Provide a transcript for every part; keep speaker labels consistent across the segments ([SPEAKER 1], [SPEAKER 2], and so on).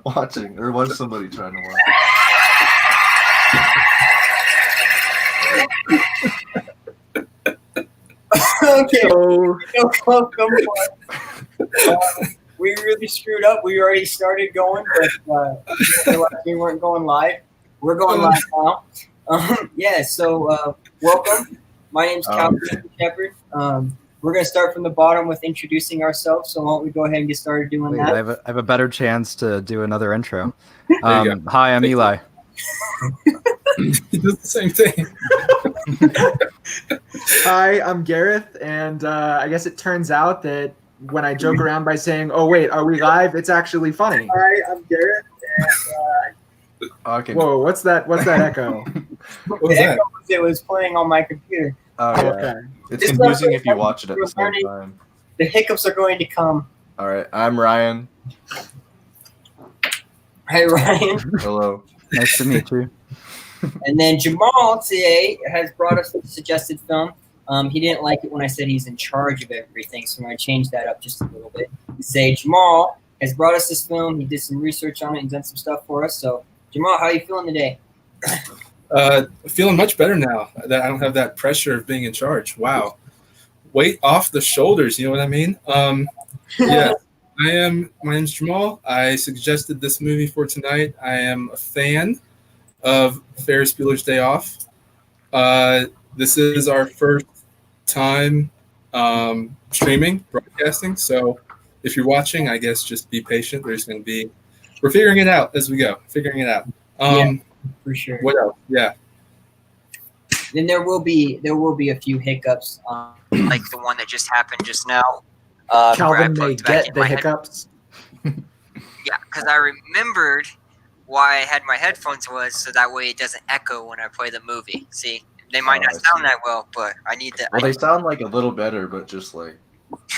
[SPEAKER 1] watching, or was somebody trying to watch?
[SPEAKER 2] Okay. Welcome. We really screwed up. We already started going, but we weren't going live. We're going live now. So welcome. My name's Calvin Shepard. We're going to start from the bottom with introducing ourselves. So why don't we go ahead and get started doing that?
[SPEAKER 3] I have a better chance to do another intro. Hi, I'm Eli.
[SPEAKER 4] He does the same thing.
[SPEAKER 5] Hi, I'm Gareth, and I guess it turns out that when I joke around by saying, "Oh wait, are we live?" it's actually funny. Hi, I'm Gareth, and
[SPEAKER 1] Okay.
[SPEAKER 5] whoa, what's that? What's that echo?
[SPEAKER 4] What was that?
[SPEAKER 2] It was playing on my computer.
[SPEAKER 5] Okay.
[SPEAKER 1] It's confusing if you watch it at the same time.
[SPEAKER 2] The hiccups are going to come.
[SPEAKER 1] All right, I'm Ryan.
[SPEAKER 2] Hey, Ryan.
[SPEAKER 1] Hello.
[SPEAKER 3] Nice to meet you.
[SPEAKER 2] And then Jamal today has brought us a suggested film. He didn't like it when I said he's in charge of everything, so I'm going to change that up just a little bit. Say Jamal has brought us this film. He did some research on it and done some stuff for us. So, Jamal, how are you feeling today?
[SPEAKER 4] Feeling much better now that I don't have that pressure of being in charge. Wow. Weight off the shoulders, you know what I mean? Yeah. My name's Jamal. I suggested this movie for tonight. I am a fan of Ferris Bueller's Day Off. This is our first time streaming, broadcasting. So if you're watching, I guess just be patient. We're figuring it out as we go. Figuring it out.
[SPEAKER 2] Yeah, for sure.
[SPEAKER 4] What else? Yeah.
[SPEAKER 2] Then there will be a few hiccups, like the one that just happened just now.
[SPEAKER 5] Calvin may get the hiccups.
[SPEAKER 2] Yeah, because I remembered why I had my headphones was so that way it doesn't echo when I play the movie. See, they might not sound that well, but I need that.
[SPEAKER 1] Well, they sound like a little better, but just like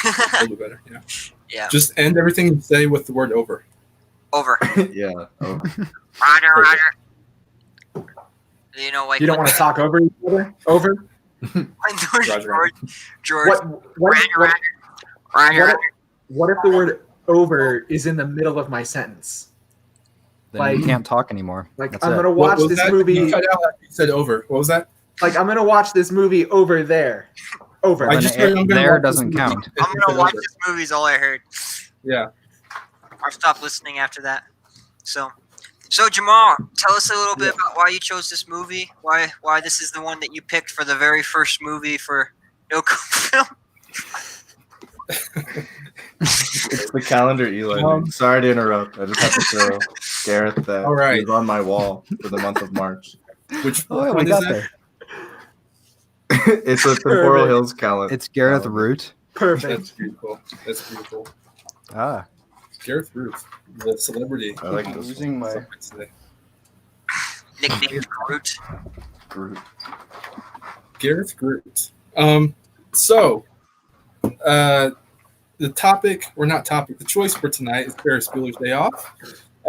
[SPEAKER 4] A little better, yeah.
[SPEAKER 2] Yeah.
[SPEAKER 4] Just end everything you say with the word over.
[SPEAKER 2] Over.
[SPEAKER 1] yeah. Oh.
[SPEAKER 2] Roger. You know, like
[SPEAKER 5] You don't want to talk over each other? Over?
[SPEAKER 2] George.
[SPEAKER 5] What if the word over is in the middle of my sentence?
[SPEAKER 3] Then you can't talk anymore.
[SPEAKER 5] Like,
[SPEAKER 3] That's
[SPEAKER 5] I'm
[SPEAKER 3] it.
[SPEAKER 5] going to watch this movie.
[SPEAKER 4] You cut out after you said over. What was that?
[SPEAKER 5] Like, I'm going to watch this movie over there. Over.
[SPEAKER 4] I
[SPEAKER 3] Then
[SPEAKER 4] just heard I'm gonna
[SPEAKER 3] there
[SPEAKER 4] watch
[SPEAKER 3] doesn't
[SPEAKER 4] this
[SPEAKER 3] count.
[SPEAKER 4] movie.
[SPEAKER 2] I'm gonna watch this movie is all I heard.
[SPEAKER 4] Yeah.
[SPEAKER 2] I stopped listening after that. So Jamal, tell us a little bit about why you chose this movie. Why this is the one that you picked for the very first movie for No Film.
[SPEAKER 1] It's the calendar, Eli. Sorry to interrupt. I just have to show Gareth that
[SPEAKER 4] All right.
[SPEAKER 1] he's on my wall for the month of March.
[SPEAKER 4] Which
[SPEAKER 3] Oh, we
[SPEAKER 4] one
[SPEAKER 3] got
[SPEAKER 4] is
[SPEAKER 3] there.
[SPEAKER 1] It's a Temporal Hills calendar.
[SPEAKER 3] It's Gareth Root.
[SPEAKER 5] Perfect.
[SPEAKER 4] That's beautiful. That's beautiful.
[SPEAKER 3] Ah,
[SPEAKER 4] Gareth Root, the celebrity.
[SPEAKER 1] I like this.
[SPEAKER 3] using my.
[SPEAKER 2] Nickname Groot.
[SPEAKER 1] Groot.
[SPEAKER 4] Gareth Groot. The choice for tonight is Ferris Bueller's Day Off.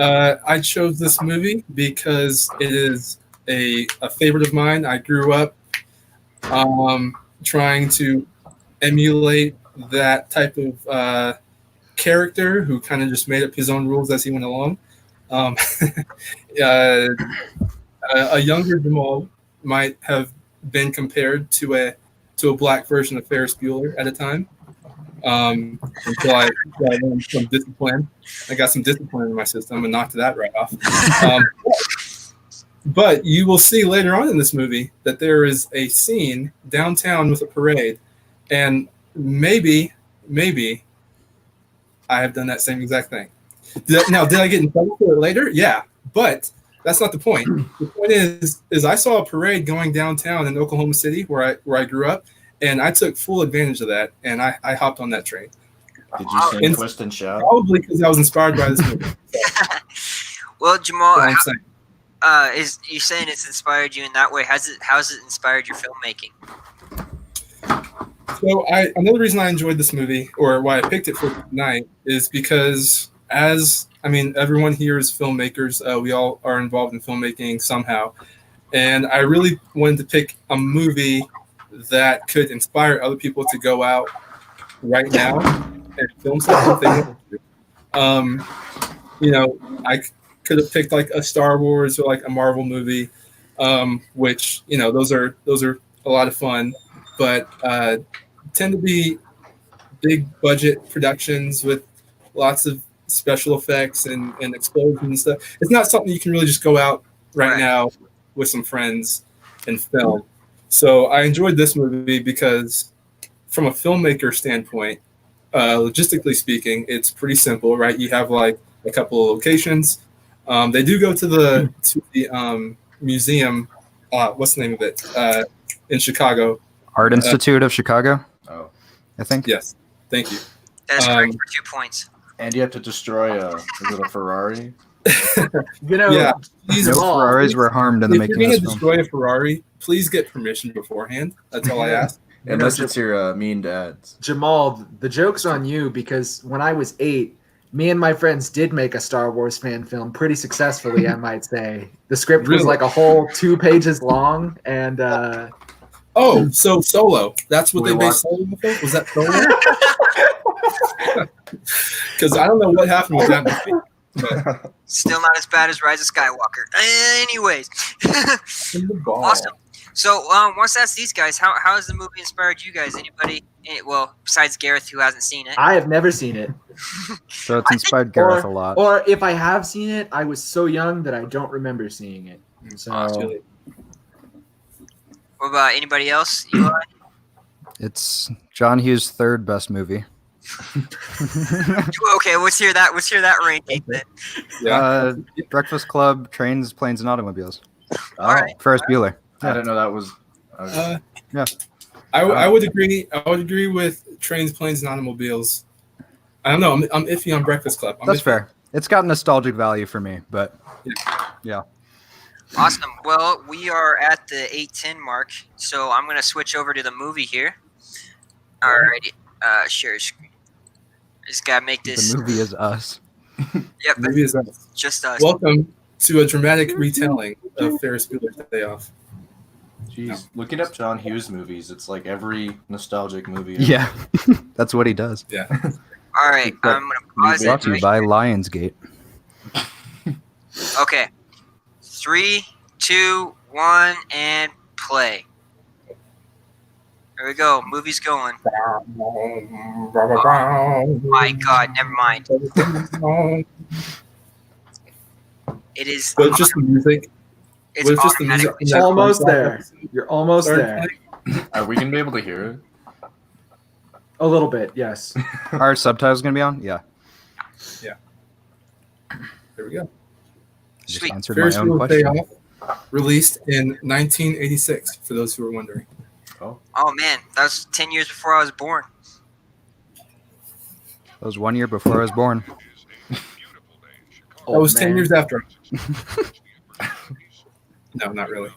[SPEAKER 4] I chose this movie because it is a favorite of mine. I grew up trying to emulate that type of character who kind of just made up his own rules as he went along. A younger Jamal might have been compared to a black version of Ferris Bueller at a time. Until I learned some discipline. I got some discipline in my system and knocked that right off. But you will see later on in this movie that there is a scene downtown with a parade, and maybe I have done that same exact thing. Did I get in trouble for it later? Yeah, but that's not the point. The point is I saw a parade going downtown in Oklahoma City where I grew up, and I took full advantage of that, and I hopped on that train.
[SPEAKER 1] Did you sing Twist and Shout?
[SPEAKER 4] Probably because I was inspired by this movie.
[SPEAKER 2] Well, Jamal,
[SPEAKER 4] That's what I'm saying.
[SPEAKER 2] is you saying it's inspired you in that way? How's it inspired your filmmaking?
[SPEAKER 4] So another reason I enjoyed this movie, or why I picked it for tonight, is because everyone here is filmmakers. We all are involved in filmmaking somehow, and I really wanted to pick a movie that could inspire other people to go out right now and film something. I could have picked like a Star Wars or like a Marvel movie, which those are a lot of fun, but tend to be big budget productions with lots of special effects and explosions and stuff. It's not something you can really just go out right now with some friends and film. So I enjoyed this movie because from a filmmaker standpoint, logistically speaking, it's pretty simple, right? You have like a couple of locations. They do go to the museum. What's the name of it? In Chicago.
[SPEAKER 3] Art Institute of Chicago.
[SPEAKER 1] Oh,
[SPEAKER 3] I think.
[SPEAKER 4] Yes. Thank you.
[SPEAKER 2] That's correct for 2 points.
[SPEAKER 1] And you have to destroy is it a Ferrari?
[SPEAKER 4] Yeah. Please,
[SPEAKER 3] No Ferraris were harmed in the making of
[SPEAKER 4] If
[SPEAKER 3] this
[SPEAKER 4] you're
[SPEAKER 3] film.
[SPEAKER 4] going to destroy a Ferrari, please get permission beforehand. That's all I ask.
[SPEAKER 1] Unless it's your mean dads.
[SPEAKER 5] Jamal, the joke's on you because when I was 8, me and my friends did make a Star Wars fan film pretty successfully, I might say. The script was like a whole 2 pages long, and
[SPEAKER 4] oh, so Solo. That's what they based Solo off of? Was that Solo? Because I don't know what happened with that movie. But.
[SPEAKER 2] Still not as bad as Rise of Skywalker. Anyways. Awesome. So once that's these guys, how has the movie inspired you guys? Anybody? Well, besides Gareth, who hasn't seen it.
[SPEAKER 5] I have never seen it.
[SPEAKER 3] So it's inspired Gareth a lot.
[SPEAKER 5] Or if I have seen it, I was so young that I don't remember seeing it. So.
[SPEAKER 2] What about anybody else? Eli?
[SPEAKER 3] It's John Hughes' 3rd best movie.
[SPEAKER 2] Okay, let's hear that. Let's hear that ranking then.
[SPEAKER 4] Yeah.
[SPEAKER 3] Breakfast Club, Trains, Planes, and Automobiles.
[SPEAKER 1] All
[SPEAKER 2] right.
[SPEAKER 3] Ferris Bueller.
[SPEAKER 1] I didn't know that was.
[SPEAKER 3] Yeah.
[SPEAKER 4] I would agree. I would agree with Trains, Planes, and Automobiles. I don't know. I'm iffy on Breakfast Club.
[SPEAKER 3] That's fair. It's got nostalgic value for me, but yeah.
[SPEAKER 2] Awesome. Well, we are at the 8:10 mark, so I'm going to switch over to the movie here. Alrighty. Share screen. I just got to make this.
[SPEAKER 3] The movie is us.
[SPEAKER 2] Yep.
[SPEAKER 4] The movie is us.
[SPEAKER 2] Just us.
[SPEAKER 4] Welcome to a dramatic retelling of Ferris Bueller's Day Off.
[SPEAKER 1] Jeez, looking up John Hughes movies, it's like every nostalgic movie.
[SPEAKER 3] Yeah, that's what he does.
[SPEAKER 4] Yeah.
[SPEAKER 2] All right. I'm going to pause
[SPEAKER 3] Brought to you
[SPEAKER 2] it.
[SPEAKER 3] by Lionsgate.
[SPEAKER 2] Okay. 3, 2, 1, and play. There we go. Movie's going. Oh my God. Never mind. It is.
[SPEAKER 4] But it's just the music.
[SPEAKER 2] It's
[SPEAKER 4] What if just the music
[SPEAKER 2] automatically.
[SPEAKER 4] from that
[SPEAKER 5] Almost
[SPEAKER 4] first
[SPEAKER 5] there.
[SPEAKER 4] episode
[SPEAKER 5] You're almost
[SPEAKER 4] started
[SPEAKER 5] there.
[SPEAKER 4] playing?
[SPEAKER 1] Are we gonna be able to hear it?
[SPEAKER 5] A little bit, yes.
[SPEAKER 3] Are subtitles going to be on? Yeah.
[SPEAKER 4] There we go.
[SPEAKER 3] I just
[SPEAKER 2] Sweet.
[SPEAKER 3] answered
[SPEAKER 4] Ferris
[SPEAKER 3] my own
[SPEAKER 4] Bueller's Day
[SPEAKER 3] question.
[SPEAKER 4] Off, released in 1986, for those who are wondering.
[SPEAKER 1] Oh,
[SPEAKER 2] Man, that was 10 years before I was born.
[SPEAKER 3] That was 1 year before I was born.
[SPEAKER 4] That was 10
[SPEAKER 5] man.
[SPEAKER 4] years after. No, not really.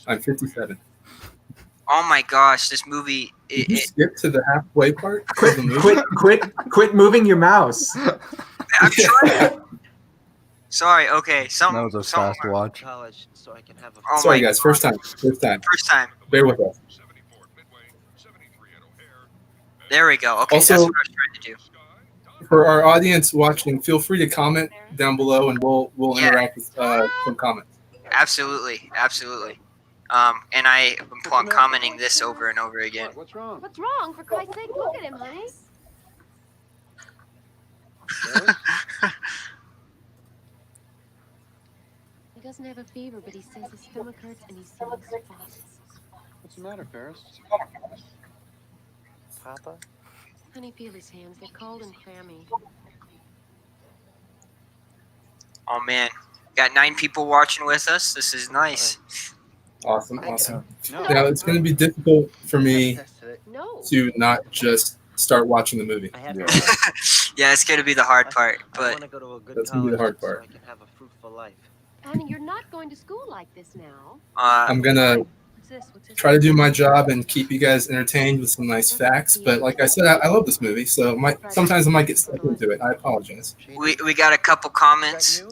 [SPEAKER 4] I'm 57.
[SPEAKER 2] Oh my gosh, this movie.
[SPEAKER 4] Did you skip to the halfway part of the movie?
[SPEAKER 5] Quit moving your mouse.
[SPEAKER 2] I'm trying. Sorry. Okay.
[SPEAKER 3] That was a fast watch.
[SPEAKER 6] College, so I can have a
[SPEAKER 2] Oh
[SPEAKER 4] Sorry,
[SPEAKER 2] my
[SPEAKER 4] guys.
[SPEAKER 2] God.
[SPEAKER 4] First time.
[SPEAKER 2] First time.
[SPEAKER 4] Bear with us.
[SPEAKER 2] There we go. Okay,
[SPEAKER 4] Also-
[SPEAKER 2] that's what I was trying to do.
[SPEAKER 4] For our audience watching, feel free to comment down below, and we'll interact with some comments.
[SPEAKER 2] Absolutely. And I am commenting this over and over again.
[SPEAKER 6] What's wrong?
[SPEAKER 7] What's wrong? For Christ's sake, look at him, honey. He doesn't have a fever, but he says his stomach hurts and he's seeing spots.
[SPEAKER 6] What's the matter, Ferris? Papa?
[SPEAKER 7] Honey, feel his hands. They're cold and clammy.
[SPEAKER 2] Oh man, got 9 people watching with us. This is nice.
[SPEAKER 4] Awesome.
[SPEAKER 6] No.
[SPEAKER 4] Now, it's going to be difficult for me
[SPEAKER 7] No.
[SPEAKER 4] to not just start watching the movie.
[SPEAKER 6] I have
[SPEAKER 1] Yeah.
[SPEAKER 2] Yeah, it's gonna be the hard part,
[SPEAKER 6] I
[SPEAKER 2] but
[SPEAKER 6] want to go to a good
[SPEAKER 4] That's gonna be the
[SPEAKER 6] college
[SPEAKER 4] hard part.
[SPEAKER 6] so I can have a fruitful life.
[SPEAKER 7] Honey, you're not going to school like this now.
[SPEAKER 4] I'm going to
[SPEAKER 7] What's this? What's this?
[SPEAKER 4] try to do my job and keep you guys entertained with some nice facts. But like I said, I love this movie, so sometimes I might get stuck into it. I apologize.
[SPEAKER 2] we got a couple comments.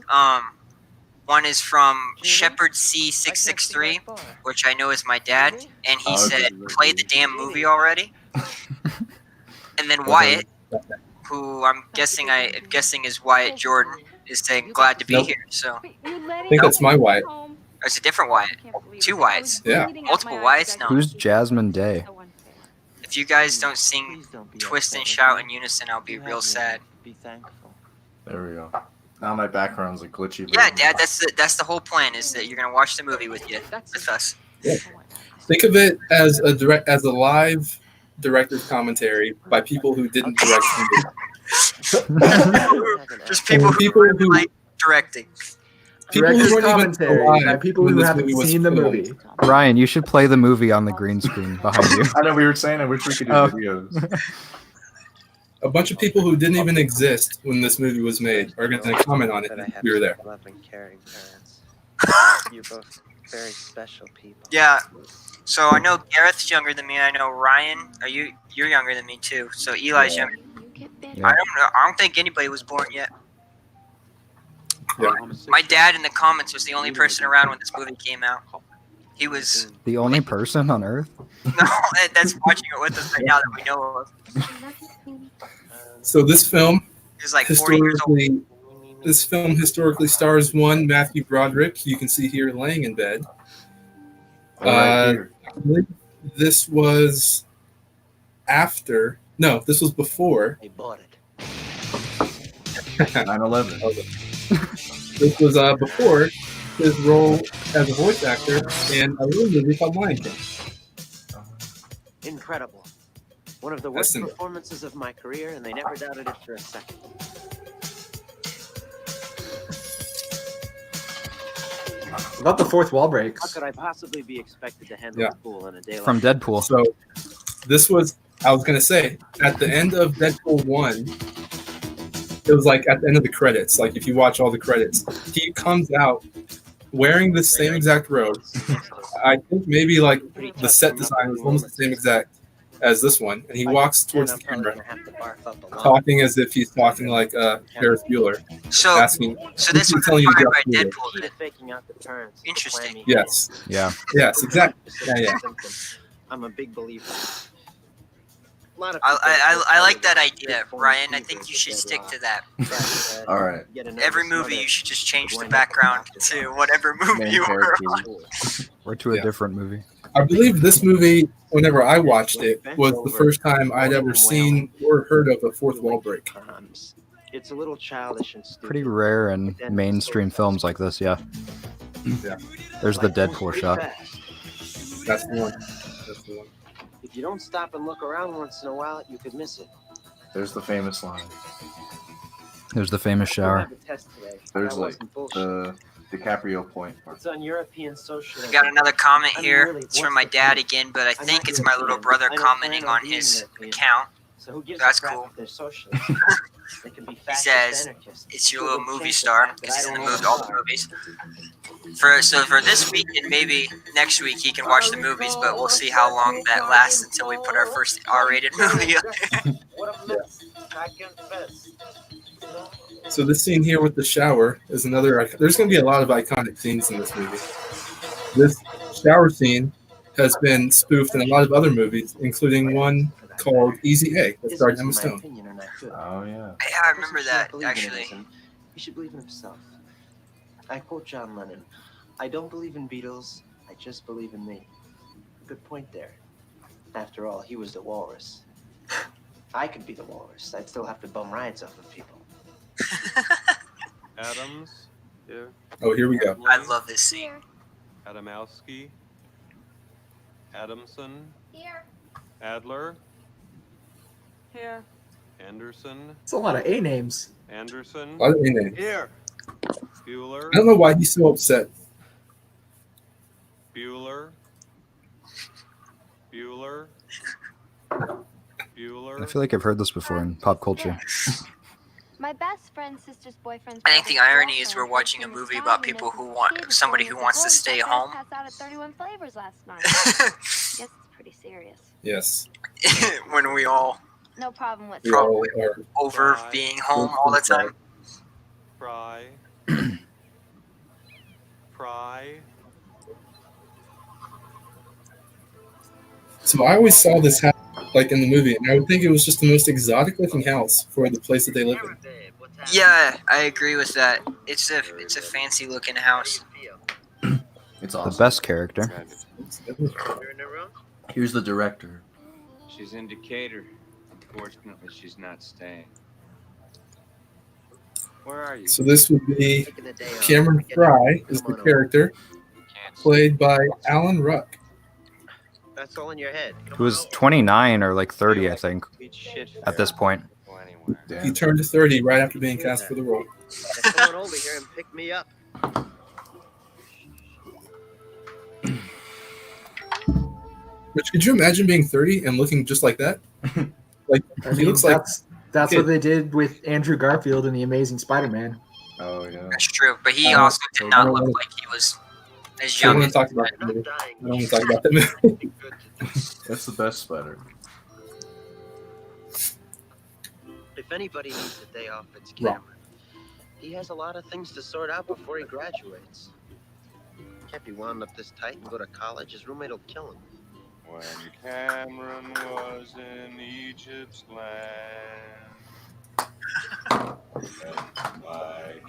[SPEAKER 2] One is from Shepherd C663, which I know is my dad, and he
[SPEAKER 1] Oh,
[SPEAKER 2] said,
[SPEAKER 1] okay.
[SPEAKER 2] "Play the damn movie already." And then Wyatt,
[SPEAKER 8] who I'm guessing is Wyatt Jordan, is saying glad to be
[SPEAKER 4] Nope.
[SPEAKER 8] here. So
[SPEAKER 4] I think that's my Wyatt.
[SPEAKER 8] it's a different Wyatt. Two Wyatts.
[SPEAKER 4] Yeah.
[SPEAKER 8] Multiple Wyatts? No.
[SPEAKER 3] Who's Jasmine Day?
[SPEAKER 8] If you guys don't sing Twist and Shout in unison, I'll be real sad.
[SPEAKER 6] Be thankful.
[SPEAKER 1] There we go. Now my background's a glitchy.
[SPEAKER 8] Yeah,
[SPEAKER 1] version.
[SPEAKER 8] Dad, that's the whole plan, is that you're gonna watch the movie with us.
[SPEAKER 4] Think of it as a live director's commentary by people who didn't direct the movie.
[SPEAKER 8] Just people who like directing.
[SPEAKER 4] People who
[SPEAKER 5] Director's
[SPEAKER 4] weren't even
[SPEAKER 5] commentary
[SPEAKER 4] alive
[SPEAKER 5] by people
[SPEAKER 4] when
[SPEAKER 5] who
[SPEAKER 4] this
[SPEAKER 5] haven't
[SPEAKER 4] movie was
[SPEAKER 5] seen the
[SPEAKER 4] filmed.
[SPEAKER 5] movie.
[SPEAKER 3] Ryan, you should play the movie on the green screen behind you.
[SPEAKER 1] I know we were saying I wish we could do
[SPEAKER 3] Oh.
[SPEAKER 1] videos.
[SPEAKER 4] A bunch of people who didn't even exist when this movie was made are going to comment on it.
[SPEAKER 6] That I have
[SPEAKER 4] We were there.
[SPEAKER 6] loving, caring parents. You're both very special people.
[SPEAKER 8] Yeah. So I know Gareth's younger than me. I know Ryan. You're younger than me too. So Eli's
[SPEAKER 1] Yeah.
[SPEAKER 8] younger.
[SPEAKER 3] Yeah.
[SPEAKER 8] I don't know. I don't think anybody was born yet.
[SPEAKER 4] Yeah.
[SPEAKER 8] My dad in the comments was the only person around when this movie came out. He was
[SPEAKER 3] The only person on Earth?
[SPEAKER 8] no, that's watching it with us right now that we know of.
[SPEAKER 4] So this film
[SPEAKER 8] He was like 40 years old.
[SPEAKER 4] historically stars one Matthew Broderick. You can see here laying in bed.
[SPEAKER 1] Right here.
[SPEAKER 4] I believe this was this was before.
[SPEAKER 6] They bought it.
[SPEAKER 1] 9/11.
[SPEAKER 4] This was before his role as a voice actor in a little movie called Lion King.
[SPEAKER 6] Incredible. One of the worst
[SPEAKER 4] Listen.
[SPEAKER 6] performances of my career, and they never doubted it for a second.
[SPEAKER 5] About the fourth wall
[SPEAKER 6] How
[SPEAKER 5] breaks.
[SPEAKER 6] could I possibly be expected to handle
[SPEAKER 4] Yeah.
[SPEAKER 6] a pool in a day
[SPEAKER 3] From
[SPEAKER 6] like
[SPEAKER 3] Deadpool.
[SPEAKER 4] So this was, I was going to say, at the end of Deadpool 1, it was like at the end of the credits, like if you watch all the credits, he comes out wearing the same exact robe. I think maybe like the set design was almost the same exact as this one. And he walks towards the camera talking as if he's talking like Ferris Bueller,
[SPEAKER 8] So
[SPEAKER 4] asking,
[SPEAKER 8] so this
[SPEAKER 4] "Who's
[SPEAKER 8] was
[SPEAKER 4] telling you to
[SPEAKER 8] inspired by
[SPEAKER 4] get up
[SPEAKER 8] Deadpool.
[SPEAKER 6] Keep
[SPEAKER 8] Then.
[SPEAKER 6] faking out the turns.
[SPEAKER 8] Interesting.
[SPEAKER 6] Plan me.
[SPEAKER 4] Yes,
[SPEAKER 3] Yeah.
[SPEAKER 4] yes, exactly. Yeah.
[SPEAKER 6] I'm a big believer. A lot of
[SPEAKER 8] I like that idea, Ryan. I think you should stick to that.
[SPEAKER 1] All right.
[SPEAKER 8] Every movie, you should just change the background to whatever movie
[SPEAKER 1] Main
[SPEAKER 8] you were
[SPEAKER 1] characters.
[SPEAKER 8] on.
[SPEAKER 3] Or to a
[SPEAKER 4] Yeah.
[SPEAKER 3] different movie.
[SPEAKER 4] I believe this movie, whenever I watched it, was the first time I'd ever seen or heard of a fourth wall break.
[SPEAKER 6] It's a little childish and stupid.
[SPEAKER 3] Pretty rare in mainstream films like this, yeah.
[SPEAKER 4] Yeah.
[SPEAKER 3] There's the
[SPEAKER 6] Life moves
[SPEAKER 3] Deadpool
[SPEAKER 6] pretty
[SPEAKER 3] shot.
[SPEAKER 6] fast.
[SPEAKER 4] That's the one. That's the one.
[SPEAKER 6] If you don't stop and look around once in a while, you could miss it.
[SPEAKER 1] There's the famous line.
[SPEAKER 3] There's the famous
[SPEAKER 6] I
[SPEAKER 3] shower.
[SPEAKER 6] have a test today.
[SPEAKER 1] There's
[SPEAKER 6] That
[SPEAKER 1] like
[SPEAKER 6] wasn't bullshit.
[SPEAKER 1] the DiCaprio point.
[SPEAKER 6] It's on European socialism.
[SPEAKER 8] We got another comment
[SPEAKER 6] I mean,
[SPEAKER 8] here.
[SPEAKER 6] really,
[SPEAKER 8] It's from
[SPEAKER 6] what's
[SPEAKER 8] my
[SPEAKER 6] the
[SPEAKER 8] dad
[SPEAKER 6] point?
[SPEAKER 8] again, but I
[SPEAKER 6] I'm
[SPEAKER 8] think
[SPEAKER 6] not
[SPEAKER 8] it's my little
[SPEAKER 6] European.
[SPEAKER 8] brother
[SPEAKER 6] I don't
[SPEAKER 8] commenting
[SPEAKER 6] plan on
[SPEAKER 8] on
[SPEAKER 6] being
[SPEAKER 8] his
[SPEAKER 6] European.
[SPEAKER 8] account.
[SPEAKER 6] So who gives
[SPEAKER 8] That's
[SPEAKER 6] a crap
[SPEAKER 8] cool.
[SPEAKER 6] if they're socialists? They can be fascist
[SPEAKER 8] says,
[SPEAKER 6] anarchists.
[SPEAKER 8] It's your
[SPEAKER 6] Who
[SPEAKER 8] little
[SPEAKER 6] would
[SPEAKER 8] movie
[SPEAKER 6] change the
[SPEAKER 8] star,
[SPEAKER 6] fact that
[SPEAKER 8] because
[SPEAKER 6] I
[SPEAKER 8] he's in the
[SPEAKER 6] don't
[SPEAKER 8] movie,
[SPEAKER 6] own
[SPEAKER 8] all
[SPEAKER 6] a
[SPEAKER 8] the
[SPEAKER 6] car?
[SPEAKER 8] movies. For this week and maybe next week he can watch the movies, but we'll see how long that lasts until we put our first R-rated movie up there.
[SPEAKER 6] What a mess. I confess.
[SPEAKER 4] So this scene here with the shower is another. There's going to be a lot of iconic scenes in this movie. This shower scene has been spoofed in a lot of other movies, including one called Easy A that starred Emma Stone.
[SPEAKER 1] Oh yeah.
[SPEAKER 8] Yeah, I remember that, actually.
[SPEAKER 6] He should believe in himself. I quote John Lennon, "I don't believe in Beatles, I just believe in me." Good point there. After all, he was the walrus. I could be the walrus. I'd still have to bum rides off of people.
[SPEAKER 9] Adams. Here.
[SPEAKER 4] Oh, here we go.
[SPEAKER 8] I love this scene.
[SPEAKER 9] Adamowski. Adamson.
[SPEAKER 7] Here.
[SPEAKER 9] Adler.
[SPEAKER 7] Here.
[SPEAKER 9] Anderson.
[SPEAKER 5] It's a lot of A names.
[SPEAKER 9] Anderson.
[SPEAKER 4] A lot of names.
[SPEAKER 9] Here. Bueller.
[SPEAKER 4] I don't know why he's so upset.
[SPEAKER 9] Bueller. Bueller. Bueller.
[SPEAKER 3] I feel like I've heard this before in pop culture.
[SPEAKER 7] My best friend's sister's boyfriend's
[SPEAKER 8] I think the
[SPEAKER 7] brother's
[SPEAKER 8] irony is we're
[SPEAKER 7] girlfriend
[SPEAKER 8] watching a
[SPEAKER 7] was
[SPEAKER 8] movie
[SPEAKER 7] in
[SPEAKER 8] about
[SPEAKER 7] the
[SPEAKER 8] people
[SPEAKER 7] sky
[SPEAKER 8] who
[SPEAKER 7] and
[SPEAKER 8] want
[SPEAKER 7] this kid
[SPEAKER 8] somebody
[SPEAKER 7] was
[SPEAKER 8] who
[SPEAKER 7] going
[SPEAKER 8] wants to
[SPEAKER 7] boys
[SPEAKER 8] stay
[SPEAKER 7] that guy
[SPEAKER 8] home.
[SPEAKER 7] passed out at 31 flavors last night. Guess it's pretty serious.
[SPEAKER 4] Yes.
[SPEAKER 8] When we all
[SPEAKER 7] No problem with
[SPEAKER 4] We all are.
[SPEAKER 8] over being home all the time.
[SPEAKER 9] Fry. Fry.
[SPEAKER 4] So I always saw this happen. like in the movie. And I would think it was just the most exotic looking house for the place that they live in.
[SPEAKER 8] Yeah, I agree with that. It's a fancy looking house.
[SPEAKER 1] It's
[SPEAKER 3] The
[SPEAKER 1] awesome.
[SPEAKER 3] best character.
[SPEAKER 1] Here's the director.
[SPEAKER 10] She's in Decatur. Unfortunately, she's not staying. Where are you?
[SPEAKER 4] So this would be Cameron Fry is the character, played by Alan Ruck.
[SPEAKER 6] That's all in your head.
[SPEAKER 3] Who was 29 or like 30, I think, at this point.
[SPEAKER 4] He turned 30 right after being cast for the role.
[SPEAKER 6] Come on over here and pick me up.
[SPEAKER 4] Which could you imagine being 30 and looking just like that? Like he looks like
[SPEAKER 5] that's what they did with Andrew Garfield in The Amazing Spider-Man.
[SPEAKER 1] Oh yeah.
[SPEAKER 8] That's true, but he also did not look like he was as
[SPEAKER 4] I don't
[SPEAKER 8] young
[SPEAKER 4] want
[SPEAKER 8] as
[SPEAKER 4] to talk about that movie. I don't want to talk about that movie.
[SPEAKER 1] That's the best Spider.
[SPEAKER 6] If anybody needs a day off, it's Cameron. He has a lot of things to sort out before he graduates. Can't be wound up this tight and go to college. His roommate will kill him.
[SPEAKER 10] When Cameron was in Egypt's land.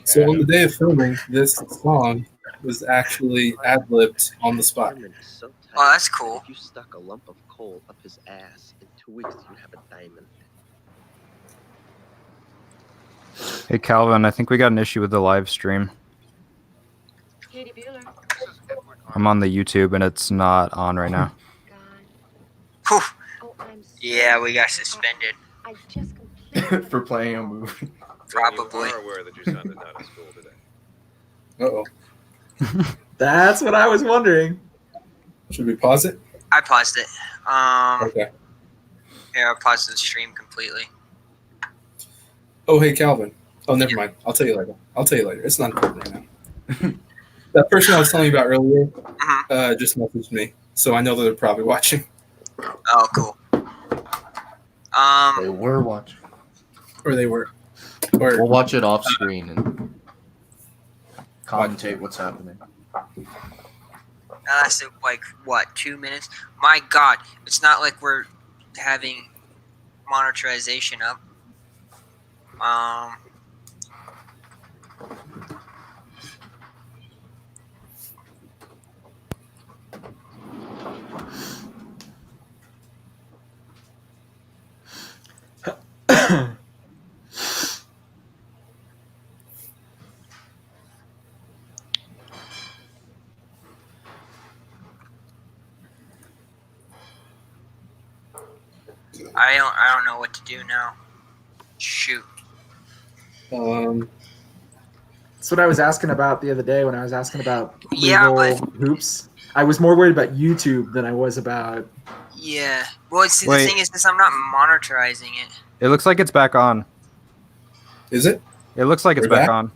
[SPEAKER 4] So on the day of filming, this song was actually ad-libbed on the spot.
[SPEAKER 6] So
[SPEAKER 8] Oh, that's cool.
[SPEAKER 6] If you stuck a lump of coal up his ass, in 2 weeks you'd have a diamond.
[SPEAKER 3] Hey, Calvin, I think we got an issue with the live stream.
[SPEAKER 7] Katie Bueller.
[SPEAKER 3] I'm on the YouTube and it's not on right now.
[SPEAKER 8] Whew.
[SPEAKER 7] Oh, I'm so
[SPEAKER 8] Yeah, we got suspended.
[SPEAKER 7] I just completely
[SPEAKER 1] For playing a movie.
[SPEAKER 8] Probably.
[SPEAKER 10] You are aware that your son is not in school today.
[SPEAKER 4] Uh-oh.
[SPEAKER 5] That's what I was wondering.
[SPEAKER 4] Should we pause it?
[SPEAKER 8] I paused it.
[SPEAKER 4] Okay.
[SPEAKER 8] Yeah, I paused the stream completely.
[SPEAKER 4] Oh, hey, Calvin. Oh, never mind. I'll tell you later. It's not important right now. That person I was telling you about earlier just messaged me, so I know that they're probably watching.
[SPEAKER 8] Oh, cool.
[SPEAKER 1] They were watching.
[SPEAKER 4] Or they were. Or
[SPEAKER 1] We'll watch it off screen and commentate what's happening.
[SPEAKER 8] That lasted like what, 2 minutes? My God, it's not like we're having monetization up. I don't know what to do now. Shoot.
[SPEAKER 5] That's what I was asking about the other day when I was asking about
[SPEAKER 8] Yeah,
[SPEAKER 5] legal hoops. I was more worried about YouTube than I was about.
[SPEAKER 8] Yeah. Well, see, the
[SPEAKER 3] Wait.
[SPEAKER 8] thing is I'm not monetizing it.
[SPEAKER 3] It looks like it's back on.
[SPEAKER 4] is it?
[SPEAKER 3] It looks like it's
[SPEAKER 4] We're
[SPEAKER 3] back
[SPEAKER 4] back?
[SPEAKER 3] on.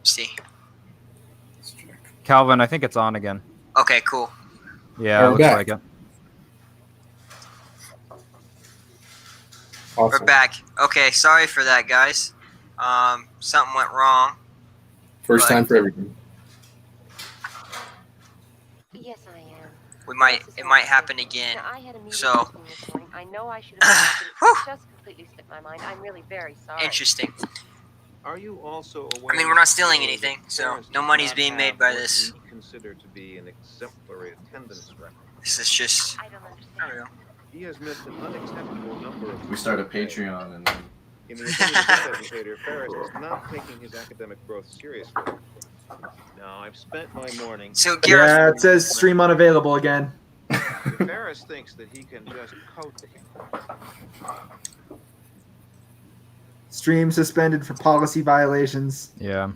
[SPEAKER 8] See.
[SPEAKER 3] Calvin, I think it's on again.
[SPEAKER 8] Okay, cool.
[SPEAKER 3] Yeah,
[SPEAKER 4] We're
[SPEAKER 3] it looks
[SPEAKER 4] back.
[SPEAKER 3] like it.
[SPEAKER 4] Awesome.
[SPEAKER 8] We're back. Okay, sorry for that, guys. Something went wrong.
[SPEAKER 4] First time for everything.
[SPEAKER 7] Yes, I am.
[SPEAKER 8] It might happen again.
[SPEAKER 7] Now, I had a meeting
[SPEAKER 8] So-
[SPEAKER 7] first thing this morning. I know I should have
[SPEAKER 8] Whew.
[SPEAKER 7] it just completely slipped my mind. I'm really very sorry.
[SPEAKER 8] Interesting.
[SPEAKER 10] Are you also aware?
[SPEAKER 8] I mean, we're not stealing anything, so no money's being made by this.
[SPEAKER 10] Considered to be an exemplary attendance record.
[SPEAKER 8] This is just,
[SPEAKER 7] I don't
[SPEAKER 8] I
[SPEAKER 7] understand.
[SPEAKER 8] don't know.
[SPEAKER 10] He has missed an unacceptable number of.
[SPEAKER 1] We start a Patreon and then
[SPEAKER 10] In the opinion of this educator, Ferris is not taking his academic growth seriously. Now, I've spent my morning.
[SPEAKER 8] So, Gareth,
[SPEAKER 5] Yeah, it says stream unavailable again.
[SPEAKER 10] Ferris thinks that he can just coach him.
[SPEAKER 5] Stream suspended for policy violations.
[SPEAKER 3] Yeah.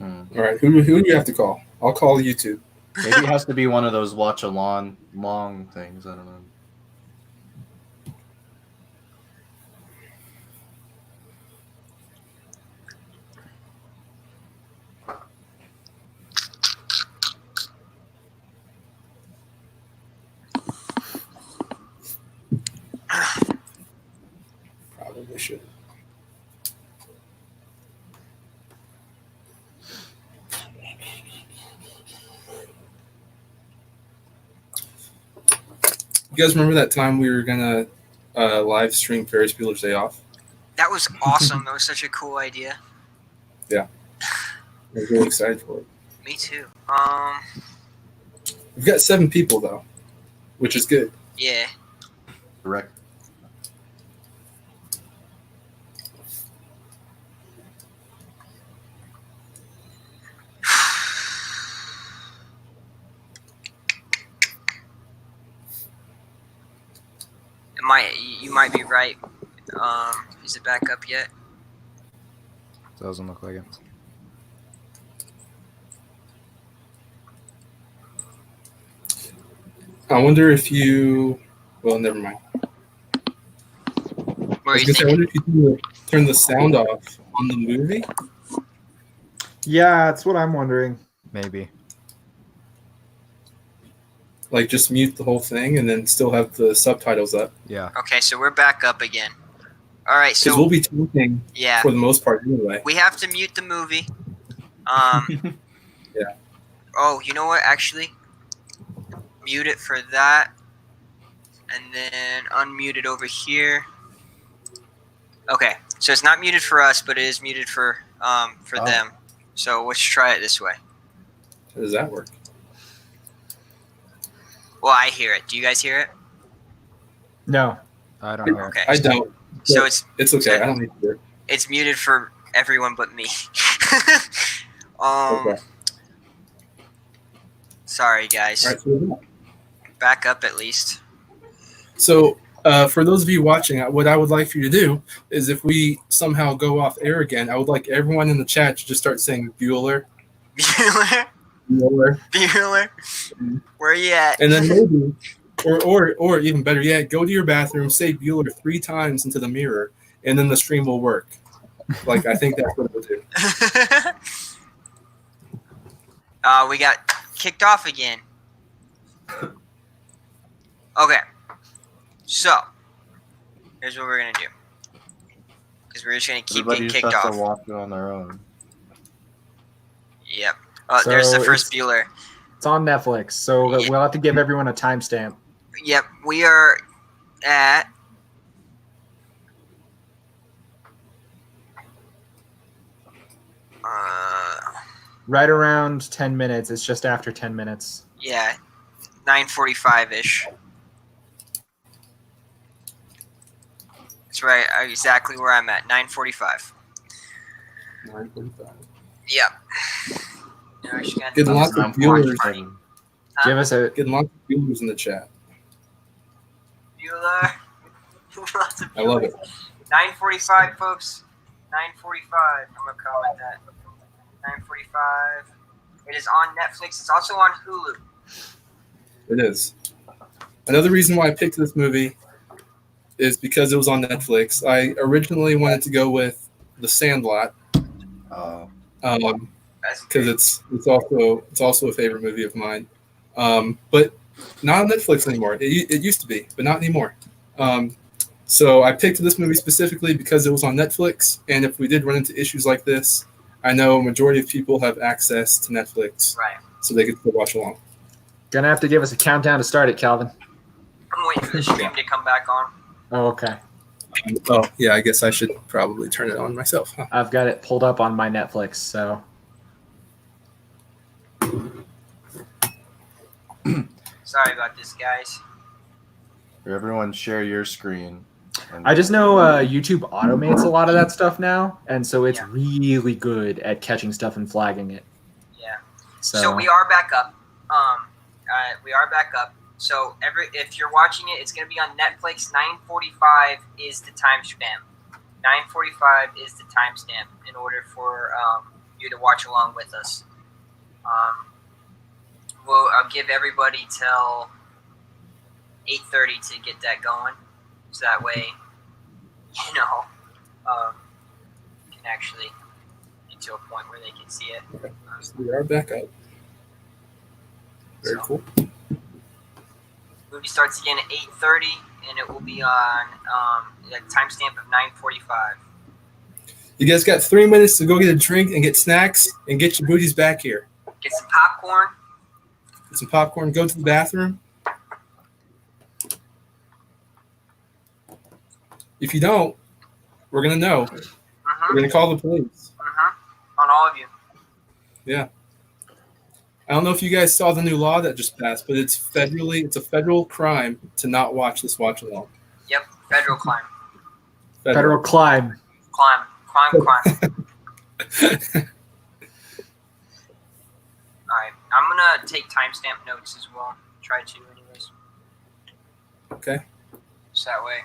[SPEAKER 4] All right, who do we have to call? I'll call YouTube.
[SPEAKER 1] maybe it has to be one of those watch along long things. I don't know.
[SPEAKER 4] Probably should. guys remember that time we were gonna live stream Ferris Bueller's Day Off?
[SPEAKER 8] That was awesome. That was such a cool idea.
[SPEAKER 4] Yeah, I was really excited for it.
[SPEAKER 8] Me too.
[SPEAKER 4] We've got 7 people though, which is good.
[SPEAKER 8] Yeah.
[SPEAKER 1] Correct.
[SPEAKER 8] You might be right. Is it back up yet?
[SPEAKER 3] Doesn't look like it.
[SPEAKER 4] I wonder if you. Well, never mind.
[SPEAKER 8] What are you
[SPEAKER 4] I
[SPEAKER 8] thinking?
[SPEAKER 4] wonder if you can turn the sound off on the movie.
[SPEAKER 5] Yeah, that's what I'm wondering.
[SPEAKER 3] Maybe.
[SPEAKER 4] Like just mute the whole thing and then still have the subtitles up.
[SPEAKER 3] Yeah.
[SPEAKER 8] Okay, so we're back up again. All right,
[SPEAKER 4] Because
[SPEAKER 8] so
[SPEAKER 4] we'll be talking
[SPEAKER 8] yeah,
[SPEAKER 4] for the most part anyway.
[SPEAKER 8] we have to mute the movie.
[SPEAKER 4] Yeah.
[SPEAKER 8] Oh, you know what? Actually, mute it for that, and then unmute it over here. Okay, so it's not muted for us, but it is muted for them. So let's try it this way.
[SPEAKER 4] How does that work?
[SPEAKER 8] Well, I hear it. Do you guys hear it?
[SPEAKER 5] No.
[SPEAKER 3] I don't hear it.
[SPEAKER 8] Okay.
[SPEAKER 4] I don't.
[SPEAKER 8] So it's
[SPEAKER 4] okay. I don't need to hear it.
[SPEAKER 8] It's muted for everyone but me.
[SPEAKER 4] Okay.
[SPEAKER 8] Sorry, guys.
[SPEAKER 4] All right, so we're back.
[SPEAKER 8] Back up at least.
[SPEAKER 4] So, for those of you watching, what I would like for you to do is if we somehow go off air again, I would like everyone in the chat to just start saying Bueller.
[SPEAKER 8] Bueller?
[SPEAKER 4] Bueller.
[SPEAKER 8] Bueller? Where you at?
[SPEAKER 4] And then maybe, or even better yet, go to your bathroom, say Bueller 3 times into the mirror, and then the stream will work. Like, I think that's what it will do.
[SPEAKER 8] We got kicked off again. Okay. So, here's what we're going to do. Because we're just going to keep
[SPEAKER 1] Everybody
[SPEAKER 8] getting
[SPEAKER 1] just
[SPEAKER 8] kicked
[SPEAKER 1] has
[SPEAKER 8] off.
[SPEAKER 1] to watch it on their own.
[SPEAKER 8] Yep. Oh, there's the
[SPEAKER 5] So
[SPEAKER 8] first Bueller.
[SPEAKER 5] It's on Netflix, so
[SPEAKER 8] Yeah.
[SPEAKER 5] we'll have to give everyone a timestamp.
[SPEAKER 8] Yep. We are at...
[SPEAKER 5] Right around 10 minutes. It's just after 10 minutes.
[SPEAKER 8] yeah, 9:45-ish. That's right, exactly where I'm at, 9:45.
[SPEAKER 4] 9:45.
[SPEAKER 8] Yep. Now I just gotta
[SPEAKER 4] Getting
[SPEAKER 8] do
[SPEAKER 4] lots
[SPEAKER 8] this.
[SPEAKER 4] of viewers.
[SPEAKER 5] Give us a.
[SPEAKER 4] Getting lots of viewers in the chat.
[SPEAKER 8] Bueller. Lots of
[SPEAKER 4] I love it.
[SPEAKER 8] 9:45, folks. 9:45. I'm gonna call it that. 9:45. It is on Netflix. It's also on Hulu.
[SPEAKER 4] It is. Another reason why I picked this movie is because it was on Netflix. I originally wanted to go with The Sandlot, because it's also a favorite movie of mine, but not on Netflix anymore. It used to be, but not anymore. So I picked this movie specifically because it was on Netflix, and if we did run into issues like this, I know a majority of people have access to Netflix,
[SPEAKER 8] Right.
[SPEAKER 4] so they could still watch along.
[SPEAKER 5] Gonna have to give us a countdown to start it, Calvin.
[SPEAKER 8] I'm waiting for the stream to come back on.
[SPEAKER 5] Oh, okay.
[SPEAKER 4] Oh, yeah, I guess I should probably turn it on myself. Huh?
[SPEAKER 5] I've got it pulled up on my Netflix, so.
[SPEAKER 8] Sorry about this, guys.
[SPEAKER 1] Everyone share your screen. And
[SPEAKER 5] I just know YouTube automates a lot of that stuff now, and so it's really good at catching stuff and flagging it.
[SPEAKER 8] Yeah.
[SPEAKER 5] So,
[SPEAKER 8] So we are back up. We are back up. So if you're watching it, it's going to be on Netflix. 9:45 is the timestamp. 9:45 is the timestamp in order for you to watch along with us. I'll give everybody till 8:30 to get that going, so that way, can actually get to a point where they can see it.
[SPEAKER 4] So we are back up. Very cool.
[SPEAKER 8] Movie starts again at 8:30, and it will be on a timestamp of 9:45.
[SPEAKER 4] You guys got 3 minutes to go get a drink and get snacks and get your booties back here.
[SPEAKER 8] Get some popcorn.
[SPEAKER 4] Get some popcorn, go to the bathroom. If you don't, we're gonna know. We're gonna call the police.
[SPEAKER 8] On all of you.
[SPEAKER 4] Yeah. I don't know if you guys saw the new law that just passed, but it's a federal crime to not watch this watch along.
[SPEAKER 8] Yep, federal crime.
[SPEAKER 5] Federal climb.
[SPEAKER 8] Crime. Alright, I'm gonna take timestamp notes as well. Try to, anyways.
[SPEAKER 4] Okay.
[SPEAKER 8] So that way,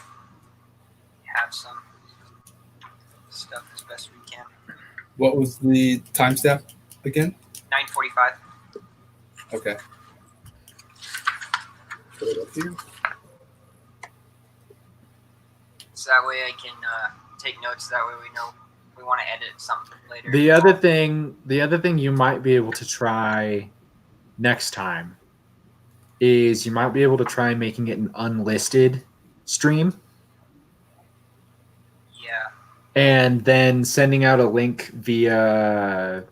[SPEAKER 8] we have some stuff as best we can.
[SPEAKER 4] What was the timestamp again?
[SPEAKER 8] 9:45.
[SPEAKER 4] Okay. Put it up here.
[SPEAKER 8] So that way I can take notes. That way we know we want to edit something later.
[SPEAKER 5] The other thing you might be able to try next time is you might be able to try making it an unlisted stream.
[SPEAKER 8] Yeah.
[SPEAKER 5] And then sending out a link via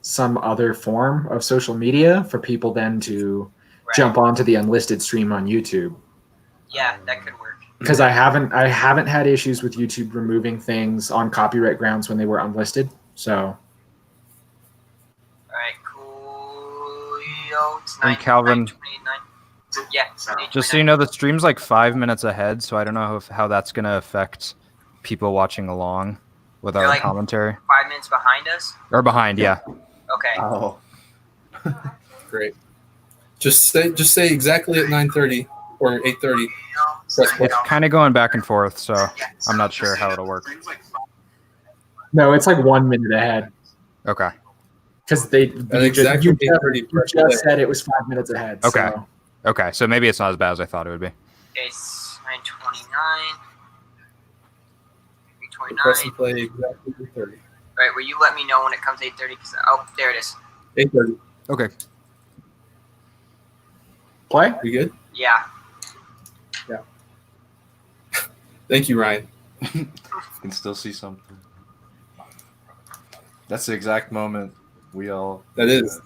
[SPEAKER 5] some other form of social media for people then to jump onto the unlisted stream on YouTube.
[SPEAKER 8] Yeah, that could work.
[SPEAKER 5] Because I haven't had issues with YouTube removing things on copyright grounds when they were unlisted. So.
[SPEAKER 8] All right, cool. Yo, it's
[SPEAKER 3] And Calvin,
[SPEAKER 8] 9:29. Yeah.
[SPEAKER 3] just so you know, the stream's like 5 minutes ahead, so I don't know how that's gonna affect people watching along with
[SPEAKER 8] You're
[SPEAKER 3] our
[SPEAKER 8] like
[SPEAKER 3] commentary.
[SPEAKER 8] 5 minutes behind us.
[SPEAKER 3] Or behind, yeah.
[SPEAKER 8] Okay.
[SPEAKER 1] Oh.
[SPEAKER 4] Great. Just say exactly at 9:30 or 8:30. Press play.
[SPEAKER 3] It's kind of going back and forth, so I'm not sure how it'll work.
[SPEAKER 5] No, it's like 1 minute ahead.
[SPEAKER 3] Okay.
[SPEAKER 5] Because
[SPEAKER 4] exactly
[SPEAKER 5] you
[SPEAKER 4] 8:30
[SPEAKER 5] just said it was 5 minutes ahead.
[SPEAKER 3] Okay.
[SPEAKER 5] So.
[SPEAKER 3] Okay, so maybe it's not as bad as I thought it would be.
[SPEAKER 8] Okay, it's 9:29.
[SPEAKER 4] Press
[SPEAKER 8] 8:29.
[SPEAKER 4] and play exactly 8:30.
[SPEAKER 8] All right, will you let me know when it comes 8:30? Oh, there it is.
[SPEAKER 4] 8:30.
[SPEAKER 3] Okay.
[SPEAKER 5] Play?
[SPEAKER 4] You good?
[SPEAKER 8] Yeah.
[SPEAKER 4] Yeah. Thank you, Ryan.
[SPEAKER 1] You can still see something. That's the exact moment we all.
[SPEAKER 4] That is.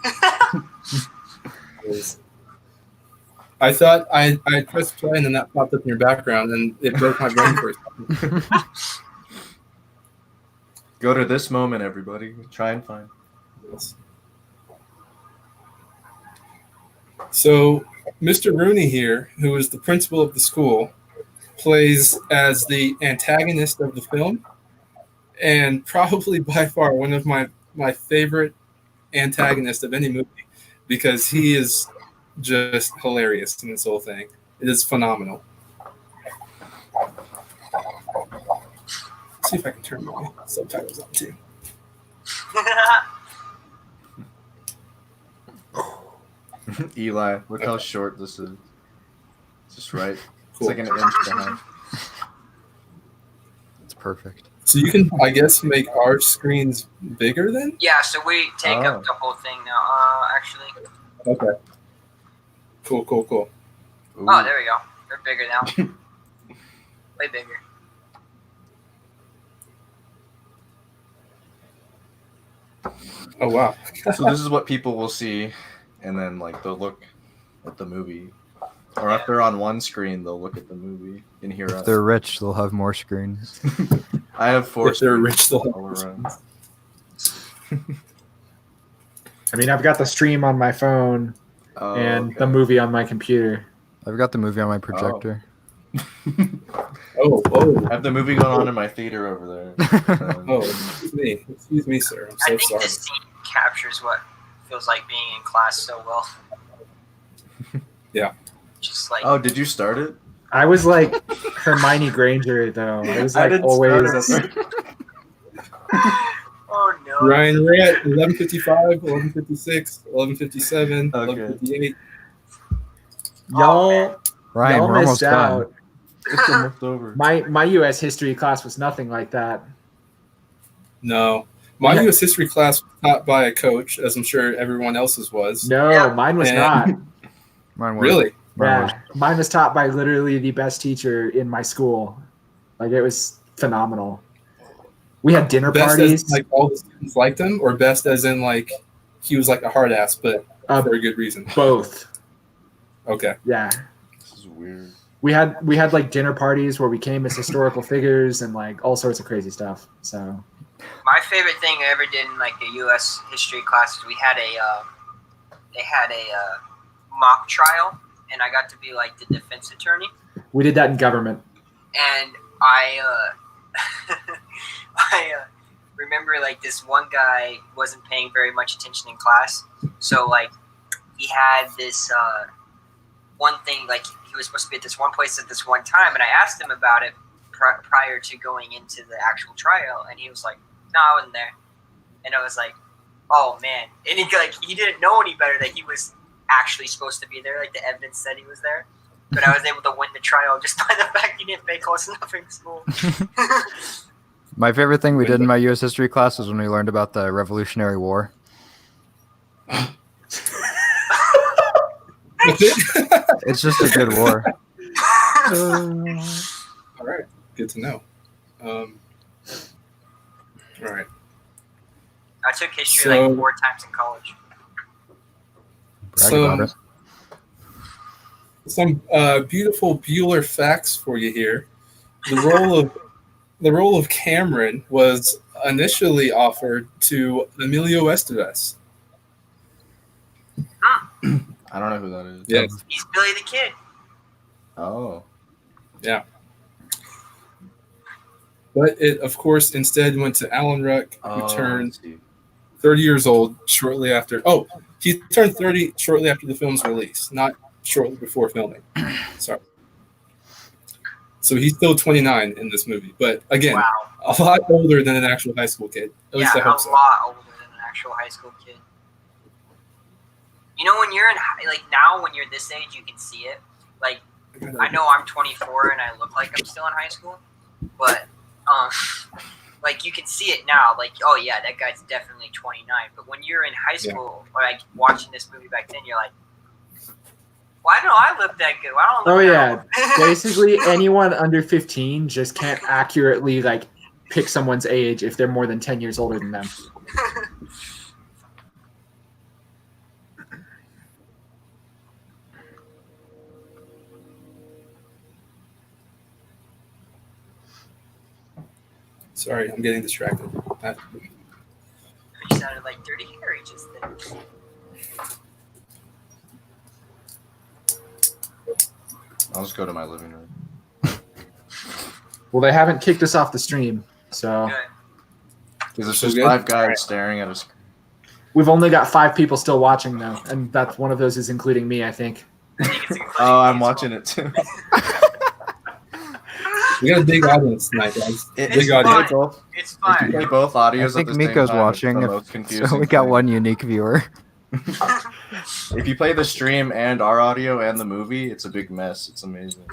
[SPEAKER 4] I thought I pressed play and then that popped up in your background and it broke my brain for a second.
[SPEAKER 1] Go to this moment, everybody. Try and find.
[SPEAKER 4] Yes. So, Mr. Rooney here, who is the principal of the school, plays as the antagonist of the film, and probably by far one of my favorite antagonists of any movie, because he is just hilarious in this whole thing. It is phenomenal. Let's see if I can turn my subtitles on too.
[SPEAKER 1] Eli, look how short this is. It's just right.
[SPEAKER 4] Cool.
[SPEAKER 1] It's like an inch behind.
[SPEAKER 3] It's perfect.
[SPEAKER 4] So you can, I guess, make our screens bigger then?
[SPEAKER 8] Yeah, so we take up the whole thing now. Actually.
[SPEAKER 4] Okay. Cool.
[SPEAKER 8] Ooh. Oh, there we go. They're bigger now. Way bigger.
[SPEAKER 4] Oh, wow.
[SPEAKER 1] So this is what people will see, and then like they'll look at the movie. Or if they're on one screen, they'll look at the movie and hear us.
[SPEAKER 3] If they're rich, they'll have more screens.
[SPEAKER 1] I have 4
[SPEAKER 4] If they're rich,
[SPEAKER 1] screens
[SPEAKER 4] they'll
[SPEAKER 1] all
[SPEAKER 4] have
[SPEAKER 1] around.
[SPEAKER 5] I mean, I've got the stream on my phone and the movie on my computer.
[SPEAKER 3] I've got the movie on my projector.
[SPEAKER 4] Oh, whoa.
[SPEAKER 1] I have the movie going on in my theater over there.
[SPEAKER 4] Oh, excuse me, sir. I'm
[SPEAKER 8] I
[SPEAKER 4] so
[SPEAKER 8] think
[SPEAKER 4] sorry.
[SPEAKER 8] this scene captures what feels like being in class so well.
[SPEAKER 4] Yeah.
[SPEAKER 8] Just like.
[SPEAKER 1] Oh, did you start it?
[SPEAKER 5] I was like Hermione Granger, though. I was like always.
[SPEAKER 8] Oh no.
[SPEAKER 4] Ryan, we're at 11:55, 11:56, 11:57, 11:58.
[SPEAKER 5] Y'all,
[SPEAKER 3] Ryan,
[SPEAKER 5] y'all
[SPEAKER 3] we're almost
[SPEAKER 5] missed out.
[SPEAKER 3] done.
[SPEAKER 1] It's almost over.
[SPEAKER 5] My U.S. history class was nothing like that.
[SPEAKER 4] No. My U.S. history class was taught by a coach, as I'm sure everyone else's was.
[SPEAKER 5] No, mine was not.
[SPEAKER 3] Mine was.
[SPEAKER 4] Really?
[SPEAKER 5] Yeah, mine was taught by literally the best teacher in my school. Like, it was phenomenal. We had dinner
[SPEAKER 4] Best
[SPEAKER 5] parties.
[SPEAKER 4] as like all the students liked him, or best as in like he was like a hard ass, but for a good reason.
[SPEAKER 5] Both.
[SPEAKER 4] Okay.
[SPEAKER 5] Yeah.
[SPEAKER 1] This is weird.
[SPEAKER 5] we had like dinner parties where we came as historical figures and like all sorts of crazy stuff. So
[SPEAKER 8] My favorite thing I ever did in like a U.S. history class is we had they had a mock trial, and I got to be like the defense attorney.
[SPEAKER 5] we did that in government.
[SPEAKER 8] And I remember like this one guy wasn't paying very much attention in class, so like he had this one thing, like he was supposed to be at this one place at this one time, and I asked him about it prior to going into the actual trial, and he was like, "No, I wasn't there," and I was like, "Oh man!" And he didn't know any better that he was actually supposed to be there, like the evidence said he was there. But I was able to win the trial just by the fact he didn't pay close enough in school.
[SPEAKER 3] My favorite thing we did in my U.S. history class was when we learned about the Revolutionary War. It's just a good war.
[SPEAKER 4] All right, good to know. All right.
[SPEAKER 8] I took history like 4 times in college.
[SPEAKER 3] Brag about it.
[SPEAKER 4] Some beautiful Bueller facts for you here. The role of Cameron was initially offered to Emilio Estevez.
[SPEAKER 1] I don't know who that is.
[SPEAKER 4] Yes.
[SPEAKER 8] He's Billy the Kid.
[SPEAKER 1] Oh.
[SPEAKER 4] Yeah. But it, of course, instead went to Alan Ruck, who turned 30 years old shortly after. Oh, he turned 30 shortly after the film's release, not shortly before filming. Sorry. So he's still 29 in this movie, but again, a lot older than an actual high school kid. At least I hope so.
[SPEAKER 8] A lot older than an actual high school kid. You know, when you're in now, when you're this age, you can see it. Like, I know I'm 24 and I look like I'm still in high school, but like you can see it now. Like, oh yeah, that guy's definitely 29. But when you're in high school or like watching this movie back then, you're like, why don't I look that good? Why don't I look that old?
[SPEAKER 5] Basically, anyone under 15 just can't accurately like pick someone's age if they're more than 10 years older than them.
[SPEAKER 4] Sorry, I'm getting distracted.
[SPEAKER 8] You sounded like Dirty Harry just then.
[SPEAKER 1] I'll just go to my living room.
[SPEAKER 5] Well, they haven't kicked us off the stream, so
[SPEAKER 1] Because it's just 5 guys staring at a screen.
[SPEAKER 5] we've only got 5 people still watching though, and that's one of those is including me, I think.
[SPEAKER 1] Oh, I'm watching it too.
[SPEAKER 4] We got a big audience tonight, guys.
[SPEAKER 8] It's fine. It's fine.
[SPEAKER 1] If you play both audios
[SPEAKER 3] I think
[SPEAKER 1] at the
[SPEAKER 3] Miko's
[SPEAKER 1] same time,
[SPEAKER 3] watching,
[SPEAKER 1] it's the most confusing
[SPEAKER 3] so we got
[SPEAKER 1] thing.
[SPEAKER 3] one unique viewer.
[SPEAKER 1] If you play the stream and our audio and the movie, it's a big mess. It's amazing.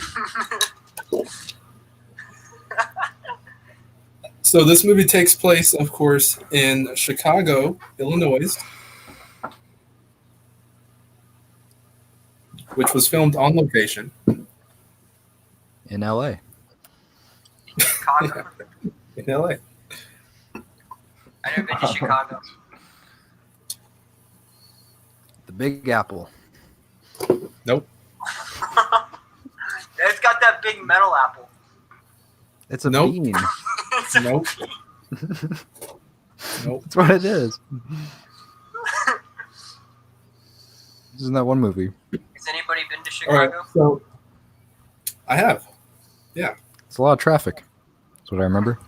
[SPEAKER 4] So this movie takes place, of course, in Chicago, Illinois, which was filmed on location.
[SPEAKER 3] In LA.
[SPEAKER 8] Chicago.
[SPEAKER 4] In LA.
[SPEAKER 8] I've never been to Chicago.
[SPEAKER 3] The Big Apple.
[SPEAKER 4] Nope.
[SPEAKER 8] It's got that big metal apple.
[SPEAKER 3] It's a
[SPEAKER 4] Nope.
[SPEAKER 3] bean.
[SPEAKER 4] Nope. Nope.
[SPEAKER 3] That's what it is. Isn't that one movie?
[SPEAKER 8] Has anybody been to
[SPEAKER 4] All right.
[SPEAKER 8] Chicago?
[SPEAKER 4] So I have. Yeah.
[SPEAKER 3] It's a lot of traffic. That's what I remember.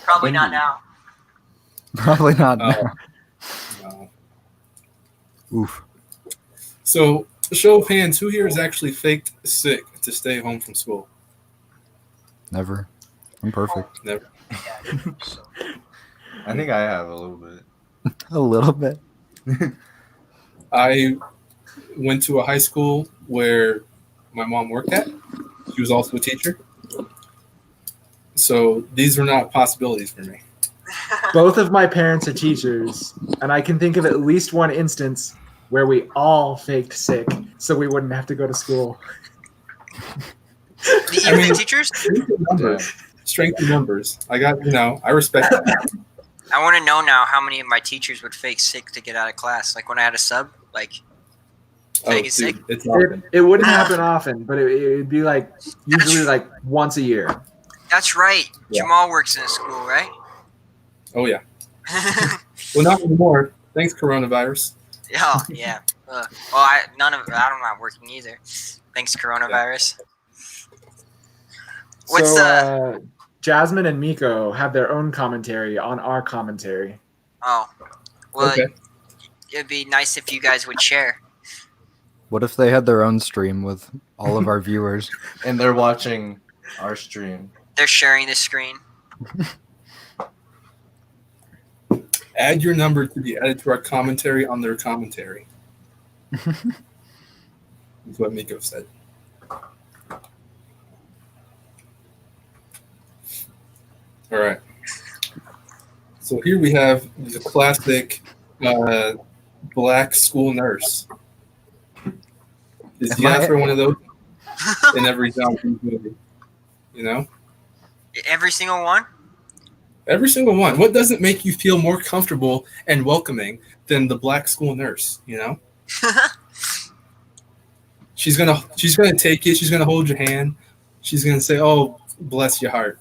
[SPEAKER 8] Probably not now.
[SPEAKER 3] Probably not now.
[SPEAKER 4] No.
[SPEAKER 3] Oof.
[SPEAKER 4] So, show of hands, who here is actually faked sick to stay home from school?
[SPEAKER 3] Never. I'm perfect.
[SPEAKER 4] Never.
[SPEAKER 1] I think I have a little bit.
[SPEAKER 3] A little bit.
[SPEAKER 4] I went to a high school where my mom worked at. She was also a teacher. So these were not possibilities for me.
[SPEAKER 5] Both of my parents are teachers, and I can think of at least one instance where we all faked sick so we wouldn't have to go to school.
[SPEAKER 8] The teachers?
[SPEAKER 4] Strength in numbers. I got, I respect that.
[SPEAKER 8] I want to know now how many of my teachers would fake sick to get out of class. Like when I had a sub, like Take it sick.
[SPEAKER 4] It's awesome.
[SPEAKER 5] It wouldn't happen often, but it would be like usually like once a year.
[SPEAKER 8] That's right.
[SPEAKER 4] Yeah.
[SPEAKER 8] Jamal works in a school, right?
[SPEAKER 4] Oh yeah. Well, not anymore. Thanks, coronavirus.
[SPEAKER 8] Oh yeah. Well, I'm not working either. Thanks, coronavirus. What's
[SPEAKER 5] So Jasmine and Miko have their own commentary on our commentary.
[SPEAKER 8] Oh, well,
[SPEAKER 4] Okay.
[SPEAKER 8] it'd be nice if you guys would share.
[SPEAKER 3] What if they had their own stream with all of our viewers?
[SPEAKER 1] And they're watching our stream.
[SPEAKER 8] They're sharing the screen.
[SPEAKER 4] Add your number to be added to our commentary on their commentary. That's what Miko said. All right. So here we have the classic black school nurse. Is you ask for one of those in every zombie movie? You know?
[SPEAKER 8] Every single one?
[SPEAKER 4] Every single one. What doesn't make you feel more comfortable and welcoming than the black school nurse, you know? She's gonna take it, she's gonna hold your hand, she's gonna say, "Oh, bless your heart."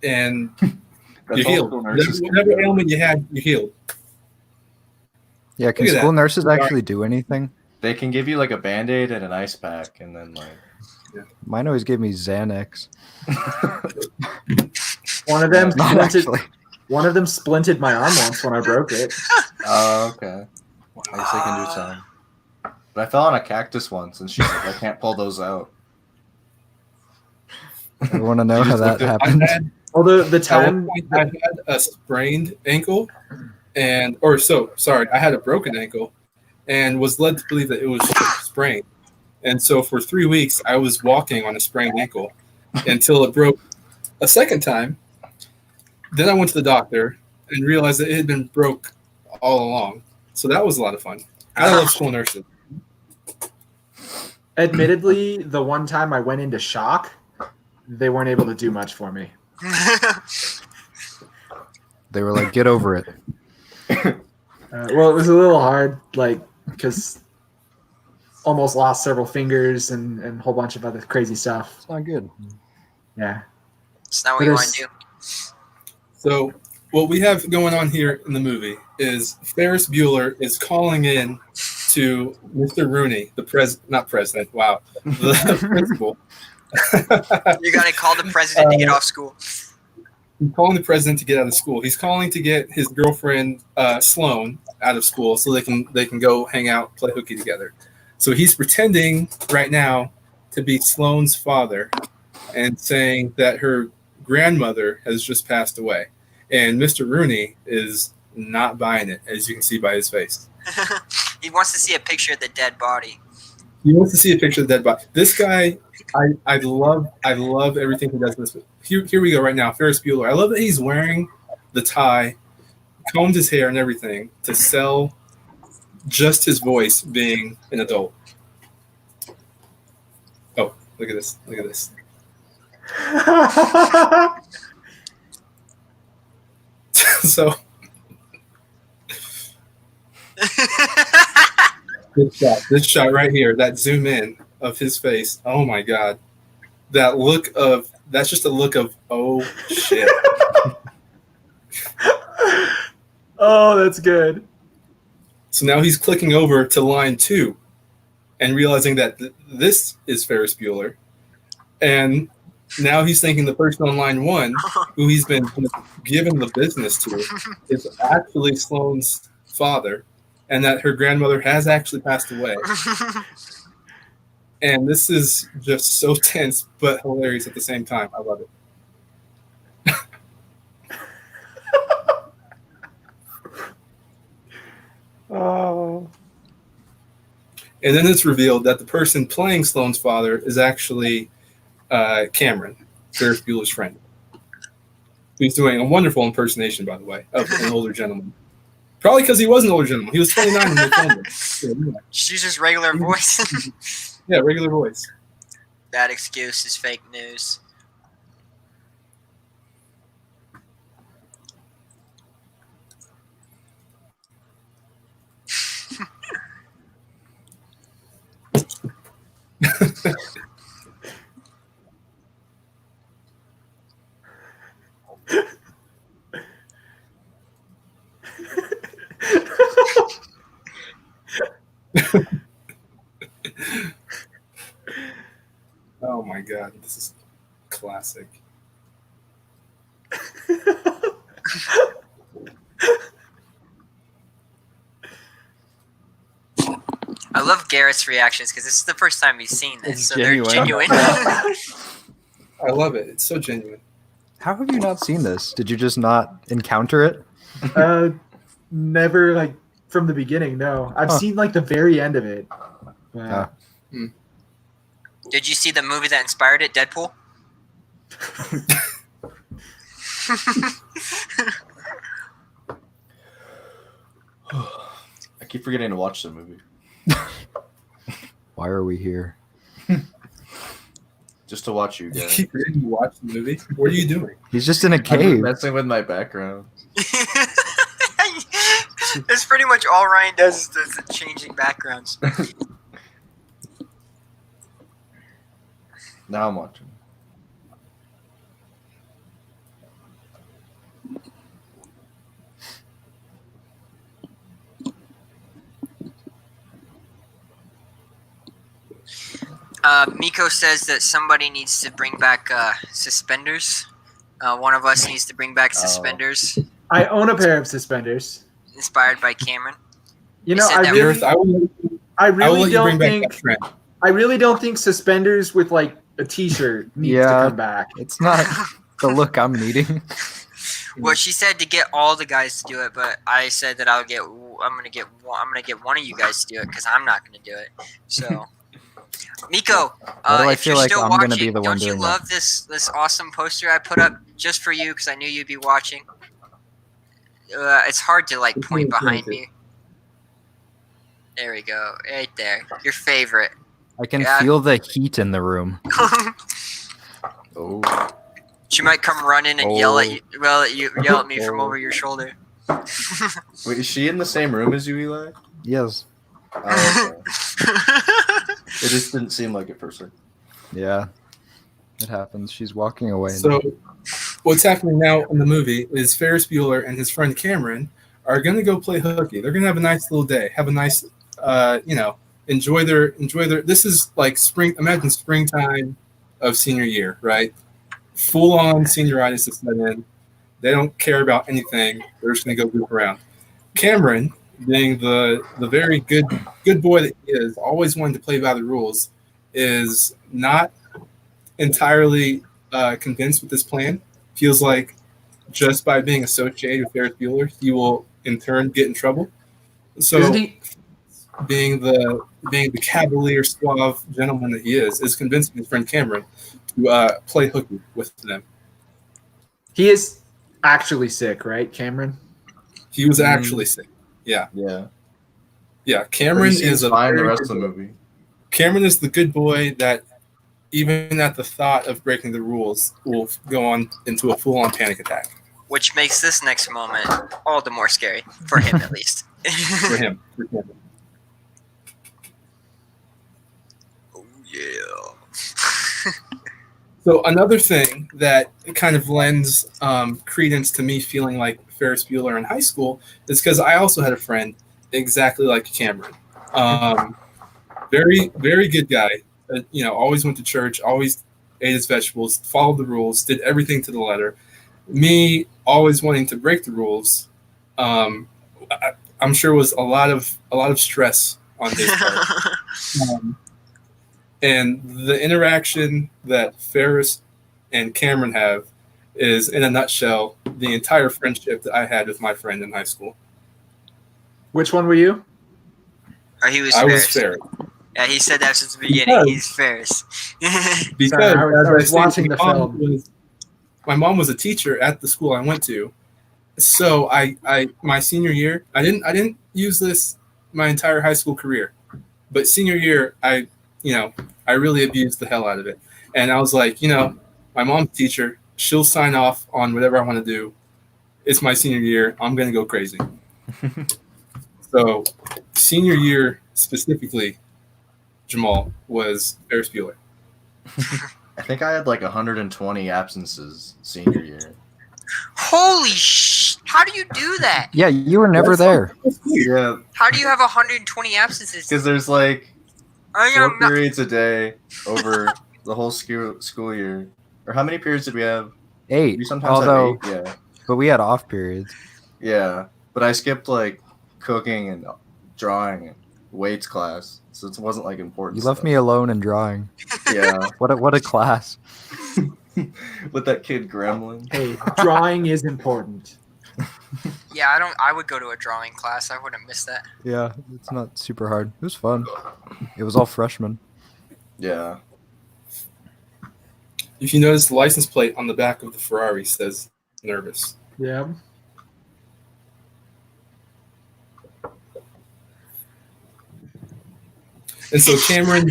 [SPEAKER 4] And you're healed. Whatever ailment you had, you're healed.
[SPEAKER 3] Yeah, can
[SPEAKER 4] Look at
[SPEAKER 3] school
[SPEAKER 4] that.
[SPEAKER 3] nurses actually do anything?
[SPEAKER 1] They can give you like a Band-Aid and an ice pack, and then like
[SPEAKER 3] Mine always gave me Xanax.
[SPEAKER 5] One of them
[SPEAKER 3] Not
[SPEAKER 5] splinted.
[SPEAKER 3] actually.
[SPEAKER 5] One of them splinted my arm once when I broke it.
[SPEAKER 1] Oh, okay. I guess I can do some. But I fell on a cactus once, and she's like, I can't pull those out.
[SPEAKER 3] I want to know
[SPEAKER 1] You
[SPEAKER 3] how
[SPEAKER 1] just
[SPEAKER 3] that
[SPEAKER 1] looked at-
[SPEAKER 3] happened.
[SPEAKER 5] Well, the
[SPEAKER 4] At
[SPEAKER 5] time
[SPEAKER 4] one point, I had a sprained ankle, I had a broken ankle, and was led to believe that it was sprained. And so for 3 weeks, I was walking on a sprained ankle until it broke a second time. Then I went to the doctor and realized that it had been broke all along. So that was a lot of fun. I love school nurses.
[SPEAKER 5] admittedly, the one time I went into shock, they weren't able to do much for me.
[SPEAKER 3] They were like, "Get over it."
[SPEAKER 5] Well, it was a little hard, like, because almost lost several fingers and a whole bunch of other crazy stuff.
[SPEAKER 3] It's not good.
[SPEAKER 5] Yeah.
[SPEAKER 8] It's not what you want to do.
[SPEAKER 4] So what we have going on here in the movie is Ferris Bueller is calling in to Mr. Rooney, the principal.
[SPEAKER 8] You got to call the president to get off school.
[SPEAKER 4] He's calling the president to get out of school. He's calling to get his girlfriend Sloan out of school so they can go hang out, play hooky together. So he's pretending right now to be Sloan's father and saying that her grandmother has just passed away. And Mr. Rooney is not buying it, as you can see by his face.
[SPEAKER 8] He wants to see a picture of the dead body.
[SPEAKER 4] He wants to see a picture of the dead body. This guy, I love everything he does. This here we go right now. Ferris Bueller. I love that he's wearing the tie, combed his hair and everything to sell just his voice being an adult. Oh, look at this! Look at this. So this shot right here, that zoom in of his face. Oh my god, that's just a look of oh shit.
[SPEAKER 5] Oh, that's good.
[SPEAKER 4] So now he's clicking over to line 2 and realizing that this is Ferris Bueller, and now he's thinking the person on line 1, who he's been given the business to, is actually Sloane's father, and that her grandmother has actually passed away. And this is just so tense but hilarious at the same time. I love it.
[SPEAKER 5] Oh.
[SPEAKER 4] And then it's revealed that the person playing Sloane's father is actually Cameron, Ferris Bueller's friend. He's doing a wonderful impersonation, by the way, of an older gentleman. Probably because he was an older gentleman. He was 29 when they filmed it. So, yeah.
[SPEAKER 8] Just use his regular voice.
[SPEAKER 4] Yeah, regular voice.
[SPEAKER 8] That excuse is fake news.
[SPEAKER 4] Oh my god, this is classic.
[SPEAKER 8] I love Garrett's reactions because this is the first time he's seen this,
[SPEAKER 3] It's
[SPEAKER 8] so
[SPEAKER 3] genuine.
[SPEAKER 8] they're genuine.
[SPEAKER 4] I love it. It's so genuine.
[SPEAKER 3] How have you not seen this? Did you just not encounter it?
[SPEAKER 5] Never like from the beginning. No, I've seen like the very end of it.
[SPEAKER 3] Ah.
[SPEAKER 8] Did you see the movie that inspired it, Deadpool?
[SPEAKER 1] I keep forgetting to watch the movie.
[SPEAKER 3] Why are we here?
[SPEAKER 1] Just to watch you
[SPEAKER 4] You
[SPEAKER 1] guys.
[SPEAKER 4] keep reading to watch the movie? What are you doing?
[SPEAKER 3] He's just in a
[SPEAKER 1] I'm
[SPEAKER 3] cave.
[SPEAKER 1] messing with my background.
[SPEAKER 8] That's pretty much all Ryan does is the changing backgrounds.
[SPEAKER 1] Now I'm watching.
[SPEAKER 8] Miko says that somebody needs to bring back suspenders. One of us needs to bring back suspenders,
[SPEAKER 5] I own a pair of suspenders.
[SPEAKER 8] inspired by Cameron.
[SPEAKER 5] You
[SPEAKER 8] He
[SPEAKER 5] know,
[SPEAKER 8] said
[SPEAKER 5] I
[SPEAKER 8] that
[SPEAKER 5] really,
[SPEAKER 4] I will
[SPEAKER 5] I
[SPEAKER 4] let
[SPEAKER 5] really
[SPEAKER 4] you
[SPEAKER 5] don't
[SPEAKER 4] bring back that
[SPEAKER 5] think,
[SPEAKER 4] trend.
[SPEAKER 5] I really don't think suspenders with like a t-shirt needs to
[SPEAKER 3] Yeah.
[SPEAKER 5] come back.
[SPEAKER 3] It's not the look I'm needing.
[SPEAKER 8] Well, she said to get all the guys to do it, but I said that I'm gonna get one of you guys to do it because I'm not gonna do it. So, Miko,
[SPEAKER 3] Why do I
[SPEAKER 8] if
[SPEAKER 3] feel
[SPEAKER 8] you're
[SPEAKER 3] like
[SPEAKER 8] still
[SPEAKER 3] I'm gonna
[SPEAKER 8] watching,
[SPEAKER 3] be the one
[SPEAKER 8] don't you
[SPEAKER 3] doing
[SPEAKER 8] love this awesome poster I put up just for you because I knew you'd be watching? It's hard to like point behind me. There we go, right there. Your favorite.
[SPEAKER 3] I can
[SPEAKER 8] Yeah.
[SPEAKER 3] feel the heat in the room.
[SPEAKER 1] Oh.
[SPEAKER 8] She might come running and yell at
[SPEAKER 3] Oh.
[SPEAKER 8] you, yell at me from over your shoulder.
[SPEAKER 1] Wait, is she in the same room as you, Eli?
[SPEAKER 3] Yes.
[SPEAKER 1] Oh, okay. It just didn't seem like it for a second.
[SPEAKER 3] Yeah. It happens. She's walking away.
[SPEAKER 4] So, what's happening now in the movie is Ferris Bueller and his friend Cameron are going to go play hooky. They're going to have a nice little day, have a nice, enjoy their. This is like spring. Imagine springtime of senior year, right? Full on senioritis is set in. They don't care about anything. They're just going to go goof around. Cameron, being the very good boy that he is, always wanting to play by the rules, is not entirely convinced with this plan. Feels like just by being associated with Ferris Bueller, he will in turn get in trouble. So,
[SPEAKER 5] Isn't he?
[SPEAKER 4] being the cavalier, suave gentleman that he is convincing his friend Cameron to play hooky with them.
[SPEAKER 5] He is actually sick, right, Cameron?
[SPEAKER 4] He was actually sick. Yeah,
[SPEAKER 1] Yeah.
[SPEAKER 4] yeah.
[SPEAKER 1] But
[SPEAKER 4] Cameron
[SPEAKER 1] he seems
[SPEAKER 4] is a
[SPEAKER 1] fine the
[SPEAKER 4] very
[SPEAKER 1] rest of
[SPEAKER 4] good
[SPEAKER 1] the
[SPEAKER 4] boy.
[SPEAKER 1] movie.
[SPEAKER 4] Cameron is the good boy that, even at the thought of breaking the rules, will go on into a full-on panic attack.
[SPEAKER 8] Which makes this next moment all the more scary for him, at least.
[SPEAKER 4] For him. For Cameron.
[SPEAKER 8] Oh yeah.
[SPEAKER 4] So another thing that kind of lends credence to me feeling like Ferris Bueller in high school is because I also had a friend exactly like Cameron. Very, very good guy. Always went to church, always ate his vegetables, followed the rules, did everything to the letter. Me always wanting to break the rules, I'm sure was a lot of stress on his part. And the interaction that Ferris and Cameron have is, in a nutshell, the entire friendship that I had with my friend in high school.
[SPEAKER 5] Which one were you?
[SPEAKER 8] Or he was
[SPEAKER 4] I
[SPEAKER 8] Ferris.
[SPEAKER 4] was Ferris.
[SPEAKER 8] Yeah, he said that since the beginning. He's Ferris.
[SPEAKER 4] Because
[SPEAKER 5] Sorry, I was
[SPEAKER 4] as stated,
[SPEAKER 5] watching the film.
[SPEAKER 4] My mom was a teacher at the school I went to. So my senior year, I didn't use this my entire high school career. But senior year, I really abused the hell out of it. And I was like, my mom's a teacher. She'll sign off on whatever I want to do. It's my senior year. I'm going to go crazy. So senior year specifically, Jamal, was Ferris Bueller.
[SPEAKER 1] I think I had like 120 absences senior year.
[SPEAKER 8] Holy sh! How do you do that?
[SPEAKER 3] Yeah, you were never there.
[SPEAKER 1] Yeah,
[SPEAKER 8] How do you have 120 absences?
[SPEAKER 1] because there's like
[SPEAKER 8] I
[SPEAKER 1] 4
[SPEAKER 8] am not.
[SPEAKER 1] periods a day over the whole school year. Or how many periods did we have?
[SPEAKER 3] 8.
[SPEAKER 1] We sometimes
[SPEAKER 3] Although,
[SPEAKER 1] have 8. Yeah,
[SPEAKER 3] but we had off periods.
[SPEAKER 1] yeah. But I skipped like cooking and drawing and weights class, so it wasn't like important.
[SPEAKER 3] You left me alone in drawing.
[SPEAKER 1] Yeah,
[SPEAKER 3] What a class.
[SPEAKER 1] with that kid Gremlin.
[SPEAKER 5] Hey, drawing is important.
[SPEAKER 8] Yeah, I would go to a drawing class. I wouldn't miss that.
[SPEAKER 3] Yeah, it's not super hard. It was fun. It was all freshmen.
[SPEAKER 1] Yeah.
[SPEAKER 4] If you notice, the license plate on the back of the Ferrari says nervous.
[SPEAKER 5] Yeah.
[SPEAKER 4] And so Cameron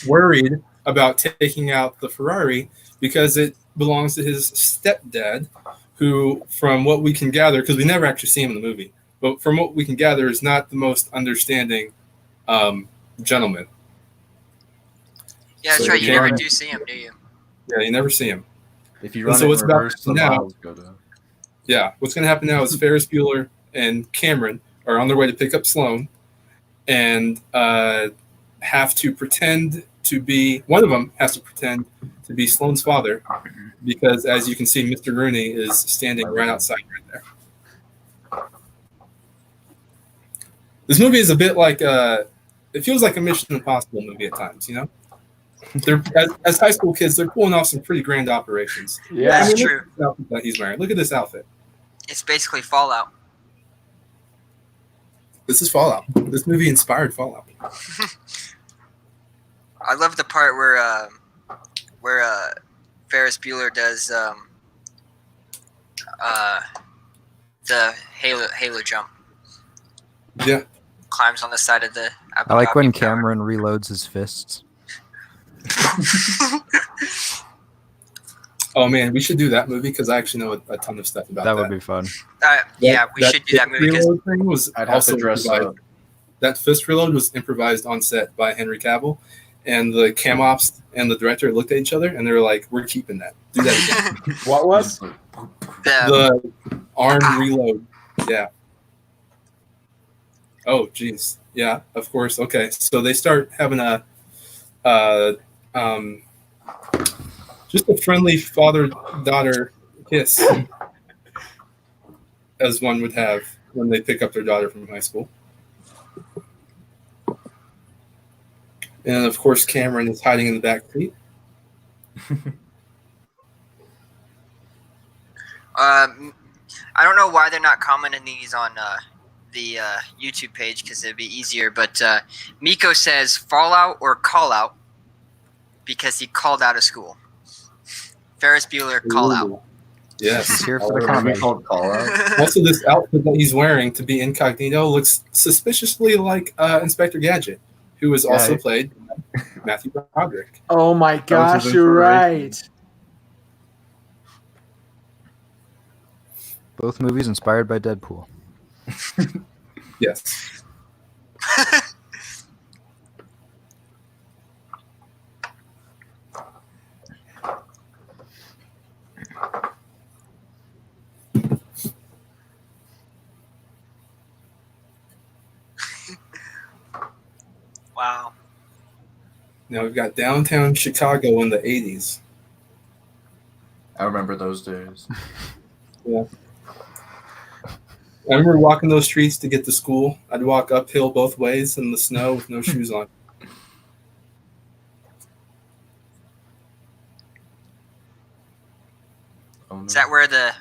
[SPEAKER 4] worried about taking out the Ferrari because it belongs to his stepdad, who, from what we can gather, because we never actually see him in the movie, but from what we can gather, is not the most understanding gentleman.
[SPEAKER 8] Yeah, that's
[SPEAKER 4] So
[SPEAKER 8] right. You
[SPEAKER 4] Cameron-
[SPEAKER 8] never do see him, do you?
[SPEAKER 4] Yeah, you never see him.
[SPEAKER 1] If you
[SPEAKER 4] And
[SPEAKER 1] run
[SPEAKER 4] so
[SPEAKER 1] it
[SPEAKER 4] what's
[SPEAKER 1] in
[SPEAKER 4] about
[SPEAKER 1] reverse, the
[SPEAKER 4] now-
[SPEAKER 1] miles go down.
[SPEAKER 4] Yeah, what's going to happen now is Ferris Bueller and Cameron are on their way to pick up Sloane and have to pretend to be, one of them has to pretend to be Sloane's father because, as you can see, Mr. Rooney is standing right outside right there. This movie is a bit like, it feels like a Mission Impossible movie at times, you know? They're as high school kids, they're pulling off some pretty grand operations.
[SPEAKER 5] Yeah.
[SPEAKER 8] That's
[SPEAKER 4] Look
[SPEAKER 8] true.
[SPEAKER 4] at this outfit that he's wearing. Look at this outfit.
[SPEAKER 8] It's basically Fallout.
[SPEAKER 4] This is Fallout. This movie inspired Fallout.
[SPEAKER 8] I love the part where Ferris Bueller does the halo jump.
[SPEAKER 4] Yeah.
[SPEAKER 8] Climbs on the side of the. Abu
[SPEAKER 3] I like
[SPEAKER 8] Dhabi
[SPEAKER 3] when
[SPEAKER 8] Tower.
[SPEAKER 3] Cameron reloads his fists.
[SPEAKER 4] Oh man, we should do that movie because I actually know a ton of stuff about that.
[SPEAKER 3] That would be fun.
[SPEAKER 8] Yeah, we should do that movie because
[SPEAKER 4] reload thing was
[SPEAKER 1] I'd have
[SPEAKER 4] also
[SPEAKER 1] to dress
[SPEAKER 4] improvised.
[SPEAKER 1] up.
[SPEAKER 4] That fist reload was improvised on set by Henry Cavill, and the cam ops and the director looked at each other and they were like, "We're keeping that. Do that again."
[SPEAKER 5] What was?
[SPEAKER 8] the
[SPEAKER 4] The arm reload. Yeah. Oh, geez. Yeah, of course. Okay, so they start having a just a friendly father-daughter kiss, as one would have when they pick up their daughter from high school. And of course, Cameron is hiding in the back seat.
[SPEAKER 8] I don't know why they're not commenting these on the YouTube page because it'd be easier. But Miko says Fallout or Call Out because he called out of school. Ferris Bueller Call Out.
[SPEAKER 4] Ooh. Yes.
[SPEAKER 3] He's here for the
[SPEAKER 1] Or maybe
[SPEAKER 3] comedy.
[SPEAKER 1] called Call Out.
[SPEAKER 4] Also, this outfit that he's wearing to be incognito looks suspiciously like Inspector Gadget, who is also
[SPEAKER 1] Yeah.
[SPEAKER 4] played by Matthew Broderick.
[SPEAKER 5] Oh my gosh,
[SPEAKER 1] his
[SPEAKER 5] you're
[SPEAKER 1] inspiration.
[SPEAKER 5] right.
[SPEAKER 3] Both movies inspired by Deadpool.
[SPEAKER 4] Yes.
[SPEAKER 8] Wow.
[SPEAKER 4] Now we've got downtown Chicago in the 80s.
[SPEAKER 1] I remember those days.
[SPEAKER 4] Yeah. I remember walking those streets to get to school. I'd walk uphill both ways in the snow with no shoes on.
[SPEAKER 1] Oh, no.
[SPEAKER 8] Is that where that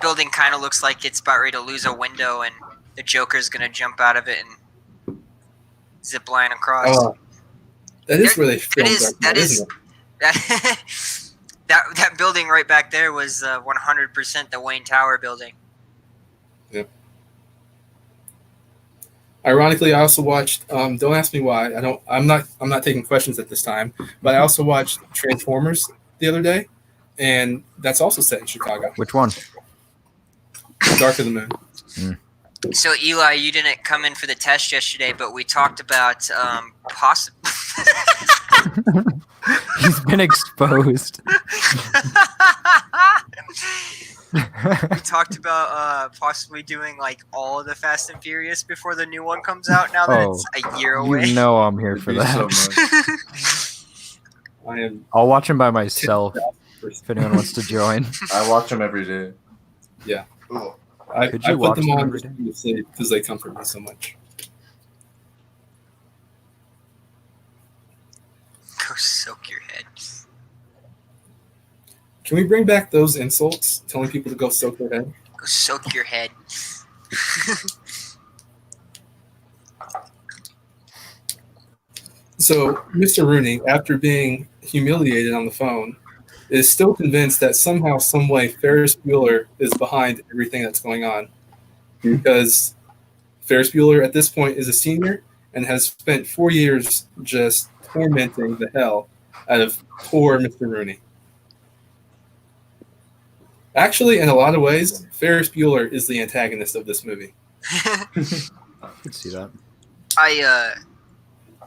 [SPEAKER 8] building kind of looks like it's about ready to lose a window and the Joker's gonna jump out of it and zip line across?
[SPEAKER 4] Oh, that is where they filmed
[SPEAKER 8] that is
[SPEAKER 4] isn't it?
[SPEAKER 8] that building right back there was 100% the Wayne Tower building.
[SPEAKER 4] Ironically, I also watched. Don't ask me why. I'm not taking questions at this time. But I also watched Transformers the other day, and that's also set in Chicago.
[SPEAKER 3] Which one?
[SPEAKER 4] Dark of the Moon.
[SPEAKER 8] So Eli, you didn't come in for the test yesterday, but we talked about possible.
[SPEAKER 3] He's been exposed.
[SPEAKER 8] We talked about possibly doing like all of the Fast and Furious before the new one comes out. Now that it's a year away.
[SPEAKER 3] You know I'm here
[SPEAKER 1] It'd
[SPEAKER 3] for
[SPEAKER 1] be
[SPEAKER 3] that.
[SPEAKER 1] so much.
[SPEAKER 4] I am.
[SPEAKER 3] I'll watch him by myself if anyone wants to join.
[SPEAKER 1] I watch them every day.
[SPEAKER 4] Yeah.
[SPEAKER 1] Oh.
[SPEAKER 4] I
[SPEAKER 3] Could you
[SPEAKER 4] put
[SPEAKER 3] watch
[SPEAKER 4] them
[SPEAKER 3] them
[SPEAKER 4] on
[SPEAKER 3] every day?
[SPEAKER 4] because they comfort me so much.
[SPEAKER 8] Go soak your head.
[SPEAKER 4] Can we bring back those insults, telling people to go soak their head?
[SPEAKER 8] Go soak your head.
[SPEAKER 4] So, Mr. Rooney, after being humiliated on the phone, is still convinced that somehow, some way, Ferris Bueller is behind everything that's going on. Because Ferris Bueller, at this point, is a senior and has spent 4 years just tormenting the hell out of poor Mr. Rooney. Actually, in a lot of ways, Ferris Bueller is the antagonist of this movie.
[SPEAKER 3] I could see that.
[SPEAKER 8] I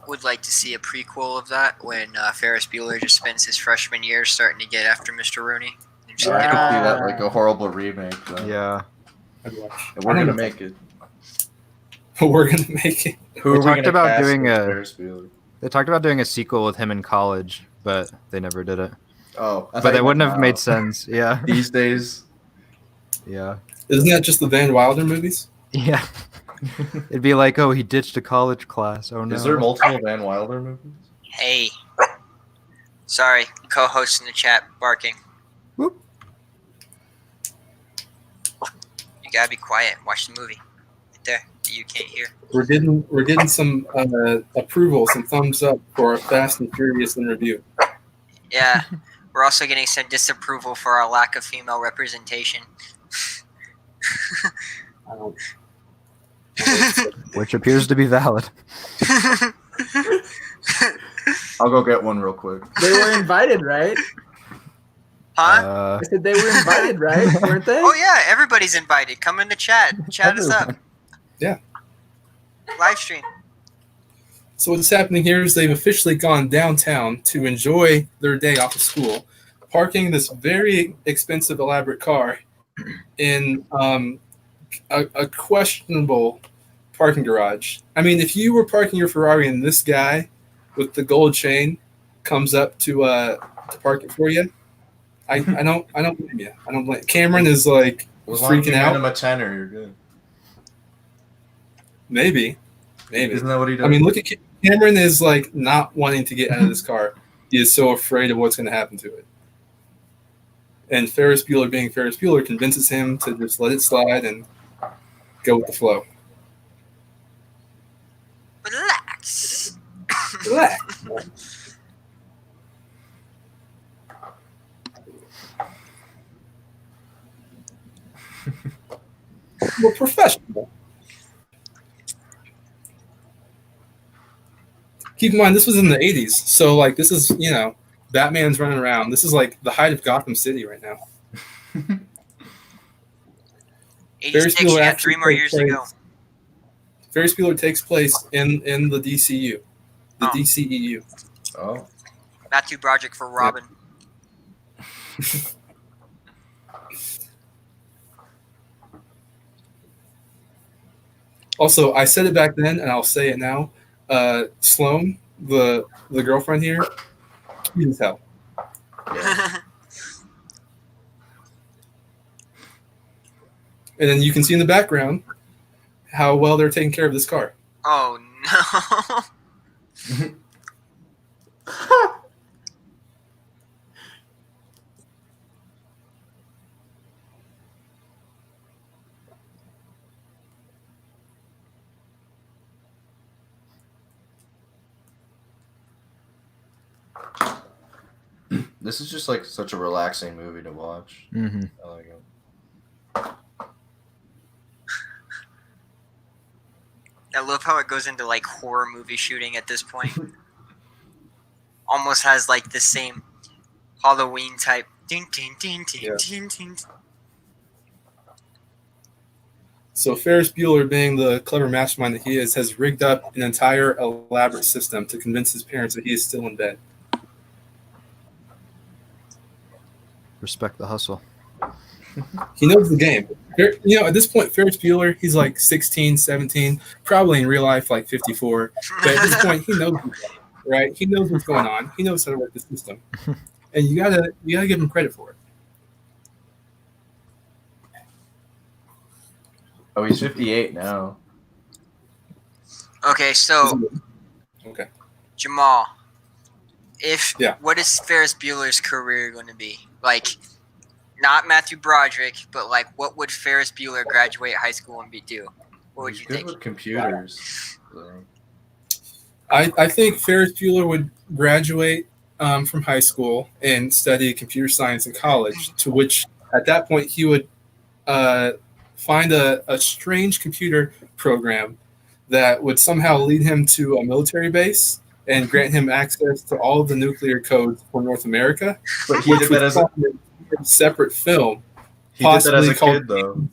[SPEAKER 8] would like to see a prequel of that when Ferris Bueller just spends his freshman year starting to get after Mr. Rooney. And just
[SPEAKER 1] I
[SPEAKER 8] get
[SPEAKER 1] could
[SPEAKER 8] him-
[SPEAKER 1] see that like a horrible remake. Though.
[SPEAKER 3] Yeah.
[SPEAKER 4] I'd watch.
[SPEAKER 1] And we're gonna make it.
[SPEAKER 4] We're gonna make it.
[SPEAKER 1] Who
[SPEAKER 3] They
[SPEAKER 1] are we
[SPEAKER 3] talked
[SPEAKER 1] gonna
[SPEAKER 3] about
[SPEAKER 1] cast
[SPEAKER 3] doing
[SPEAKER 1] as
[SPEAKER 3] a-
[SPEAKER 1] Ferris Bueller?
[SPEAKER 3] They talked about doing a sequel with him in college, but they never did it.
[SPEAKER 1] Oh, I
[SPEAKER 3] But
[SPEAKER 1] thought
[SPEAKER 3] they
[SPEAKER 1] you
[SPEAKER 3] wouldn't
[SPEAKER 1] meant
[SPEAKER 3] have
[SPEAKER 1] now.
[SPEAKER 3] made sense. Yeah.
[SPEAKER 1] These days.
[SPEAKER 3] Yeah.
[SPEAKER 4] Isn't that just the Van Wilder movies?
[SPEAKER 3] Yeah. It'd be like, oh, he ditched a college class. Oh no.
[SPEAKER 1] Is there multiple Van Wilder movies?
[SPEAKER 8] Hey. Sorry, co-host in the chat barking.
[SPEAKER 3] Whoop.
[SPEAKER 8] You gotta be quiet. Watch the movie. Right there. You can't hear.
[SPEAKER 4] We're getting some approval, some thumbs up for our Fast and Furious in review.
[SPEAKER 8] Yeah. We're also getting some disapproval for our lack of female representation.
[SPEAKER 4] I don't.
[SPEAKER 3] Which appears to be valid.
[SPEAKER 1] I'll go get one real quick.
[SPEAKER 5] They were invited, right?
[SPEAKER 8] Huh?
[SPEAKER 5] I said they were invited, right? Weren't they?
[SPEAKER 8] Oh yeah, everybody's invited. Come in the chat. Chat us up.
[SPEAKER 3] Everyone.
[SPEAKER 4] Yeah.
[SPEAKER 8] Live stream.
[SPEAKER 4] So what's happening here is they've officially gone downtown to enjoy their day off of school, parking this very expensive, elaborate car in a questionable parking garage. I mean, if you were parking your Ferrari and this guy with the gold chain comes up to park it for you, I don't blame you. I don't blame. Cameron is like
[SPEAKER 1] As long as you
[SPEAKER 4] freaking
[SPEAKER 1] hand
[SPEAKER 4] out.
[SPEAKER 1] him a tenner, you're good.
[SPEAKER 4] Maybe.
[SPEAKER 1] Isn't that what he does?
[SPEAKER 4] I mean, look at Cameron is like not wanting to get out of this car. He is so afraid of what's going to happen to it. And Ferris Bueller, being Ferris Bueller, convinces him to just let it slide and go with the flow.
[SPEAKER 8] Relax.
[SPEAKER 4] Relax. We're professional. Keep in mind, this was in the 80s. So, like, this is, Batman's running around. This is, like, the height of Gotham City right now.
[SPEAKER 8] 86, you had 3 more years to go.
[SPEAKER 4] Ferris Bueller takes place in the DCU. The
[SPEAKER 8] Oh.
[SPEAKER 4] DCEU.
[SPEAKER 1] Oh.
[SPEAKER 8] Matthew Broderick for Robin.
[SPEAKER 4] Also, I said it back then, and I'll say it now. Sloane, the girlfriend here, cute as hell. And then you can see in the background how well they're taking care of this car.
[SPEAKER 8] Oh no.
[SPEAKER 1] This is just like such a relaxing movie to watch.
[SPEAKER 3] Mm-hmm.
[SPEAKER 1] I like it.
[SPEAKER 8] I love how it goes into like horror movie shooting at this point. Almost has like the same Halloween type. Ding, ding, ding, ding,
[SPEAKER 4] Yeah.
[SPEAKER 8] ding, ding.
[SPEAKER 4] So Ferris Bueller, being the clever mastermind that he is, has rigged up an entire elaborate system to convince his parents that he is still in bed.
[SPEAKER 3] Respect the hustle.
[SPEAKER 4] He knows the game. At this point, Ferris Bueller, he's like 16, 17, probably in real life like 54. But at this point, he knows the game, right? He knows what's going on. He knows how to work the system. And you gotta give him credit for it.
[SPEAKER 1] Oh, he's 58 now.
[SPEAKER 8] Okay, so
[SPEAKER 4] Okay.
[SPEAKER 8] Jamal,
[SPEAKER 4] Yeah.
[SPEAKER 8] what is Ferris Bueller's career going to be? Like, not Matthew Broderick, but like, what would Ferris Bueller graduate high school and do? What would
[SPEAKER 1] He's
[SPEAKER 8] you
[SPEAKER 1] good
[SPEAKER 8] think?
[SPEAKER 1] with computers. So.
[SPEAKER 4] I think Ferris Bueller would graduate from high school and study computer science in college, to which at that point he would find a strange computer program that would somehow lead him to a military base and grant him access to all of the nuclear codes for North America.
[SPEAKER 1] But he did that as a
[SPEAKER 4] separate film.
[SPEAKER 1] He did that as a
[SPEAKER 4] called
[SPEAKER 1] kid, though.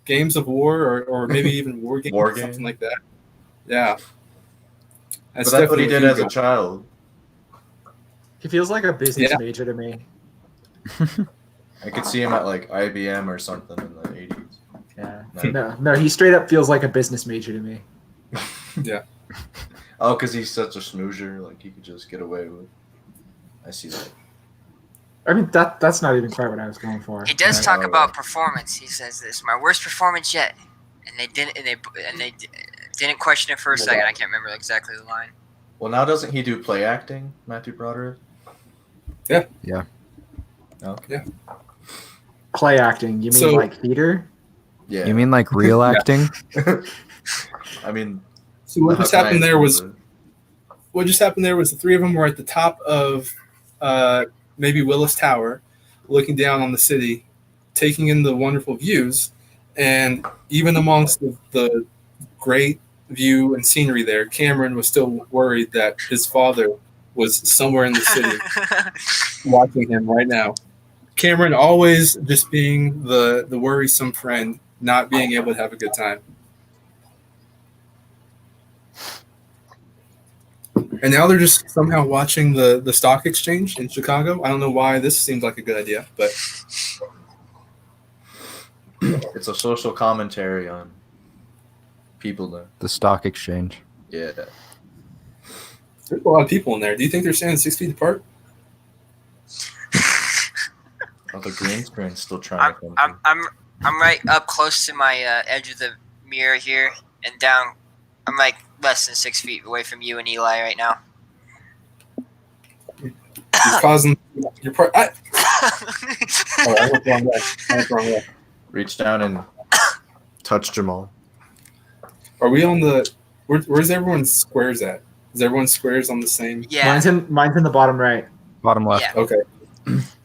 [SPEAKER 4] Games of War, or maybe even War Games,
[SPEAKER 1] War
[SPEAKER 4] or something
[SPEAKER 1] Game.
[SPEAKER 4] like that. Yeah.
[SPEAKER 1] But that's what he did as a child.
[SPEAKER 5] He feels like a business
[SPEAKER 4] Yeah.
[SPEAKER 5] major to me.
[SPEAKER 1] I could see him at like IBM or something in the 80s.
[SPEAKER 5] Yeah. No, he straight up feels like a business major to me.
[SPEAKER 4] Yeah.
[SPEAKER 1] Oh, because he's such a smoozer. Like, he could just get away with. I see that.
[SPEAKER 5] I mean, that's not even quite what I was going for.
[SPEAKER 8] He does
[SPEAKER 1] Yeah,
[SPEAKER 8] talk
[SPEAKER 1] all
[SPEAKER 8] about
[SPEAKER 1] right.
[SPEAKER 8] performance. He says, "This is my worst performance yet," and they didn't question it for a second. I can't remember exactly the line.
[SPEAKER 1] Well, now doesn't he do play acting, Matthew Broderick?
[SPEAKER 4] Yeah.
[SPEAKER 3] Yeah.
[SPEAKER 1] Okay.
[SPEAKER 4] Yeah.
[SPEAKER 5] Play acting. You mean
[SPEAKER 4] So-
[SPEAKER 5] like theater?
[SPEAKER 1] Yeah.
[SPEAKER 3] You mean like real acting?
[SPEAKER 1] I mean,
[SPEAKER 4] So what
[SPEAKER 1] how
[SPEAKER 4] just
[SPEAKER 1] can I
[SPEAKER 4] happened there was
[SPEAKER 1] improve
[SPEAKER 4] the three of them were at the top of maybe Willis Tower, looking down on the city, taking in the wonderful views, and even amongst the great view and scenery there, Cameron was still worried that his father was somewhere in the city watching him right now. Cameron always just being the worrisome friend, not being able to have a good time. And now they're just somehow watching the stock exchange in Chicago. I don't know why this seems like a good idea, but
[SPEAKER 1] It's a social commentary on people there.
[SPEAKER 3] The stock exchange.
[SPEAKER 1] Yeah.
[SPEAKER 4] there's a lot of people in there. Do you think they're standing 6 feet apart?
[SPEAKER 1] Oh, the green screen's still trying to come
[SPEAKER 8] I'm right up close to my edge of the mirror here, and down. I'm like less than 6 feet away from you and Eli right now.
[SPEAKER 4] You're causing your part. I went the wrong way. I went the wrong way.
[SPEAKER 1] Reach down and touch Jamal.
[SPEAKER 4] Are we on the? Where's everyone's squares at? Is everyone's squares on the same?
[SPEAKER 8] Yeah.
[SPEAKER 5] Mine's in the bottom right.
[SPEAKER 3] Bottom left.
[SPEAKER 8] Yeah.
[SPEAKER 4] Okay.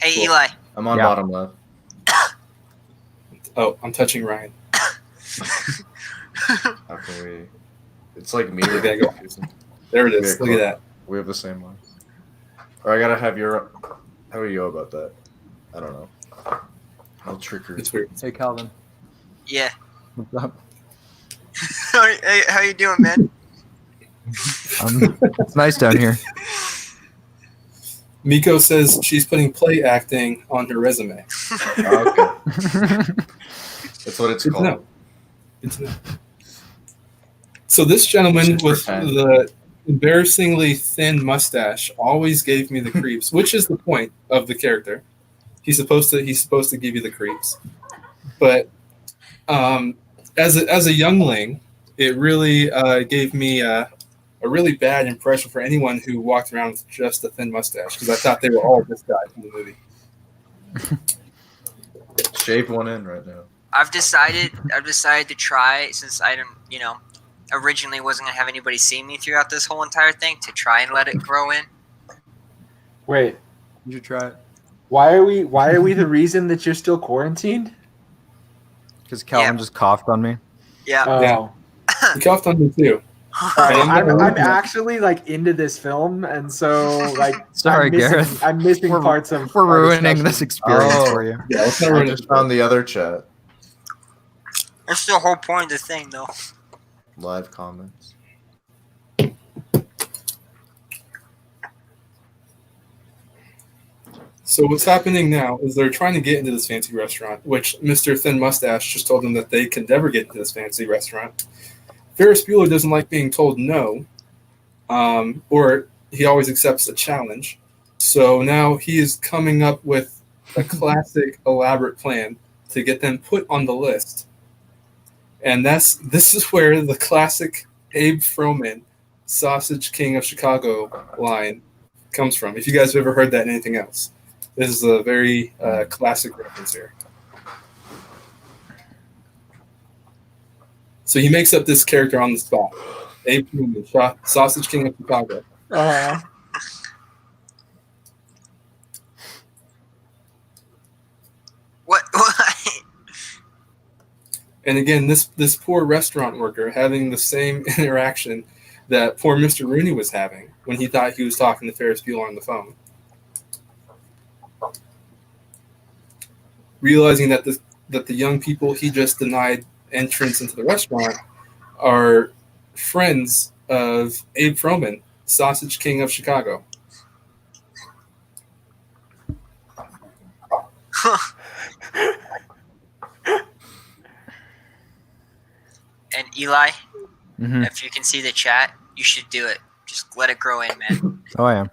[SPEAKER 8] Hey,
[SPEAKER 4] Cool.
[SPEAKER 8] Eli.
[SPEAKER 1] I'm on
[SPEAKER 3] Yeah.
[SPEAKER 1] bottom left.
[SPEAKER 4] Oh, I'm touching Ryan.
[SPEAKER 1] How can we? It's like me.
[SPEAKER 4] Okay, go. There it is. Look at that.
[SPEAKER 1] We have the same one. Or I gotta have your. How do you go about that? I don't know. I'll trick her.
[SPEAKER 4] It's weird.
[SPEAKER 3] Hey, Calvin.
[SPEAKER 8] Yeah.
[SPEAKER 3] What's up?
[SPEAKER 8] Hey, how you doing, man?
[SPEAKER 3] It's nice down here.
[SPEAKER 4] Miko says she's putting play acting on her resume.
[SPEAKER 1] Oh, okay. That's what it's
[SPEAKER 4] Good to know.
[SPEAKER 1] called.
[SPEAKER 4] Good to know. So this gentleman
[SPEAKER 1] Just
[SPEAKER 4] with
[SPEAKER 1] pretend.
[SPEAKER 4] the embarrassingly thin mustache always gave me the creeps, which is the point of the character. He's supposed to give you the creeps, but as a youngling, it really gave me a really bad impression for anyone who walked around with just a thin mustache, because I thought they were all this guy from the movie.
[SPEAKER 1] Shave one in right now.
[SPEAKER 8] I've decided to try, since I don't, originally wasn't gonna have anybody see me throughout this whole entire thing, to try and let it grow in.
[SPEAKER 5] Wait,
[SPEAKER 3] You should try it.
[SPEAKER 5] why are we the reason that you're still quarantined?
[SPEAKER 3] Because Calvin just coughed on me.
[SPEAKER 8] Yeah.
[SPEAKER 5] Oh.
[SPEAKER 4] Yeah. He coughed on me too.
[SPEAKER 5] I'm actually like into this film, and so like
[SPEAKER 3] Sorry,
[SPEAKER 5] I'm missing,
[SPEAKER 3] Gareth.
[SPEAKER 5] I'm missing parts of.
[SPEAKER 3] We're
[SPEAKER 5] our
[SPEAKER 3] ruining
[SPEAKER 5] discussion.
[SPEAKER 3] this experience
[SPEAKER 1] Oh.
[SPEAKER 3] for you.
[SPEAKER 4] Yeah, let's not
[SPEAKER 1] I
[SPEAKER 4] ruin
[SPEAKER 1] just
[SPEAKER 4] it.
[SPEAKER 1] found the other chat.
[SPEAKER 8] That's the whole point of the thing, though.
[SPEAKER 1] Live comments.
[SPEAKER 4] So what's happening now is they're trying to get into this fancy restaurant, which Mr. Thin Mustache just told them that they can never get into this fancy restaurant. Ferris Bueller doesn't like being told no, or he always accepts a challenge. So now he is coming up with a classic, elaborate plan to get them put on the list. And this is where the classic Abe Froman, Sausage King of Chicago line comes from. If you guys have ever heard that in anything else. This is a very classic reference here. So he makes up this character on the spot. Abe Froman, Sausage King of Chicago.
[SPEAKER 8] What?
[SPEAKER 4] And again, this poor restaurant worker having the same interaction that poor Mr. Rooney was having when he thought he was talking to Ferris Bueller on the phone. Realizing that the young people he just denied entrance into the restaurant are friends of Abe Froman, Sausage King of Chicago.
[SPEAKER 8] And Eli,
[SPEAKER 3] Mhm.
[SPEAKER 8] if you can see the chat, you should do it. Just let it grow in, man.
[SPEAKER 3] Oh yeah.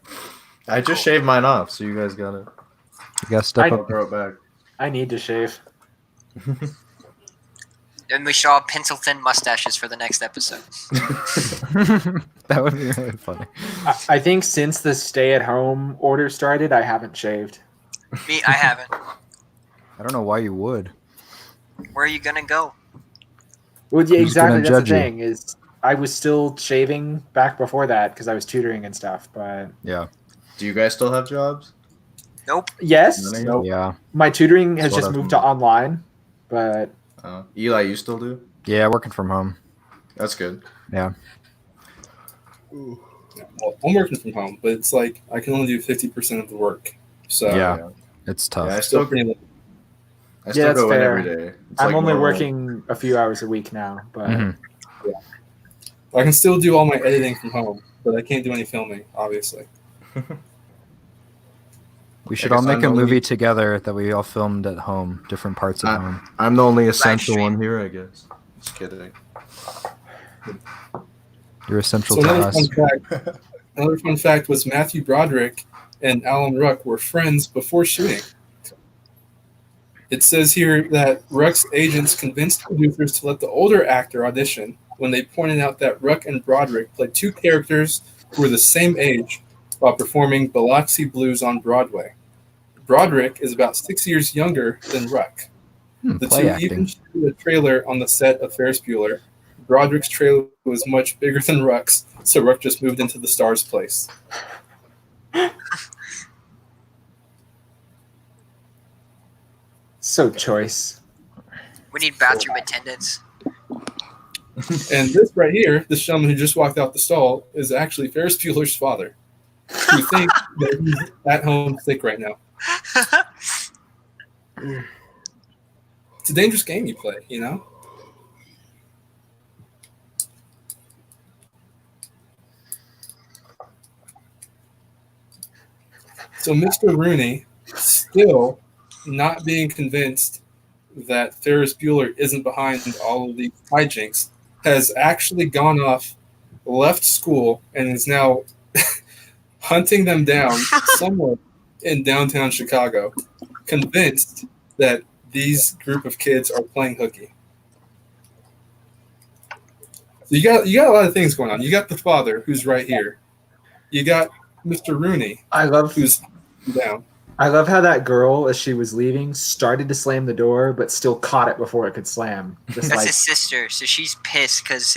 [SPEAKER 1] I just shaved mine off, so you guys got it.
[SPEAKER 3] You gotta step
[SPEAKER 1] I'll
[SPEAKER 3] up.
[SPEAKER 1] grow it back.
[SPEAKER 5] I need to shave.
[SPEAKER 8] And we should all pencil thin mustaches for the next episode.
[SPEAKER 3] That would be really funny.
[SPEAKER 5] I think since the stay-at-home order started, I haven't shaved.
[SPEAKER 8] Me, I haven't.
[SPEAKER 3] I don't know why you would.
[SPEAKER 8] Where are you gonna go?
[SPEAKER 5] Well, yeah,
[SPEAKER 3] Who's gonna
[SPEAKER 5] exactly. That's the
[SPEAKER 3] judge you?
[SPEAKER 5] thing is, I was still shaving back before that because I was tutoring and stuff. But
[SPEAKER 3] Yeah.
[SPEAKER 1] Do you guys still have jobs?
[SPEAKER 8] Nope.
[SPEAKER 5] yes,
[SPEAKER 3] Yeah.
[SPEAKER 5] my tutoring has
[SPEAKER 1] That's what
[SPEAKER 5] just
[SPEAKER 1] I was
[SPEAKER 5] moved to online. But
[SPEAKER 1] Eli, you still do?
[SPEAKER 3] Yeah, working from home.
[SPEAKER 1] That's good.
[SPEAKER 3] Yeah.
[SPEAKER 4] Well, I'm working from home, but it's like I can only do 50% of the work. So
[SPEAKER 3] Yeah. It's tough.
[SPEAKER 1] Yeah, I
[SPEAKER 4] still
[SPEAKER 1] still
[SPEAKER 4] pretty
[SPEAKER 1] I still
[SPEAKER 5] that's
[SPEAKER 1] go in
[SPEAKER 5] fair.
[SPEAKER 1] every day. It's
[SPEAKER 5] I'm
[SPEAKER 1] like
[SPEAKER 5] only
[SPEAKER 1] normal.
[SPEAKER 5] working a few hours a week now. But
[SPEAKER 3] Mhm.
[SPEAKER 4] I can still do all my editing from home, but I can't do any filming, obviously.
[SPEAKER 3] We should
[SPEAKER 1] I
[SPEAKER 3] all
[SPEAKER 1] guess
[SPEAKER 3] make
[SPEAKER 1] I'm
[SPEAKER 3] a
[SPEAKER 1] the only-
[SPEAKER 3] movie together that we all filmed at home, different parts of home.
[SPEAKER 1] I'm the only essential
[SPEAKER 8] stream.
[SPEAKER 1] one here, I guess. Just kidding.
[SPEAKER 3] You're essential
[SPEAKER 4] So
[SPEAKER 3] to
[SPEAKER 4] another
[SPEAKER 3] us.
[SPEAKER 4] another fun fact was Matthew Broderick and Alan Ruck were friends before shooting. It says here that Ruck's agents convinced producers to let the older actor audition when they pointed out that Ruck and Broderick played two characters who were the same age while performing Biloxi Blues on Broadway. Broderick is about 6 years younger than Ruck. The
[SPEAKER 3] Play
[SPEAKER 4] two
[SPEAKER 3] acting.
[SPEAKER 4] even shot a trailer on the set of Ferris Bueller. Broderick's trailer was much bigger than Ruck's, so Ruck just moved into the star's place.
[SPEAKER 5] so choice.
[SPEAKER 8] We need bathroom attendants.
[SPEAKER 4] And this right here, this gentleman who just walked out the stall, is actually Ferris Bueller's father, who thinks that he's at home sick right now. It's a dangerous game you play, you know? So Mr. Rooney, still not being convinced that Ferris Bueller isn't behind all of these hijinks, has actually gone off, left school, and is now hunting them down somewhere in downtown Chicago, convinced that these group of kids are playing hooky. So you got a lot of things going on. You got the father who's right here. You got Mr. Rooney
[SPEAKER 5] I love
[SPEAKER 4] who's down.
[SPEAKER 5] I love how that girl, as she was leaving, started to slam the door, but still caught it before it could slam. Just
[SPEAKER 8] That's
[SPEAKER 5] like,
[SPEAKER 8] his sister, so she's pissed because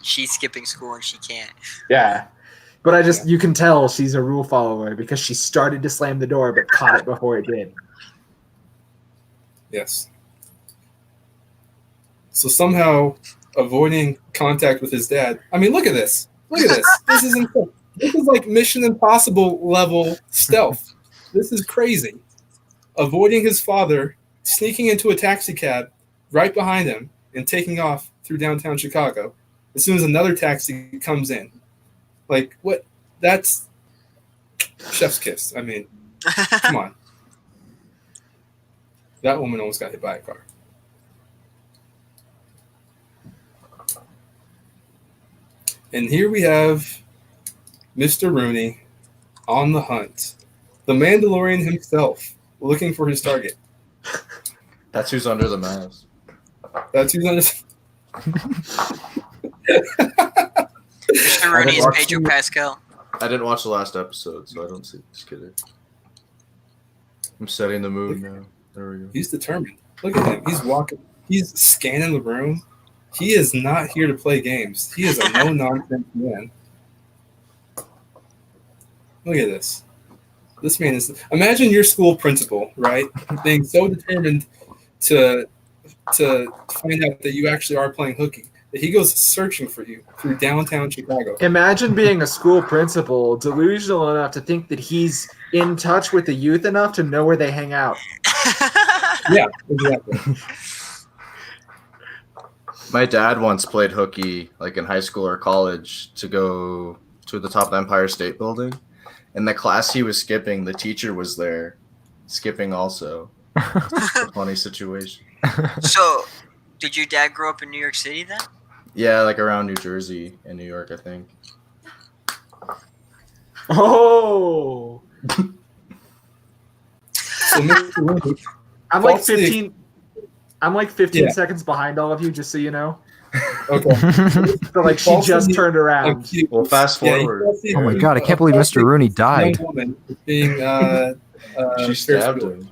[SPEAKER 8] she's skipping school and she can't.
[SPEAKER 5] yeah. But you can tell she's a rule follower because she started to slam the door, but caught it before it did.
[SPEAKER 4] Yes. So somehow avoiding contact with his dad. I mean, look at this. Look at this. This is insane. This is like Mission Impossible level stealth. This is crazy. Avoiding his father, sneaking into a taxi cab right behind him, and taking off through downtown Chicago as soon as another taxi comes in. Like, what? That's chef's kiss. I mean, come on. That woman almost got hit by a car. And here we have Mr. Rooney on the hunt. The Mandalorian himself looking for his target.
[SPEAKER 1] That's who's under the mask.
[SPEAKER 4] That's who's on
[SPEAKER 8] Mr. Rooney is Pedro Pascal.
[SPEAKER 1] I didn't watch the last episode, so I don't see. Just kidding. I'm setting the mood now. There we go.
[SPEAKER 4] He's determined. Look at him. He's walking. He's scanning the room. He is not here to play games. He is a no-nonsense man. Look at this. This man is. Imagine your school principal, right, being so determined to find out that you actually are playing hooky that he goes searching for you through downtown Chicago.
[SPEAKER 5] Imagine being a school principal delusional enough to think that he's in touch with the youth enough to know where they hang out.
[SPEAKER 4] Yeah, exactly.
[SPEAKER 1] My dad once played hooky, like in high school or college, to go to the top of the Empire State Building. And the class he was skipping, the teacher was there, skipping also. A funny situation.
[SPEAKER 8] So, did your dad grow up in New York City then?
[SPEAKER 1] Yeah, like around New Jersey and New York, I think.
[SPEAKER 5] Oh,
[SPEAKER 4] So Mr. Rooney,
[SPEAKER 5] I'm like
[SPEAKER 4] falsely-
[SPEAKER 5] 15. I'm like 15
[SPEAKER 4] Yeah.
[SPEAKER 5] seconds behind all of you, just so you know.
[SPEAKER 4] Okay.
[SPEAKER 5] So like she just turned around.
[SPEAKER 1] Well, fast
[SPEAKER 4] Yeah,
[SPEAKER 1] forward.
[SPEAKER 4] falsely-
[SPEAKER 3] Oh my god, I can't believe Mr. Rooney died.
[SPEAKER 4] Young woman being
[SPEAKER 1] She stabbed him.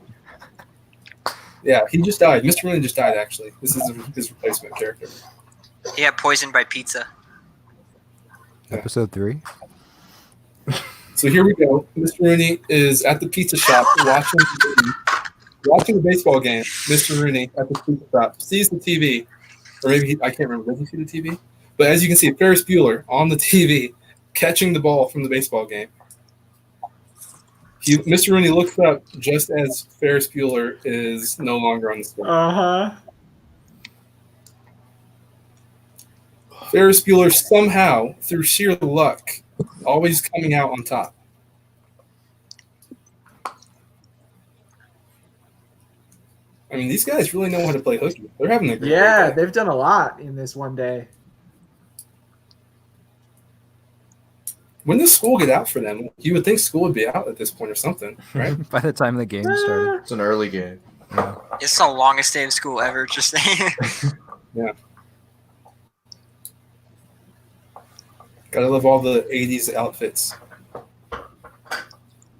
[SPEAKER 4] Yeah, he just died. Mr. Rooney just died. Actually, this is his replacement character.
[SPEAKER 8] He got poisoned by pizza.
[SPEAKER 3] Episode 3.
[SPEAKER 4] So here we go. Mr. Rooney is at the pizza shop watching the baseball game. Mr. Rooney at the pizza shop sees the TV, or maybe I can't remember. Did he see the TV? But as you can see, Ferris Bueller on the TV catching the ball from the baseball game. Mr. Rooney looks up just as Ferris Bueller is no longer on the screen. Ferris Bueller somehow, through sheer luck, always coming out on top. I mean, these guys really know how to play hooky. They're having a great
[SPEAKER 5] Yeah,
[SPEAKER 4] day.
[SPEAKER 5] they've done a lot in this one day.
[SPEAKER 4] When does school get out for them? You would think school would be out at this point or something, right?
[SPEAKER 3] By the time the game started.
[SPEAKER 1] It's an early game.
[SPEAKER 8] It's the longest day of school ever, just saying.
[SPEAKER 4] Yeah. Gotta love all the 80s outfits.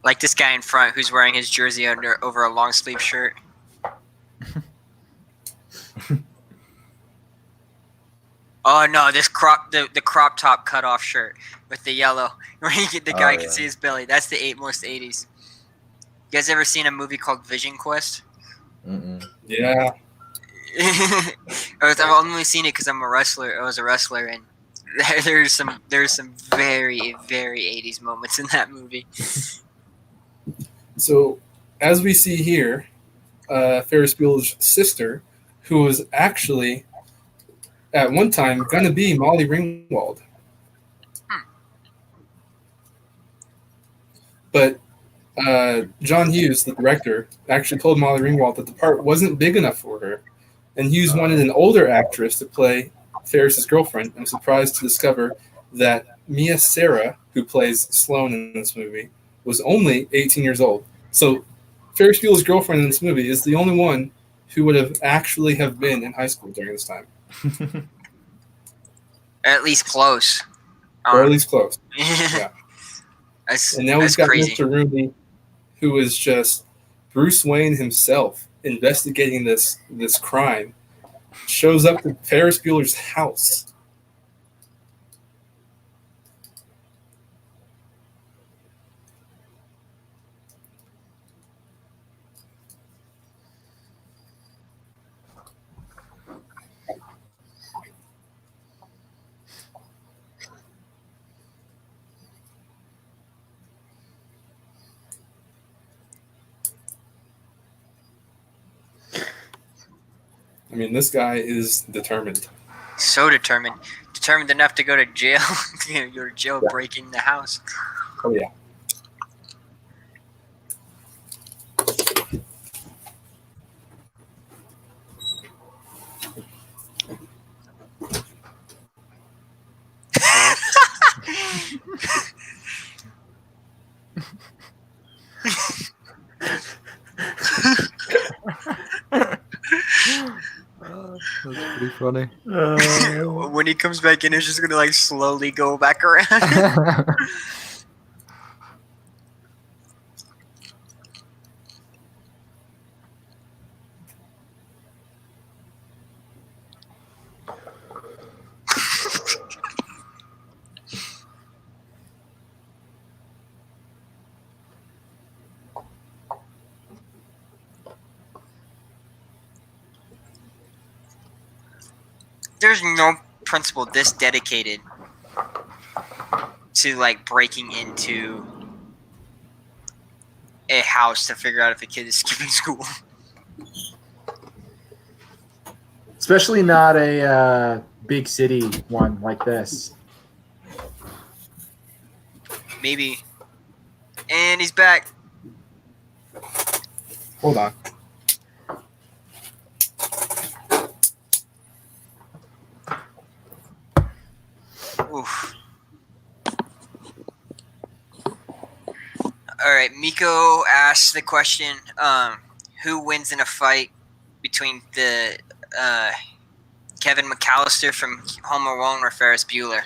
[SPEAKER 8] Like this guy in front who's wearing his jersey over a long sleeve shirt. Oh no, this the crop top cut off shirt with the yellow where the guy can see his belly. That's the most 80s. You guys ever seen a movie called Vision Quest?
[SPEAKER 1] Mm-mm.
[SPEAKER 4] Yeah.
[SPEAKER 8] I've only seen it because I'm a wrestler. I was a wrestler, and there's some very 80s moments in that movie.
[SPEAKER 4] So, as we see here, Ferris Bueller's sister, who was actually at one time going to be Molly Ringwald. But John Hughes, the director, actually told Molly Ringwald that the part wasn't big enough for her, and Hughes wanted an older actress to play Ferris's girlfriend. I'm surprised to discover that Mia Sara, who plays Sloane in this movie, was only 18 years old. So Ferris Bueller's girlfriend in this movie is the only one who would have actually have been in high school during this time.
[SPEAKER 8] At least close.
[SPEAKER 4] Or at least close. Yeah.
[SPEAKER 8] That's,
[SPEAKER 4] And now
[SPEAKER 8] that's
[SPEAKER 4] we've got
[SPEAKER 8] crazy.
[SPEAKER 4] Mr. Rooney, who is just Bruce Wayne himself investigating this crime, shows up to Ferris Bueller's house. mean, this guy is determined.
[SPEAKER 8] So determined. Determined enough to go to jail. Go to jail breaking the house.
[SPEAKER 4] Oh yeah.
[SPEAKER 3] That's pretty funny.
[SPEAKER 8] When he comes back in, he's just gonna like slowly go back around. There's no principal this dedicated to like breaking into a house to figure out if a kid is skipping school.
[SPEAKER 5] Especially not a big city one like this.
[SPEAKER 8] Maybe. And he's back.
[SPEAKER 4] Hold on.
[SPEAKER 8] Oof. All right, Miko asked the question: who wins in a fight between the Kevin McAllister from Home Alone or Ferris Bueller?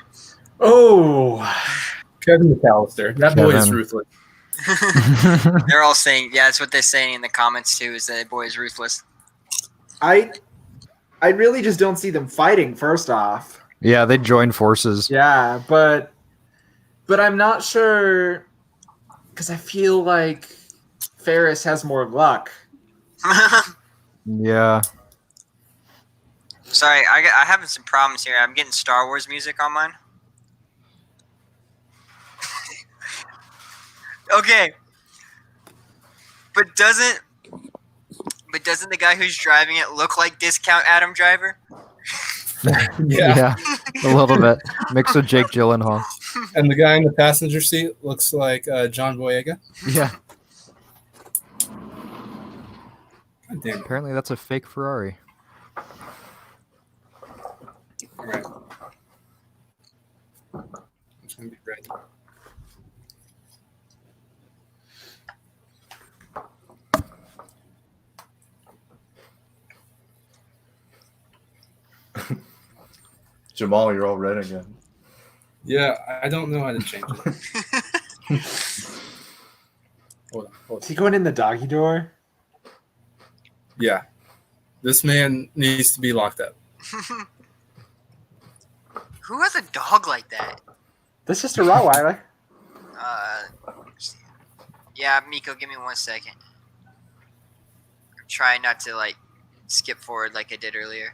[SPEAKER 5] Oh,
[SPEAKER 4] Kevin McAllister. That boy is
[SPEAKER 3] Kevin.
[SPEAKER 4] ruthless.
[SPEAKER 8] They're all saying, yeah, that's what they're saying in the comments too. Is that boy is ruthless?
[SPEAKER 5] I really just don't see them fighting. First off,
[SPEAKER 3] Yeah, they join forces.
[SPEAKER 5] yeah, but I'm not sure because I feel like Ferris has more luck.
[SPEAKER 3] Yeah.
[SPEAKER 8] Sorry, I having some problems here. I'm getting Star Wars music on mine. Okay, but doesn't the guy who's driving it look like Discount Adam Driver?
[SPEAKER 3] Yeah, a little bit. Mixed with Jake Gyllenhaal.
[SPEAKER 4] And the guy in the passenger seat looks like John Boyega.
[SPEAKER 3] Yeah.
[SPEAKER 4] God damn it.
[SPEAKER 3] Apparently that's a fake Ferrari.
[SPEAKER 4] All right. It's gonna be red.
[SPEAKER 1] Jamal, you're all red again.
[SPEAKER 4] Yeah, I don't know how to change it. Hold on.
[SPEAKER 5] Is he going in the doggy door?
[SPEAKER 4] Yeah. This man needs to be locked up.
[SPEAKER 8] Who has a dog like that?
[SPEAKER 5] That's just a Rottweiler.
[SPEAKER 8] Yeah, Miko, give me 1 second. I'm trying not to like skip forward like I did earlier.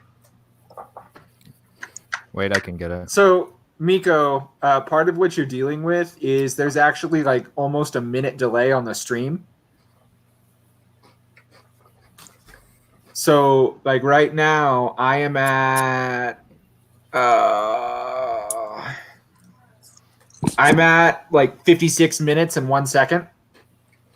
[SPEAKER 3] Wait, I can get it.
[SPEAKER 5] So, Miko, part of what you're dealing with is there's actually like almost a minute delay on the stream. So, like right now, I am at I'm at like 56 minutes and 1 second.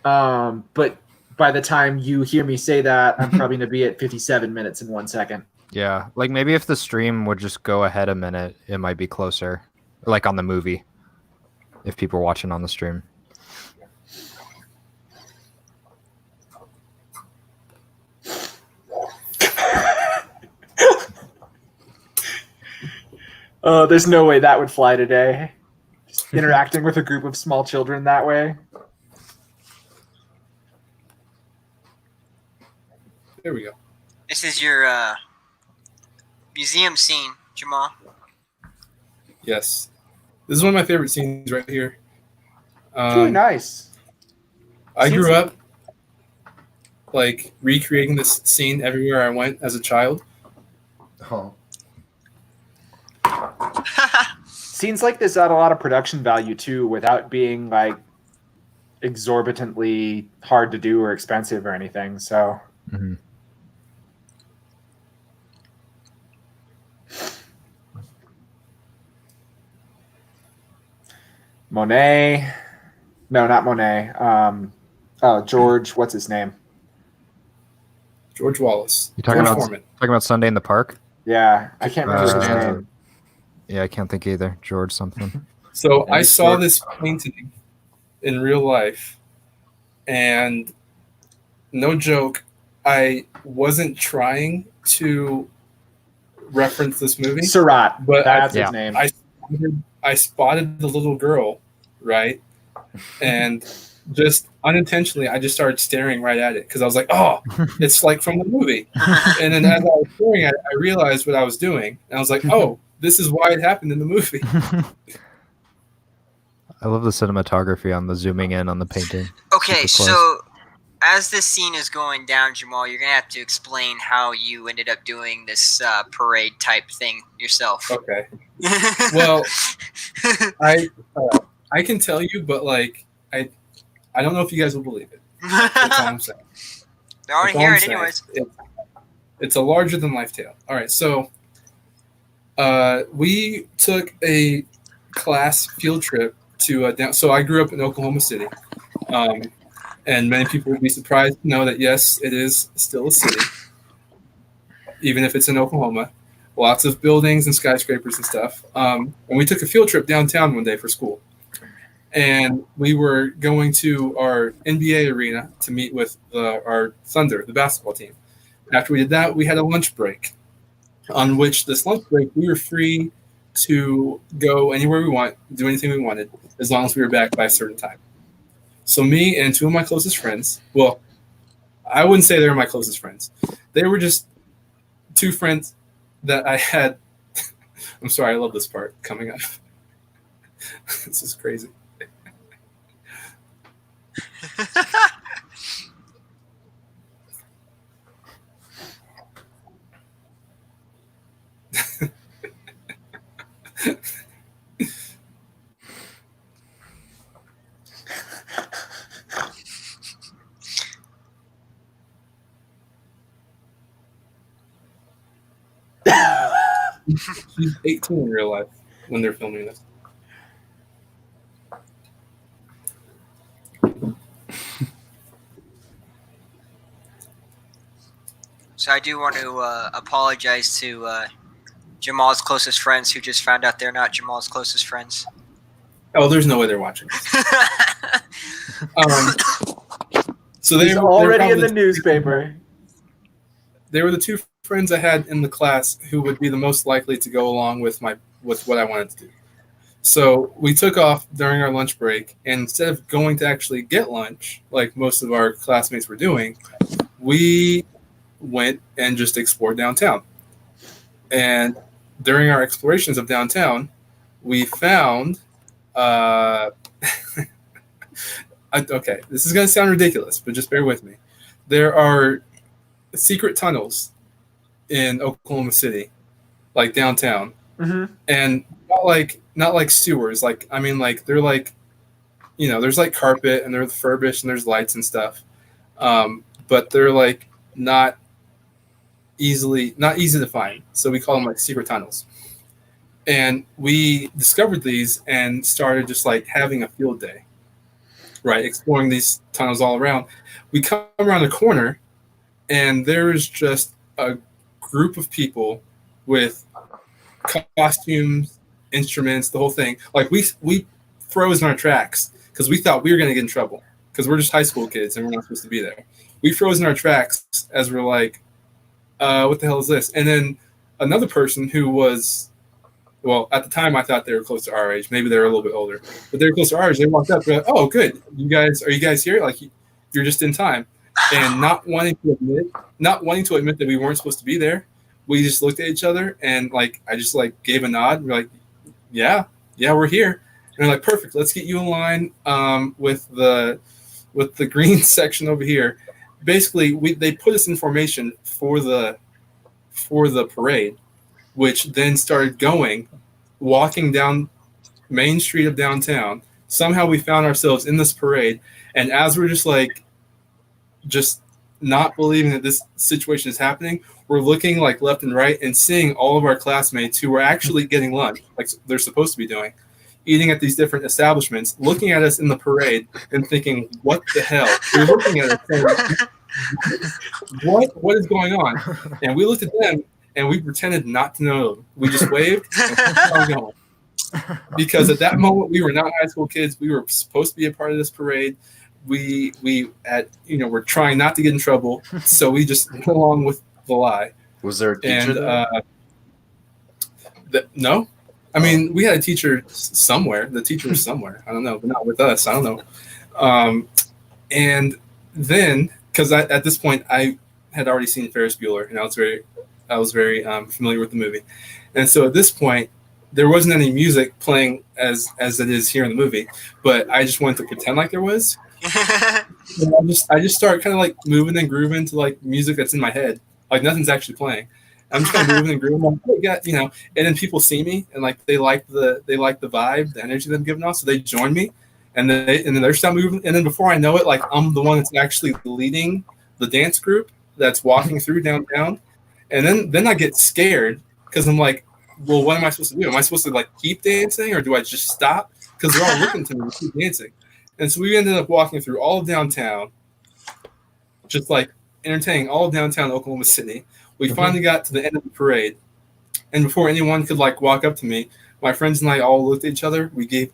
[SPEAKER 5] But by the time you hear me say that, I'm probably going to be at 57 minutes and 1 second.
[SPEAKER 3] Yeah, like maybe if the stream would just go ahead a minute, it might be closer. Like on the movie, if people are watching on the stream.
[SPEAKER 5] There's no way that would fly today. Just interacting with a group of small children that way.
[SPEAKER 4] There we go.
[SPEAKER 8] This is your museum scene, Jamal.
[SPEAKER 4] Yes. This is one of my favorite scenes right here.
[SPEAKER 5] It's really nice.
[SPEAKER 4] I grew up like recreating this scene everywhere I went as a child.
[SPEAKER 1] Oh.
[SPEAKER 5] Scenes like this add a lot of production value too, without being like exorbitantly hard to do or expensive or anything. So
[SPEAKER 3] Mm-hmm.
[SPEAKER 5] Monet. No, not Monet. George. What's his name?
[SPEAKER 4] George Wallace.
[SPEAKER 3] You talking
[SPEAKER 4] George
[SPEAKER 3] about
[SPEAKER 4] Foreman.
[SPEAKER 3] Sunday in the Park?
[SPEAKER 5] Yeah, I can't remember his
[SPEAKER 3] Uh,
[SPEAKER 5] name.
[SPEAKER 3] Yeah, I can't think either. George something.
[SPEAKER 4] So
[SPEAKER 1] And
[SPEAKER 4] I
[SPEAKER 1] it's
[SPEAKER 4] saw
[SPEAKER 1] George-
[SPEAKER 4] this painting in real life, and no joke, I wasn't trying to reference this movie,
[SPEAKER 5] Surratt.
[SPEAKER 4] but
[SPEAKER 5] That's
[SPEAKER 3] Yeah.
[SPEAKER 5] his name.
[SPEAKER 4] I spotted the little girl, right? And just unintentionally, I just started staring right at it because I was like, oh, it's like from the movie. And then as I was staring at it, I realized what I was doing. And I was like, oh, this is why it happened in the movie.
[SPEAKER 3] I love the cinematography on the zooming in on the painting.
[SPEAKER 8] Okay,
[SPEAKER 3] Super close.
[SPEAKER 8] so as this scene is going down, Jamal, you're gonna have to explain how you ended up doing this parade type thing yourself.
[SPEAKER 4] Okay. Well, I can tell you, but like I don't know if you guys will believe it. That's all I'm saying.
[SPEAKER 8] I want
[SPEAKER 4] That's
[SPEAKER 8] to
[SPEAKER 4] all
[SPEAKER 8] hear
[SPEAKER 4] I'm
[SPEAKER 8] it
[SPEAKER 4] saying.
[SPEAKER 8] anyways.
[SPEAKER 4] It's a larger than life tale. All right, so we took a class field trip to down. So I grew up in Oklahoma City, and many people would be surprised to know that yes, it is still a city, even if it's in Oklahoma. Lots of buildings and skyscrapers and stuff. And we took a field trip downtown one day for school. And we were going to our NBA arena to meet with our Thunder, the basketball team. After we did that, we had a lunch break, on which this lunch break, we were free to go anywhere we want, do anything we wanted, as long as we were back by a certain time. So me and two of my closest friends, well, I wouldn't say they were my closest friends. They were just two friends that I had. I'm sorry, I love this part coming up. This is crazy. She's 18 in real life when they're filming this.
[SPEAKER 8] So I do want to apologize to Jamal's closest friends who just found out they're not Jamal's closest friends.
[SPEAKER 4] Oh, there's no way they're watching. So
[SPEAKER 5] He's
[SPEAKER 4] they
[SPEAKER 5] already
[SPEAKER 4] were
[SPEAKER 5] in the newspaper.
[SPEAKER 4] They were the two friends I had in the class who would be the most likely to go along with what I wanted to do. So we took off during our lunch break, and instead of going to actually get lunch, like most of our classmates were doing, we went and just explored downtown. And during our explorations of downtown, we found okay, this is going to sound ridiculous, but just bear with me. There are secret tunnels in Oklahoma City, like downtown, and not like sewers. Like I mean, like they're like, there's like carpet and they're furbished and there's lights and stuff, but they're like not easy to find. So we call them like secret tunnels. And we discovered these and started just like having a field day, right? Exploring these tunnels all around. We come around a corner and there's just a group of people with costumes, instruments, the whole thing. Like we froze in our tracks because we thought we were going to get in trouble because we're just high school kids and we're not supposed to be there. We froze in our tracks as we're like, what the hell is this? And then another person who was, well, at the time I thought they were close to our age. Maybe they were a little bit older, but they were close to our age. They walked up, they're like, "Oh, good. Are you guys here? Like, you're just in time." And not wanting to admit that we weren't supposed to be there, we just looked at each other and like I just like gave a nod. We're like, "Yeah, we're here." And they're like, "Perfect. Let's get you in line with the green section over here." Basically, they put us in formation for the parade, which then started walking down Main Street of downtown. Somehow we found ourselves in this parade, and as we're just not believing that this situation is happening, we're looking like left and right and seeing all of our classmates who were actually getting lunch, like they're supposed to be doing, eating at these different establishments, looking at us in the parade and thinking, "What the hell?" They're looking at us saying, "What is going on?" And we looked at them and we pretended not to know them. We just waved and kept on going. Because at that moment we were not high school kids. We were supposed to be a part of this parade. We're trying not to get in trouble, so we just went along with the lie.
[SPEAKER 1] Was there a teacher
[SPEAKER 4] there? No. I mean, we had a teacher somewhere. The teacher was somewhere. I don't know, but not with us. I don't know. And then, because at this point I had already seen Ferris Bueller, and I was very familiar with the movie, and so at this point there wasn't any music playing as it is here in the movie, but I just wanted to pretend like there was. And I just start kind of like moving and grooving to like music that's in my head, like nothing's actually playing. I'm just kind of moving and grooving, like, oh, yeah, and then people see me and like they like the vibe, the energy that I'm giving off, so they join me, and then they start moving, and then before I know it, like I'm the one that's actually leading the dance group that's walking through downtown, and then I get scared because I'm like, well, what am I supposed to do? Am I supposed to like keep dancing, or do I just stop? Because they're all looking to me to keep dancing. And so we ended up walking through all of downtown, just like entertaining all of downtown Oklahoma City. We finally got to the end of the parade, and before anyone could like walk up to me, my friends and I all looked at each other. We gave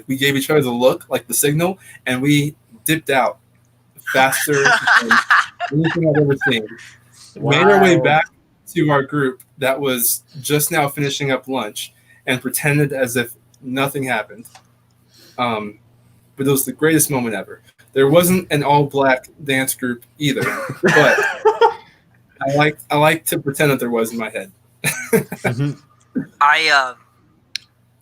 [SPEAKER 4] each other the look, like the signal, and we dipped out faster than anything I've ever seen.
[SPEAKER 5] Wow.
[SPEAKER 4] Made our way back to our group that was just now finishing up lunch and pretended as if nothing happened. But it was the greatest moment ever. There wasn't an all-black dance group either, but I like to pretend that there was in my head.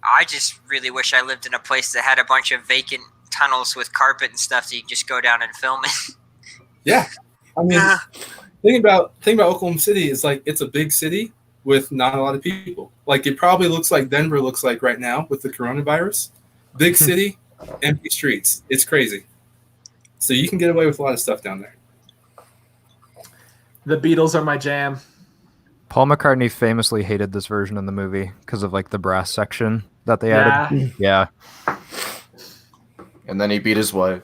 [SPEAKER 8] I just really wish I lived in a place that had a bunch of vacant tunnels with carpet and stuff so you could just go down and film it.
[SPEAKER 4] Yeah. I mean, thing about Oklahoma City is like it's a big city with not a lot of people. Like it probably looks like Denver looks like right now with the coronavirus. Big city, empty streets. It's crazy. So you can get away with a lot of stuff down there.
[SPEAKER 5] The Beatles are my jam.
[SPEAKER 3] Paul McCartney famously hated this version of the movie because of like the brass section that they added. Yeah.
[SPEAKER 1] And then he beat his wife.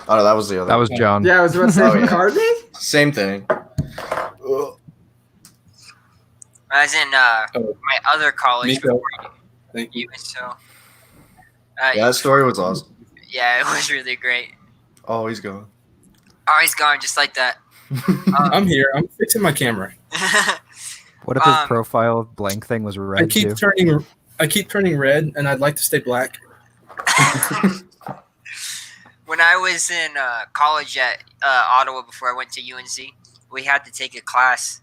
[SPEAKER 1] Oh, no, that was the other.
[SPEAKER 3] That was John.
[SPEAKER 5] Yeah, I was about to say McCartney.
[SPEAKER 1] Same thing.
[SPEAKER 8] I was in my other college before
[SPEAKER 4] Thank you.
[SPEAKER 8] so.
[SPEAKER 1] Yeah, that story was awesome.
[SPEAKER 8] Yeah, it was really great.
[SPEAKER 1] Oh, he's gone.
[SPEAKER 8] Oh, he's gone just like that.
[SPEAKER 4] I'm here. I'm fixing my camera.
[SPEAKER 3] What if his profile blank thing was red?
[SPEAKER 4] I keep turning red, and I'd like to stay black.
[SPEAKER 8] When I was in college at Ottawa before I went to UNC, we had to take a class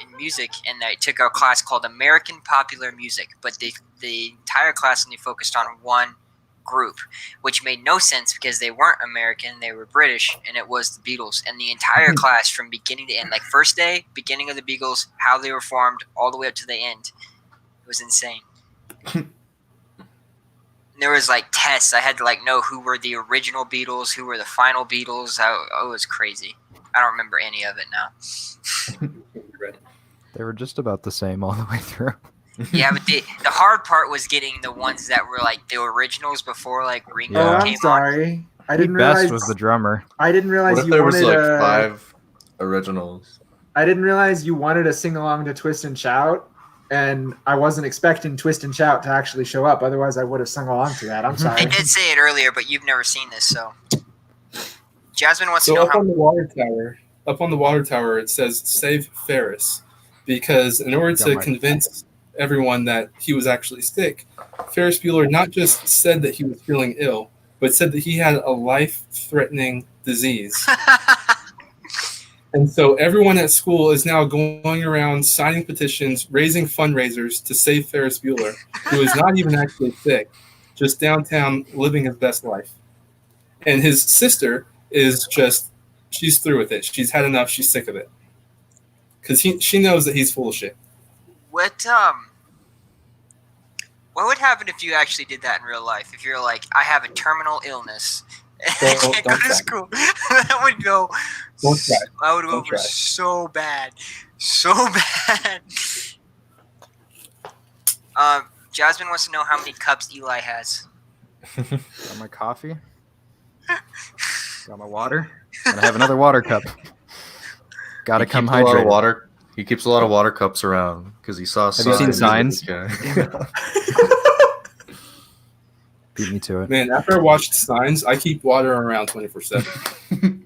[SPEAKER 8] in music, and I took a class called American Popular Music. But the entire class only focused on one group, which made no sense because they weren't American, they were British, and it was the Beatles. And the entire class from beginning to end, like first day, beginning of the Beatles, how they were formed, all the way up to the end, it was insane. There was like tests. I had to like know who were the original Beatles, who were the final Beatles. It was crazy. I don't remember any of it now.
[SPEAKER 3] They were just about the same all the way through.
[SPEAKER 8] Yeah, but the hard part was getting the ones that were like the originals before like Ringo
[SPEAKER 5] Oh,
[SPEAKER 8] came
[SPEAKER 5] I'm sorry. I didn't realize.
[SPEAKER 3] Best was the drummer.
[SPEAKER 5] I didn't realize
[SPEAKER 1] What if
[SPEAKER 5] you
[SPEAKER 1] there was
[SPEAKER 5] wanted
[SPEAKER 1] like 5 originals?
[SPEAKER 5] I didn't realize you wanted to sing along to Twist and Shout, and I wasn't expecting Twist and Shout to actually show up. Otherwise, I would have sung along to that. I'm sorry.
[SPEAKER 8] I did say it earlier, but you've never seen this, so. Jasmine wants to
[SPEAKER 4] So
[SPEAKER 8] know
[SPEAKER 4] up
[SPEAKER 8] how.
[SPEAKER 4] on the water tower, it says "Save Ferris," because in order to convince everyone that he was actually sick, Ferris Bueller not just said that he was feeling ill, but said that he had a life-threatening disease. And so everyone at school is now going around signing petitions, raising fundraisers to save Ferris Bueller, who is not even actually sick, just downtown living his best life. And his sister is just, she's through with it. She's had enough. She's sick of it. Because she knows that he's full of shit.
[SPEAKER 8] What would happen if you actually did that in real life? If you're like, I have a terminal illness and I can't go to school. That would go.
[SPEAKER 4] Don't try.
[SPEAKER 8] I would go over so bad. So bad. Jasmine wants to know how many cups Eli has.
[SPEAKER 3] Got my coffee. Got my water. And I have another water cup. Gotta come
[SPEAKER 1] keeps a lot of
[SPEAKER 3] hydrated.
[SPEAKER 1] water. He keeps a lot of water cups around because he saw.
[SPEAKER 3] Have you seen
[SPEAKER 1] signs?
[SPEAKER 3] Beat me to it.
[SPEAKER 4] Man, after I watched Signs, I keep water around 24/7.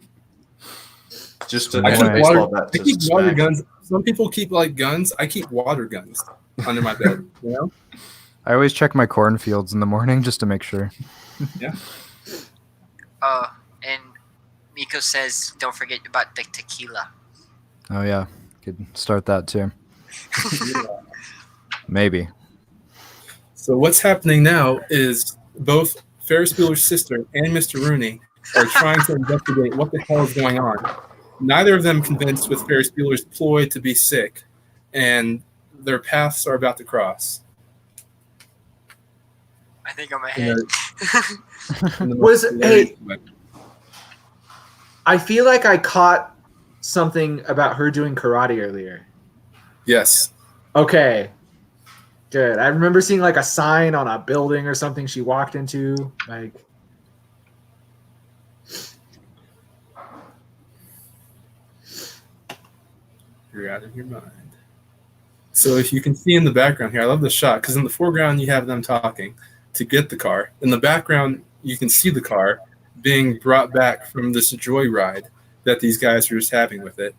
[SPEAKER 1] Just to
[SPEAKER 4] I keep
[SPEAKER 3] Anyway.
[SPEAKER 4] water guns. Some people keep like guns. I keep water guns under my bed. You know?
[SPEAKER 3] I always check my cornfields in the morning just to make sure.
[SPEAKER 8] And Miko says, don't forget about the tequila.
[SPEAKER 3] Oh yeah, could start that too. Maybe.
[SPEAKER 4] So what's happening now is both Ferris Bueller's sister and Mr. Rooney are trying to investigate what the hell is going on. Neither of them convinced with Ferris Bueller's ploy to be sick, and their paths are about to cross.
[SPEAKER 8] I think I'm ahead.
[SPEAKER 5] I feel like I caught something about her doing karate earlier.
[SPEAKER 4] Yes.
[SPEAKER 5] Okay. Good. I remember seeing like a sign on a building or something she walked into. Like,
[SPEAKER 4] You're out of your mind. So if you can see in the background here, I love the shot because in the foreground you have them talking to get the car. In the background, you can see the car being brought back from this joyride that these guys are just having with it.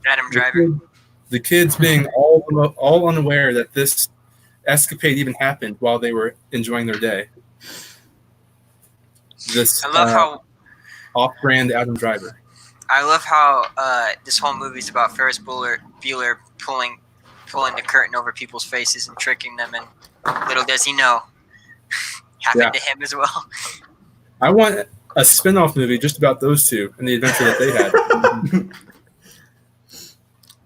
[SPEAKER 8] Adam Driver.
[SPEAKER 4] The kids being all unaware that this escapade even happened while they were enjoying their day. This
[SPEAKER 8] I love how
[SPEAKER 4] off-brand Adam Driver.
[SPEAKER 8] This whole movie is about Ferris Bueller pulling the curtain over people's faces and tricking them, and little does he know, happened to him as well.
[SPEAKER 4] I want a spin-off movie just about those two and the adventure that they had.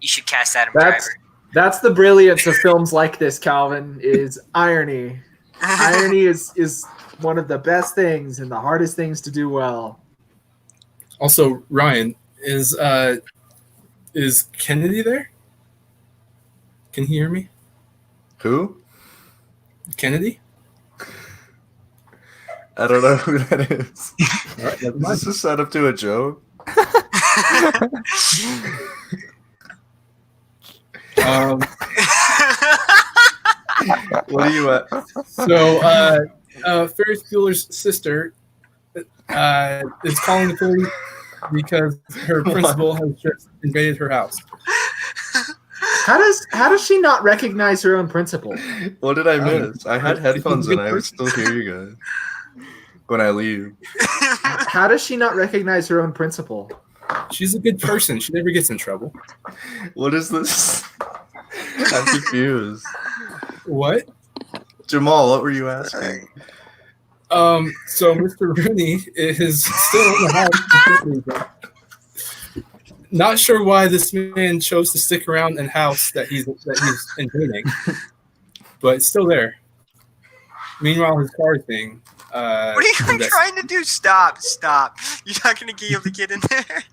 [SPEAKER 8] You should cast Adam Driver.
[SPEAKER 5] That's the brilliance of films like this, Calvin, is irony. Irony is one of the best things and the hardest things to do well.
[SPEAKER 4] Also, Ryan, is Kennedy there? Can you hear me?
[SPEAKER 1] Who?
[SPEAKER 4] Kennedy?
[SPEAKER 1] I don't know who that is.
[SPEAKER 4] All right, never
[SPEAKER 1] Is
[SPEAKER 4] mind.
[SPEAKER 1] this a setup to a joke? What are you at?
[SPEAKER 4] So, Ferris Bueller's sister is calling the police because her principal has just invaded her house.
[SPEAKER 5] How does she not recognize her own principal?
[SPEAKER 1] What did I miss? I had headphones and I would still hear you guys when I leave.
[SPEAKER 5] How does she not recognize her own principal?
[SPEAKER 4] She's a good person. She never gets in trouble.
[SPEAKER 1] What is this? I'm confused.
[SPEAKER 4] What?
[SPEAKER 1] Jamal, what were you asking?
[SPEAKER 4] So Mr. Rooney is still in the house. Not sure why this man chose to stick around in a house that he's invading, but it's still there. Meanwhile, his car is being.
[SPEAKER 8] What are you trying to do? Stop! You're not gonna be able to get in there.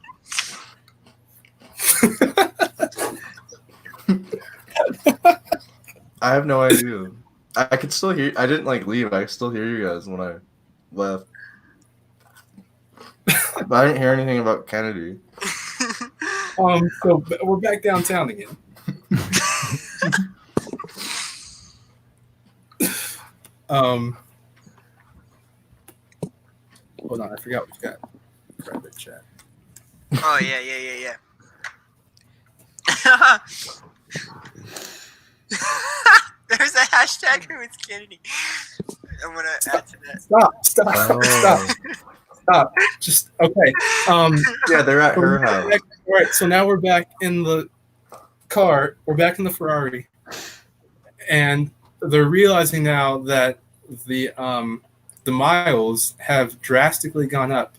[SPEAKER 1] I have no idea. I could still hear. I didn't leave. I could still hear you guys when I left. But I didn't hear anything about Kennedy.
[SPEAKER 4] So we're back downtown again. Hold on, I forgot we've got private chat.
[SPEAKER 8] Oh yeah. There's a hashtag who is Kennedy. I'm gonna add to that.
[SPEAKER 4] Stop. Just okay.
[SPEAKER 1] Yeah, they're at her house.
[SPEAKER 4] All right, so now we're back in the car. We're back in the Ferrari, and they're realizing now that the miles have drastically gone up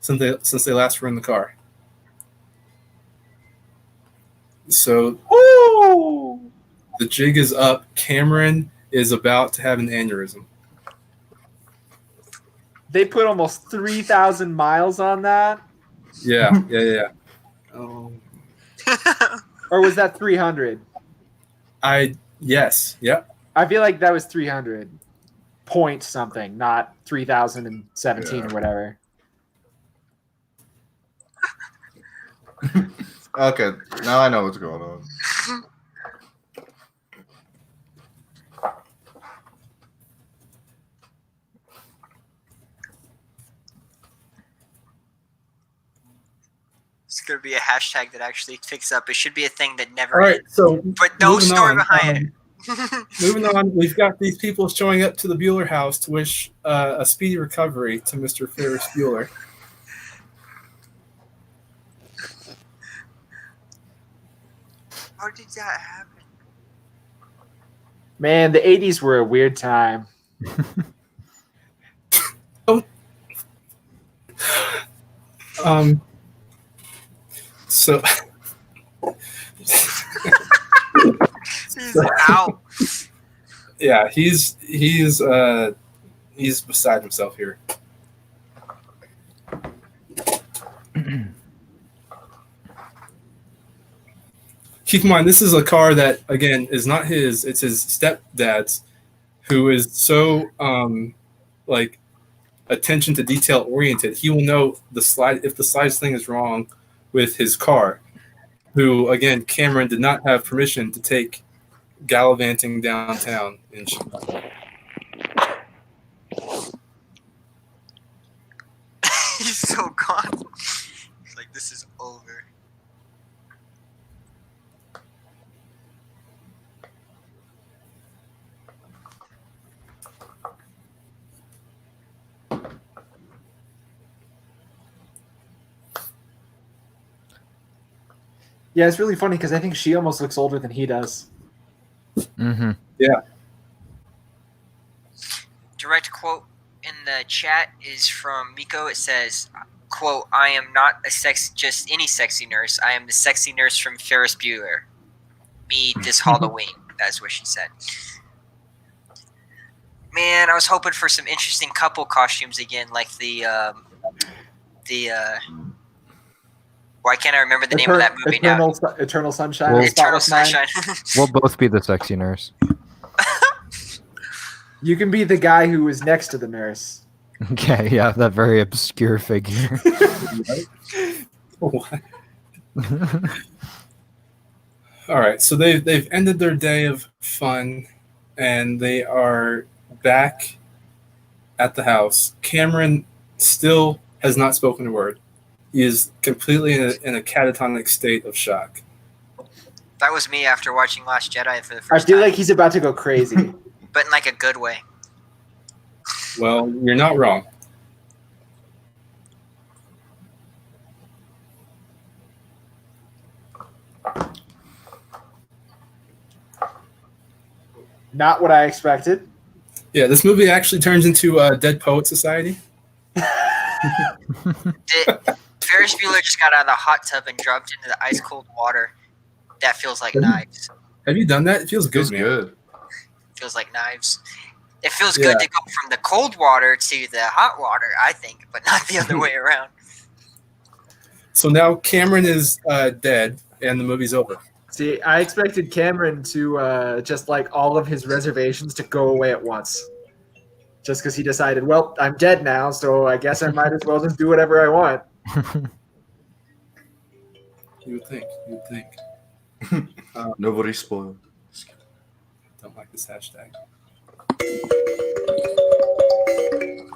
[SPEAKER 4] since they last were in the car. So the jig is up. Cameron is about to have an aneurysm.
[SPEAKER 5] They put almost 3,000 miles on that?
[SPEAKER 4] Yeah.
[SPEAKER 5] Or was that 300?
[SPEAKER 4] Yes. Yep.
[SPEAKER 5] I feel like that was 300 point something, not 3017 or whatever.
[SPEAKER 1] Okay, now I know what's going on.
[SPEAKER 8] It's gonna be a hashtag that actually picks up. It should be a thing that never
[SPEAKER 4] All right,
[SPEAKER 8] ends.
[SPEAKER 4] so
[SPEAKER 8] But no
[SPEAKER 4] moving
[SPEAKER 8] story
[SPEAKER 4] on,
[SPEAKER 8] behind it.
[SPEAKER 4] Moving on, we've got these people showing up to the Bueller house to wish a speedy recovery to Mr. Ferris Bueller.
[SPEAKER 8] How did that happen?
[SPEAKER 5] Man, the 80s were a weird time.
[SPEAKER 4] So
[SPEAKER 8] He's out.
[SPEAKER 4] yeah, he's beside himself here. Keep in mind, this is a car that, again, is not his. It's his stepdad's, who is so like attention to detail oriented. He will know the slide if the slightest thing is wrong with his car. Who, again, Cameron did not have permission to take gallivanting downtown in Chicago.
[SPEAKER 8] He's so gone. He's like, this is over.
[SPEAKER 5] Yeah, it's really funny because I think she almost looks older than he does.
[SPEAKER 3] Mm-hmm.
[SPEAKER 4] Yeah.
[SPEAKER 8] Direct quote in the chat is from Miko. It says, quote, I am not just any sexy nurse. I am the sexy nurse from Ferris Bueller. Me this Halloween. That's what she said. Man, I was hoping for some interesting couple costumes again, like why can't I remember the name of that movie now?
[SPEAKER 5] Eternal Sunshine.
[SPEAKER 3] Well,
[SPEAKER 8] Eternal
[SPEAKER 5] Spotless Mind.
[SPEAKER 8] Sunshine.
[SPEAKER 3] We'll both be the sexy nurse.
[SPEAKER 5] You can be the guy who was next to the nurse.
[SPEAKER 3] Okay, yeah, that very obscure figure.
[SPEAKER 4] What? All right, so they've ended their day of fun, and they are back at the house. Cameron still has not spoken a word. He is completely in a catatonic state of shock.
[SPEAKER 8] That was me after watching Last Jedi for the
[SPEAKER 5] I
[SPEAKER 8] first
[SPEAKER 5] feel
[SPEAKER 8] time.
[SPEAKER 5] like he's about to go crazy.
[SPEAKER 8] But in like a good way.
[SPEAKER 4] Well, you're not wrong.
[SPEAKER 5] Not what I expected.
[SPEAKER 4] Yeah, this movie actually turns into a Dead Poet Society.
[SPEAKER 8] Ferris Bueller just got out of the hot tub and dropped into the ice cold water. That feels like knives.
[SPEAKER 4] Have you done that? It feels good,
[SPEAKER 1] Feels
[SPEAKER 4] man.
[SPEAKER 1] good.
[SPEAKER 8] Feels like knives. It feels
[SPEAKER 4] Yeah.
[SPEAKER 8] good to go from the cold water to the hot water, I think, but not the other way around.
[SPEAKER 4] So now Cameron is dead, and the movie's over.
[SPEAKER 5] See, I expected Cameron to just like all of his reservations to go away at once. Just because he decided, well, I'm dead now, so I guess I might as well just do whatever I want.
[SPEAKER 4] You would think. You would think.
[SPEAKER 1] Nobody spoiled.
[SPEAKER 4] Don't like this hashtag.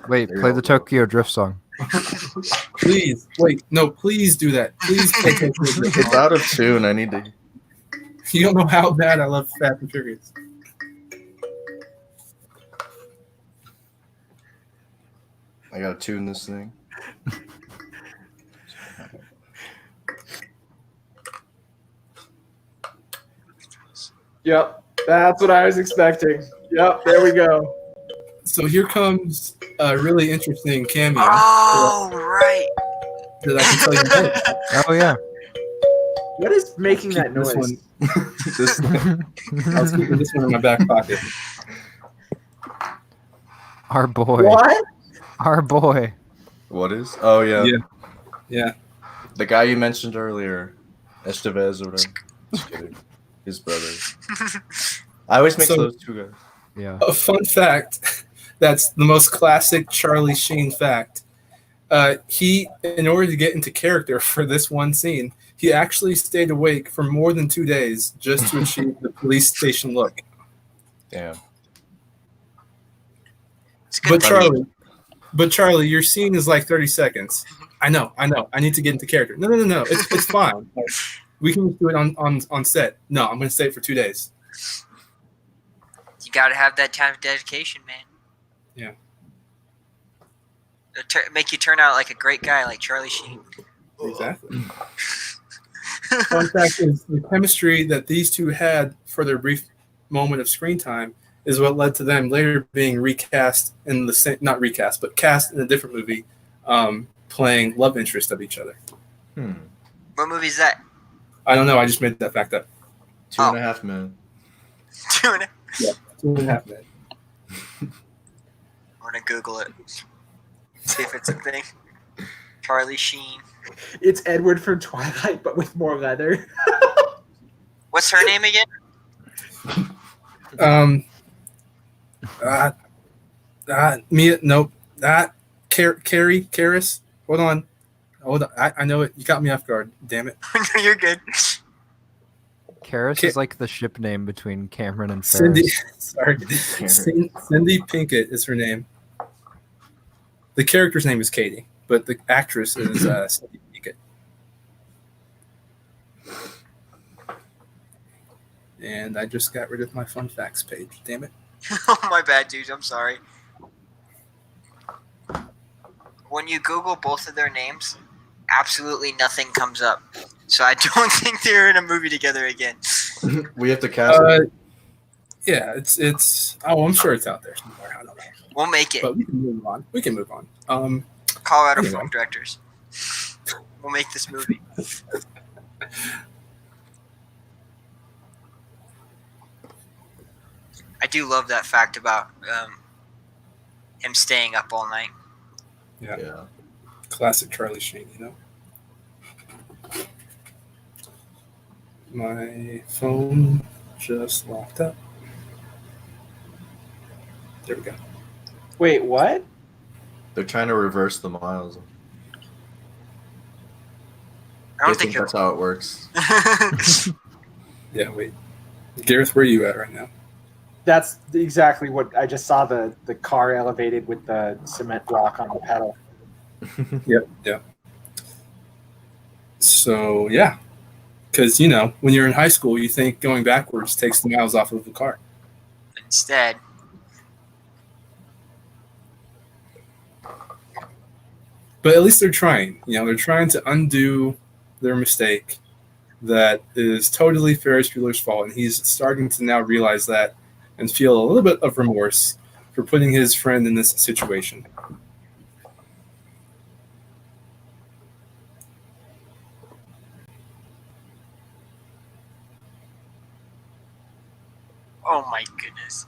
[SPEAKER 3] Wait, play the Tokyo Drift song.
[SPEAKER 4] Please, wait, no, please do that. Please play Tokyo Drift.
[SPEAKER 1] It's out of tune. I need to.
[SPEAKER 4] You don't know how bad I love Fast and Furious.
[SPEAKER 1] I gotta tune this thing.
[SPEAKER 5] Yep, that's what I was expecting. Yep, there we go.
[SPEAKER 4] So here comes a really interesting cameo
[SPEAKER 8] Oh, right.
[SPEAKER 4] that I can tell you about.
[SPEAKER 3] Oh yeah.
[SPEAKER 5] What is making that
[SPEAKER 4] Keep this
[SPEAKER 5] noise?
[SPEAKER 4] one.
[SPEAKER 1] This
[SPEAKER 4] I was keeping this one in my back pocket.
[SPEAKER 3] Our boy.
[SPEAKER 5] What?
[SPEAKER 3] Our boy.
[SPEAKER 1] What is? Oh yeah.
[SPEAKER 4] Yeah. Yeah.
[SPEAKER 1] The guy you mentioned earlier, Estevez or whatever. Just kidding. His brother. I always mix
[SPEAKER 4] So-
[SPEAKER 1] those two guys.
[SPEAKER 3] Yeah.
[SPEAKER 4] A fun fact that's the most classic Charlie Sheen fact. He, in order to get into character for this one scene, he actually stayed awake for more than 2 days just to achieve the police station look.
[SPEAKER 1] Damn.
[SPEAKER 8] It's a good thing.
[SPEAKER 4] But Charlie, your scene is like 30 seconds. I know. I need to get into character. No. It's fine. Like, we can just do it on set. No, I'm going to stay it for 2 days.
[SPEAKER 8] You got to have that time of dedication, man.
[SPEAKER 4] Yeah.
[SPEAKER 8] It'll make you turn out like a great guy, like Charlie Sheen.
[SPEAKER 4] Exactly. Fun fact is the chemistry that these two had for their brief moment of screen time is what led to them later being recast in the same, not recast, but cast in a different movie, playing love interest of each other.
[SPEAKER 8] What movie is that?
[SPEAKER 4] I don't know. I just made that fact up.
[SPEAKER 1] 2.5 Men.
[SPEAKER 8] 2.5.
[SPEAKER 4] Yeah, 2.5 Men.
[SPEAKER 8] I'm gonna Google it. See if it's a thing. Charlie Sheen.
[SPEAKER 5] It's Edward from Twilight, but with more leather.
[SPEAKER 8] What's her name again?
[SPEAKER 4] Mia. Nope. Carrie. Karis. Hold on. I know it. You got me off guard. Damn it.
[SPEAKER 8] No, you're good.
[SPEAKER 3] Karis is like the ship name between Cameron and
[SPEAKER 4] Cindy.
[SPEAKER 3] Ferris.
[SPEAKER 4] Sorry. Cindy Pinkett is her name. The character's name is Katie, but the actress is Cindy Pinkett. And I just got rid of my fun facts page. Damn it.
[SPEAKER 8] Oh, my bad, dude. I'm sorry. When you Google both of their names, absolutely nothing comes up. So I don't think they're in a movie together again.
[SPEAKER 1] We have to cast it.
[SPEAKER 4] Yeah, it's. Oh, I'm sure it's out there somewhere. I don't know.
[SPEAKER 8] We'll make it.
[SPEAKER 4] But we can move on.
[SPEAKER 8] Colorado
[SPEAKER 4] anyway.
[SPEAKER 8] film directors. We'll make this movie. I do love that fact about him staying up all night.
[SPEAKER 4] Yeah. Classic Charlie Sheen, you know. My phone just locked up. There we go.
[SPEAKER 5] Wait, what?
[SPEAKER 1] They're trying to reverse the miles.
[SPEAKER 8] I don't think
[SPEAKER 1] that's how it works.
[SPEAKER 4] Yeah, wait. Gareth, where are you at right now?
[SPEAKER 5] That's exactly what I just saw. The car elevated with the cement block on the pedal.
[SPEAKER 4] Yep. So, yeah. Because, you know, when you're in high school, you think going backwards takes the miles off of the car.
[SPEAKER 8] Instead.
[SPEAKER 4] But at least they're trying. You know, they're trying to undo their mistake that is totally Ferris Bueller's fault. And he's starting to now realize that and feel a little bit of remorse for putting his friend in this situation.
[SPEAKER 8] Oh my goodness.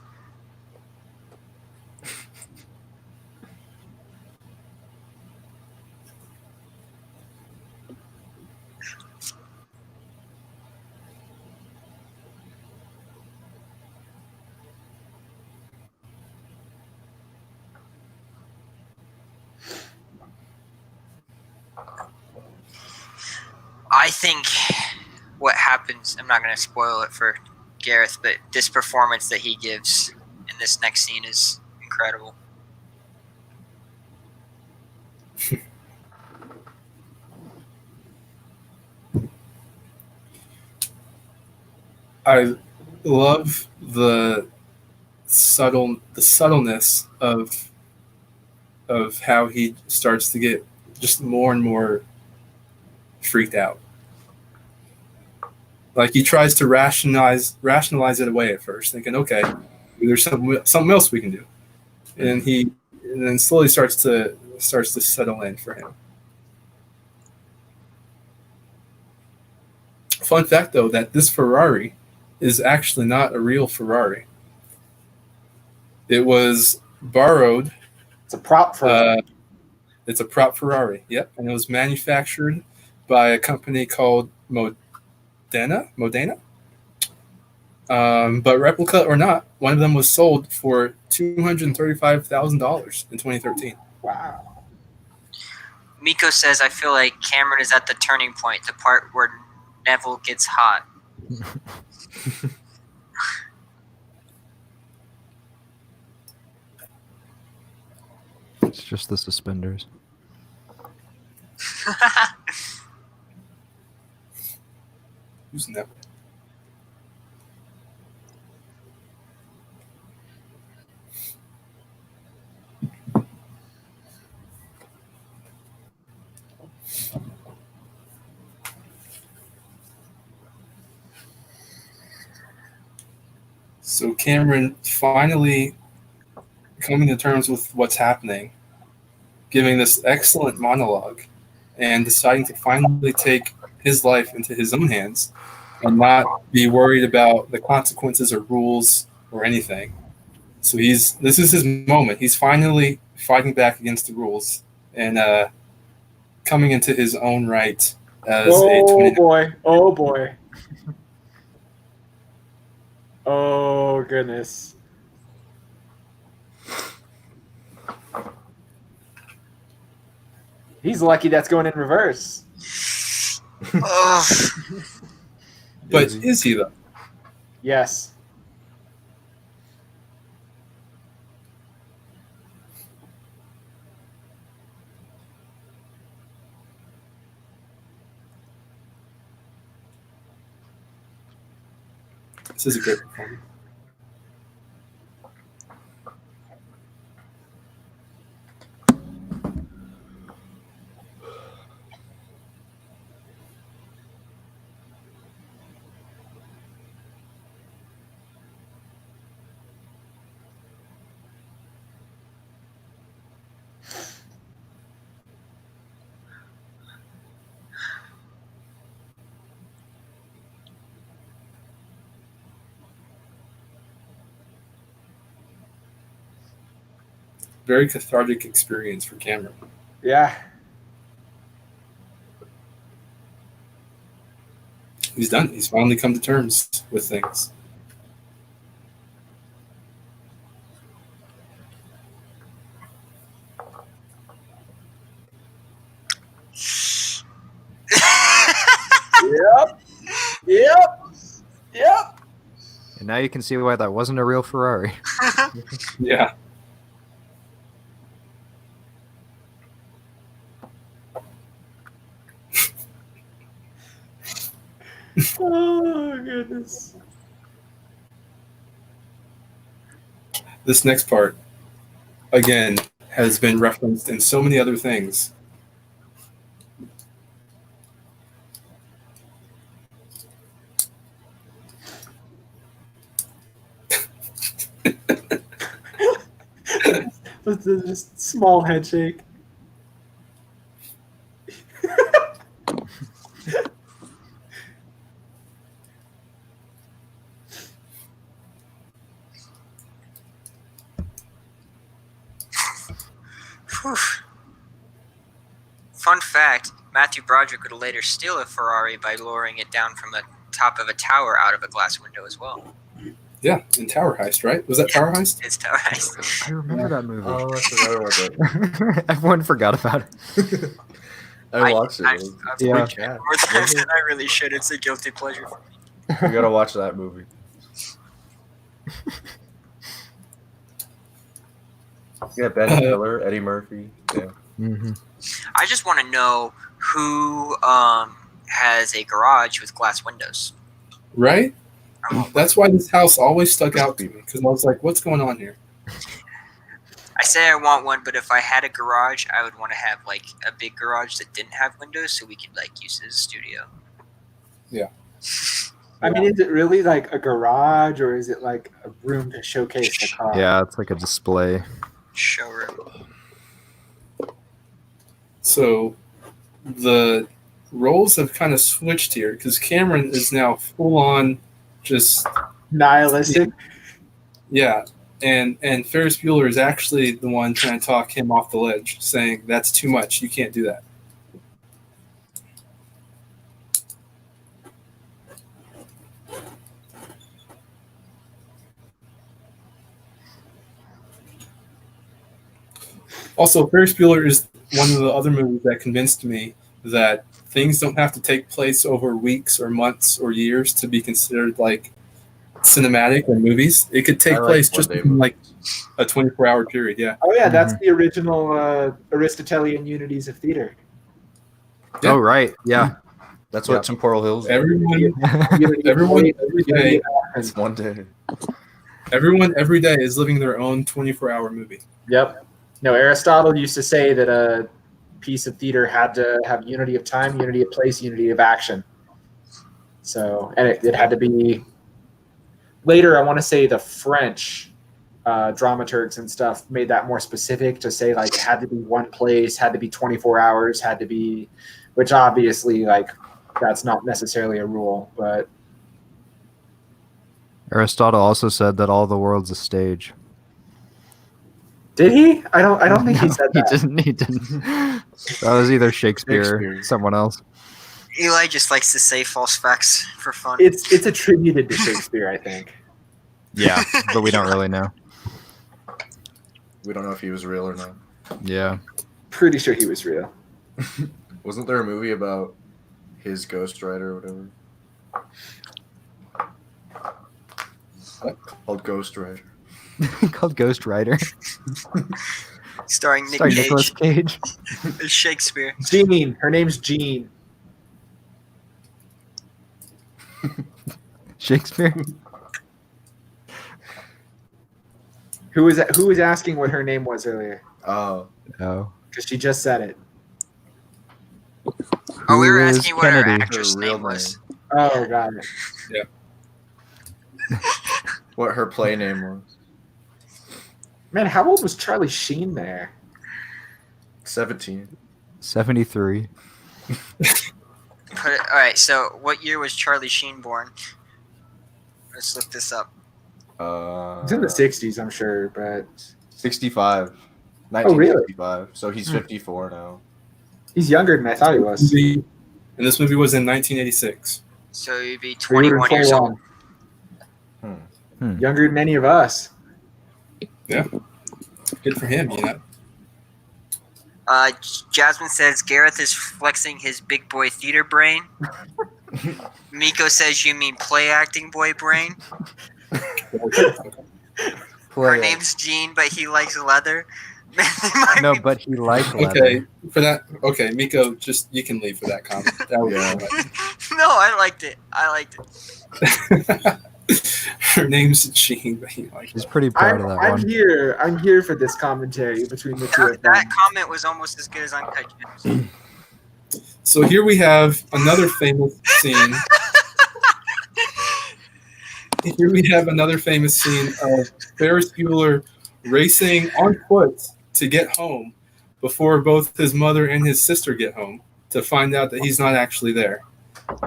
[SPEAKER 8] I think what happens, I'm not going to spoil it for Gareth, but this performance that he gives in this next scene is incredible.
[SPEAKER 4] I love the subtleness of how he starts to get just more and more freaked out. Like he tries to rationalize it away at first, thinking, okay, there's something else we can do, and then slowly starts to settle in for him. Fun fact, though, that this Ferrari is actually not a real Ferrari. It was borrowed.
[SPEAKER 5] It's a prop for.
[SPEAKER 4] It's a prop Ferrari. Yep, and it was manufactured by a company called Modena. But replica or not, one of them was sold for $235,000 in 2013.
[SPEAKER 5] Wow.
[SPEAKER 8] Miko says, I feel like Cameron is at the turning point, the part where Neville gets hot.
[SPEAKER 3] It's just the suspenders.
[SPEAKER 4] Who's Neville? So Cameron finally coming to terms with what's happening, giving this excellent monologue, and deciding to finally take his life into his own hands and not be worried about the consequences or rules or anything. So this is his moment. He's finally fighting back against the rules and coming into his own right as a 20.
[SPEAKER 5] Boy. Oh boy. Oh goodness. He's lucky that's going in reverse.
[SPEAKER 8] Ugh.
[SPEAKER 4] But is he though?
[SPEAKER 5] Yes.
[SPEAKER 4] This is a great performance. Very cathartic experience for Cameron.
[SPEAKER 5] Yeah.
[SPEAKER 4] He's done. He's finally come to terms with things.
[SPEAKER 5] Yep.
[SPEAKER 3] And now you can see why that wasn't a real Ferrari.
[SPEAKER 4] Yeah.
[SPEAKER 5] Oh goodness.
[SPEAKER 4] This next part, again, has been referenced in so many other things.
[SPEAKER 5] It's just small head shake.
[SPEAKER 8] Whew. Fun fact, Matthew Broderick would later steal a Ferrari by lowering it down from the top of a tower out of a glass window as well.
[SPEAKER 4] Yeah, in Tower Heist, right? Was that Tower Heist?
[SPEAKER 8] It's Tower Heist.
[SPEAKER 3] I remember that movie.
[SPEAKER 1] Oh, I forgot about that.
[SPEAKER 3] Everyone forgot about it.
[SPEAKER 1] I watched it.
[SPEAKER 8] I've
[SPEAKER 3] Yeah.
[SPEAKER 8] watched it more times than I really should. It's a guilty pleasure for me.
[SPEAKER 1] You gotta watch that movie. Yeah, Ben Stiller, Eddie Murphy. Yeah.
[SPEAKER 3] Mm-hmm.
[SPEAKER 8] I just want to know who has a garage with glass windows.
[SPEAKER 4] Right? That's why this house always stuck out to me, because I was like, what's going on here?
[SPEAKER 8] I say I want one, but if I had a garage, I would want to have like a big garage that didn't have windows, so we could like use it as a studio.
[SPEAKER 4] Yeah.
[SPEAKER 5] I mean, is it really like a garage or is it like a room to showcase the car?
[SPEAKER 3] Yeah, it's like a display.
[SPEAKER 8] Showroom.
[SPEAKER 4] So the roles have kind of switched here, because Cameron is now full on just
[SPEAKER 5] Nihilistic.
[SPEAKER 4] yeah, and Ferris Bueller is actually the one trying to talk him off the ledge, saying that's too much, you can't do that. Also, Ferris Bueller is one of the other movies that convinced me that things don't have to take place over weeks or months or years to be considered like cinematic or movies. It could take place just in like a 24-hour period. Yeah.
[SPEAKER 5] Oh yeah, that's the original Aristotelian unities of theater.
[SPEAKER 4] Yeah.
[SPEAKER 3] Oh right, yeah.
[SPEAKER 1] That's what Temporal Hills is.
[SPEAKER 4] Everyone every day.
[SPEAKER 1] It's one day.
[SPEAKER 4] Everyone every day is living their own 24-hour movie.
[SPEAKER 5] Yep. No, Aristotle used to say that a piece of theater had to have unity of time, unity of place, unity of action. So, and it had to be later. I want to say the French dramaturgs and stuff made that more specific to say like it had to be one place, had to be 24 hours, had to be, which obviously like that's not necessarily a rule, but
[SPEAKER 3] Aristotle also said that all the world's a stage.
[SPEAKER 5] did he? I don't think he said that.
[SPEAKER 3] He didn't. That was either Shakespeare or someone else.
[SPEAKER 8] Eli just likes to say false facts for fun.
[SPEAKER 5] It's attributed to Shakespeare, I think.
[SPEAKER 3] Yeah, but we don't really know.
[SPEAKER 1] We don't know if he was real or not.
[SPEAKER 3] Yeah.
[SPEAKER 5] Pretty sure he was real.
[SPEAKER 1] Wasn't there a movie about his ghostwriter or whatever? Called Ghostwriter.
[SPEAKER 3] Called Ghost Rider.
[SPEAKER 8] Starring
[SPEAKER 3] Starring Nicolas Cage.
[SPEAKER 8] It's Shakespeare.
[SPEAKER 5] Jean. Her name's Jean.
[SPEAKER 3] Shakespeare.
[SPEAKER 5] Who was asking what her name was earlier?
[SPEAKER 1] Oh.
[SPEAKER 3] Oh.
[SPEAKER 5] Because she just said it.
[SPEAKER 8] Oh, we were
[SPEAKER 3] Who is
[SPEAKER 8] asking what her
[SPEAKER 3] Kennedy?
[SPEAKER 8] actress
[SPEAKER 1] Her real
[SPEAKER 8] name was.
[SPEAKER 5] Oh, got it.
[SPEAKER 4] Yeah.
[SPEAKER 1] What her play name was.
[SPEAKER 5] Man, how old was Charlie Sheen there?
[SPEAKER 1] 17.
[SPEAKER 3] 73.
[SPEAKER 8] All right, so what year was Charlie Sheen born? Let's look this up.
[SPEAKER 5] It's in the 60s, I'm sure, but
[SPEAKER 1] 65.
[SPEAKER 5] Oh, really?
[SPEAKER 1] 1965. So he's 54 now.
[SPEAKER 5] he's younger than I thought he was.
[SPEAKER 4] And this movie was in 1986.
[SPEAKER 8] So you'd be
[SPEAKER 5] We were
[SPEAKER 8] 21 years old.
[SPEAKER 5] Younger than any of us.
[SPEAKER 4] Yeah. Good for him, you know.
[SPEAKER 8] Jasmine says Gareth is flexing his big boy theater brain. Miko says you mean play acting boy brain. Her name's Gene, but he likes leather.
[SPEAKER 3] No, but he liked leather.
[SPEAKER 4] Okay, for that. Okay, Miko, just you can leave for that comment. That was
[SPEAKER 8] No, I liked it.
[SPEAKER 4] Her name's Jean, but he liked
[SPEAKER 3] He's pretty proud of that
[SPEAKER 5] I'm
[SPEAKER 3] one.
[SPEAKER 5] here. I'm here for this commentary between the two of them.
[SPEAKER 8] That comment was almost as good as Uncut Gems.
[SPEAKER 4] So here we have another famous scene. Here we have another famous scene of Ferris Bueller racing on foot to get home before both his mother and his sister get home to find out that he's not actually there.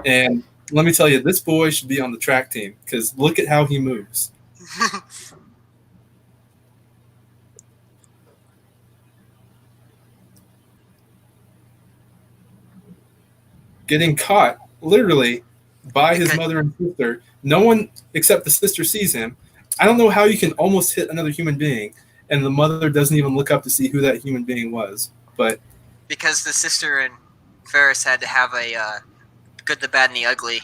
[SPEAKER 4] And let me tell you, this boy should be on the track team because look at how he moves. Getting caught literally by his mother and sister. No one except the sister sees him. I don't know how you can almost hit another human being and the mother doesn't even look up to see who that human being was. But
[SPEAKER 8] because the sister and Ferris had to have a good, the bad, and the ugly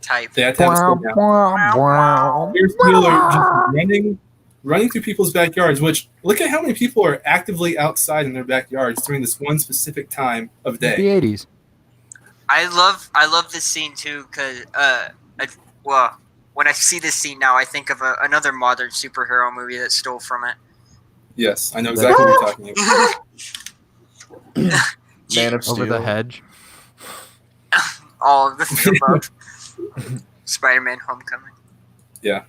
[SPEAKER 8] type.
[SPEAKER 4] they had to have a slow down. Here's Bueller just running through people's backyards, which look at how many people are actively outside in their backyards during this one specific time of day.
[SPEAKER 3] The 80s.
[SPEAKER 8] I love this scene too because well, when I see this scene now, I think of another modern superhero movie that stole from it.
[SPEAKER 4] Yes, I know exactly what you're talking about.
[SPEAKER 1] Man of Steel.
[SPEAKER 3] Over the hedge.
[SPEAKER 8] All of the above. Spider-Man: Homecoming.
[SPEAKER 4] Yeah.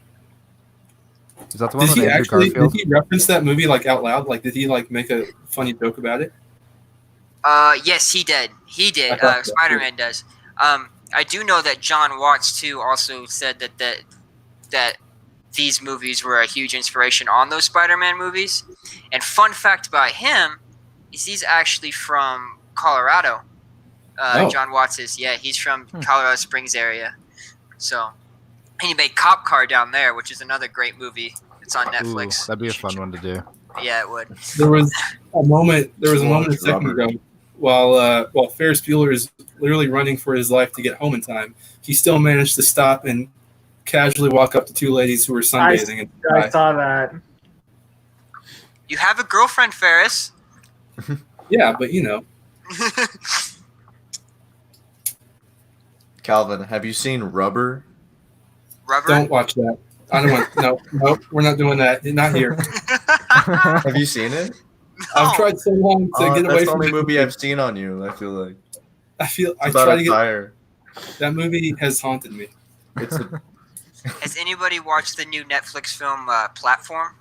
[SPEAKER 3] Is that the one
[SPEAKER 4] Did
[SPEAKER 3] with
[SPEAKER 4] he
[SPEAKER 3] Andrew
[SPEAKER 4] actually
[SPEAKER 3] Garfield?
[SPEAKER 4] did he reference that movie like out loud? Like did he like make a funny joke about it?
[SPEAKER 8] Yes, he did. He did.
[SPEAKER 4] I thought so.
[SPEAKER 8] Spider-Man does. I do know that John Watts too also said that these movies were a huge inspiration on those Spider-Man movies. And fun fact about him is he's actually from Colorado. John Watts is. Yeah, he's from Colorado Springs area. So, and he made Cop Car down there, which is another great movie. It's on
[SPEAKER 3] Ooh,
[SPEAKER 8] Netflix.
[SPEAKER 3] that'd be
[SPEAKER 8] You
[SPEAKER 3] a
[SPEAKER 8] should
[SPEAKER 3] fun
[SPEAKER 8] check-
[SPEAKER 3] one to do.
[SPEAKER 8] Yeah, it would.
[SPEAKER 4] There was a moment a
[SPEAKER 1] Watch
[SPEAKER 4] second
[SPEAKER 1] Rubber.
[SPEAKER 4] ago while Ferris Bueller is literally running for his life to get home in time. He still managed to stop and casually walk up to two ladies who were sunbathing.
[SPEAKER 5] I saw that.
[SPEAKER 8] You have a girlfriend, Ferris.
[SPEAKER 4] Yeah, but you know,
[SPEAKER 1] Calvin, have you seen Rubber?
[SPEAKER 8] Rubber.
[SPEAKER 4] don't watch that. I don't want. No, we're not doing that. Not here.
[SPEAKER 1] Have you seen it?
[SPEAKER 4] I've tried so long to get
[SPEAKER 1] That's
[SPEAKER 4] away
[SPEAKER 1] the
[SPEAKER 4] from
[SPEAKER 1] only
[SPEAKER 4] that
[SPEAKER 1] movie I've seen on you. I feel like
[SPEAKER 4] I
[SPEAKER 1] it's
[SPEAKER 4] try
[SPEAKER 1] about
[SPEAKER 4] to
[SPEAKER 1] a
[SPEAKER 4] get
[SPEAKER 1] tire.
[SPEAKER 4] that movie has haunted me.
[SPEAKER 1] It's a,
[SPEAKER 8] Has anybody watched the new Netflix film Platform?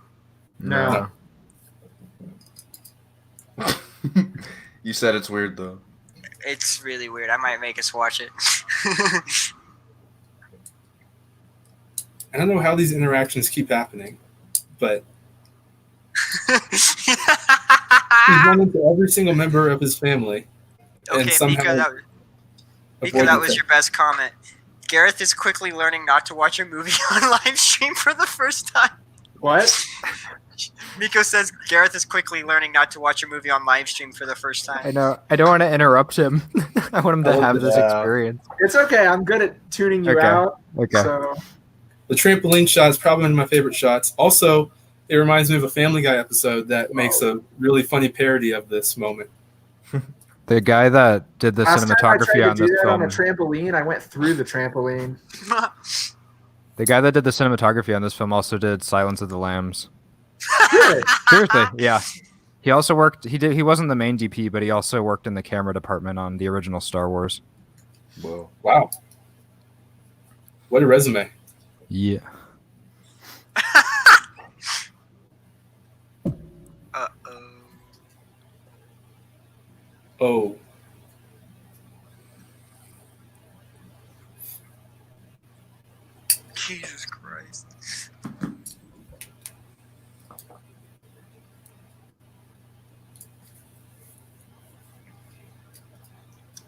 [SPEAKER 5] No.
[SPEAKER 1] You said it's weird though.
[SPEAKER 8] It's really weird. I might make us watch it.
[SPEAKER 4] I don't know how these interactions keep happening, but he's run into every single member of his family, and
[SPEAKER 8] Okay,
[SPEAKER 4] somehow
[SPEAKER 8] Mika, that
[SPEAKER 4] avoided
[SPEAKER 8] was
[SPEAKER 4] them.
[SPEAKER 8] your best comment. Gareth is quickly learning not to watch a movie on live stream for the first time.
[SPEAKER 5] What?
[SPEAKER 8] Miko says Gareth is quickly learning not to watch a movie on live stream for the first time.
[SPEAKER 3] I know. I don't want to interrupt him. I want him to
[SPEAKER 4] Oh,
[SPEAKER 3] have this
[SPEAKER 1] yeah.
[SPEAKER 3] experience.
[SPEAKER 5] It's okay. I'm good at tuning you
[SPEAKER 3] Okay.
[SPEAKER 5] out.
[SPEAKER 3] Okay.
[SPEAKER 5] So
[SPEAKER 4] The trampoline shot is probably one of my favorite shots. Also, it reminds me of a Family Guy episode that makes a really funny parody of this moment.
[SPEAKER 3] The guy that did the
[SPEAKER 5] last time I
[SPEAKER 3] cinematography
[SPEAKER 5] tried
[SPEAKER 3] on
[SPEAKER 5] to do
[SPEAKER 3] this
[SPEAKER 5] that on a
[SPEAKER 3] film,
[SPEAKER 5] trampoline, I went through the trampoline.
[SPEAKER 3] the guy that did the cinematography on this film also did Silence of the Lambs.
[SPEAKER 5] Good.
[SPEAKER 3] Seriously, yeah. He also worked. He wasn't the main DP, but he also worked in the camera department on the original Star Wars.
[SPEAKER 1] Whoa.
[SPEAKER 4] Wow. What a resume.
[SPEAKER 3] Yeah.
[SPEAKER 8] Uh-oh.
[SPEAKER 4] Oh.
[SPEAKER 8] Jesus Christ.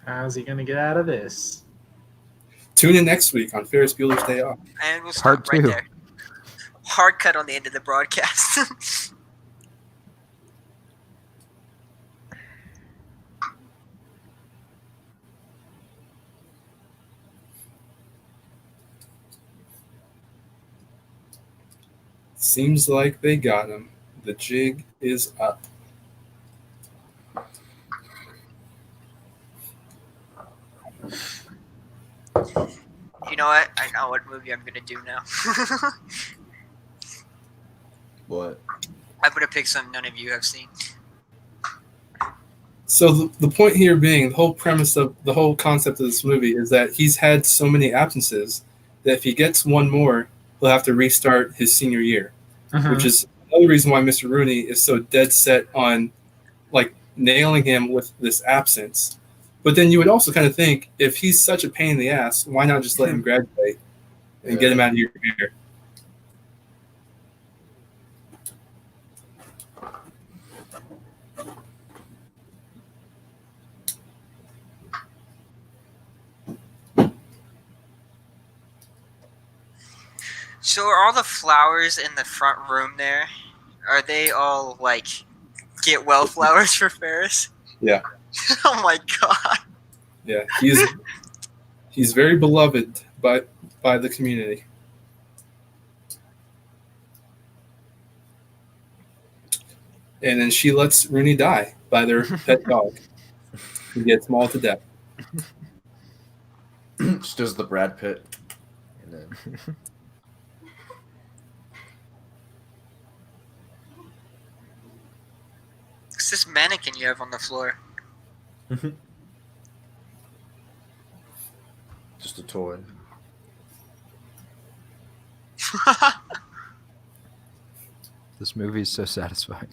[SPEAKER 5] How's he gonna get out of this?
[SPEAKER 4] Tune in next week on Ferris Bueller's Day Off.
[SPEAKER 8] And we'll
[SPEAKER 3] Part
[SPEAKER 8] stop right
[SPEAKER 3] two.
[SPEAKER 8] there. Hard cut on the end of the broadcast.
[SPEAKER 4] Seems like they got him. The jig is up.
[SPEAKER 8] You know what? I know what movie I'm gonna do now.
[SPEAKER 1] What?
[SPEAKER 8] I'm gonna pick something none of you have seen.
[SPEAKER 4] So the point here being, the whole premise of the whole concept of this movie is that he's had so many absences that if he gets one more, he'll have to restart his senior year, which is another reason why Mr. Rooney is so dead set on like nailing him with this absence. But then you would also kind of think, if he's such a pain in the ass, why not just let him graduate and get him out of your year?
[SPEAKER 8] So are all the flowers in the front room there? Are they all like get well flowers for Ferris?
[SPEAKER 4] Yeah.
[SPEAKER 8] Oh my god.
[SPEAKER 4] Yeah, he's very beloved by the community. And then she lets Rooney die by their pet dog. He gets mauled to death.
[SPEAKER 1] Just does the Brad Pitt. And then
[SPEAKER 8] What's this mannequin you have on the floor?
[SPEAKER 1] just a toy.
[SPEAKER 3] This movie is so satisfying.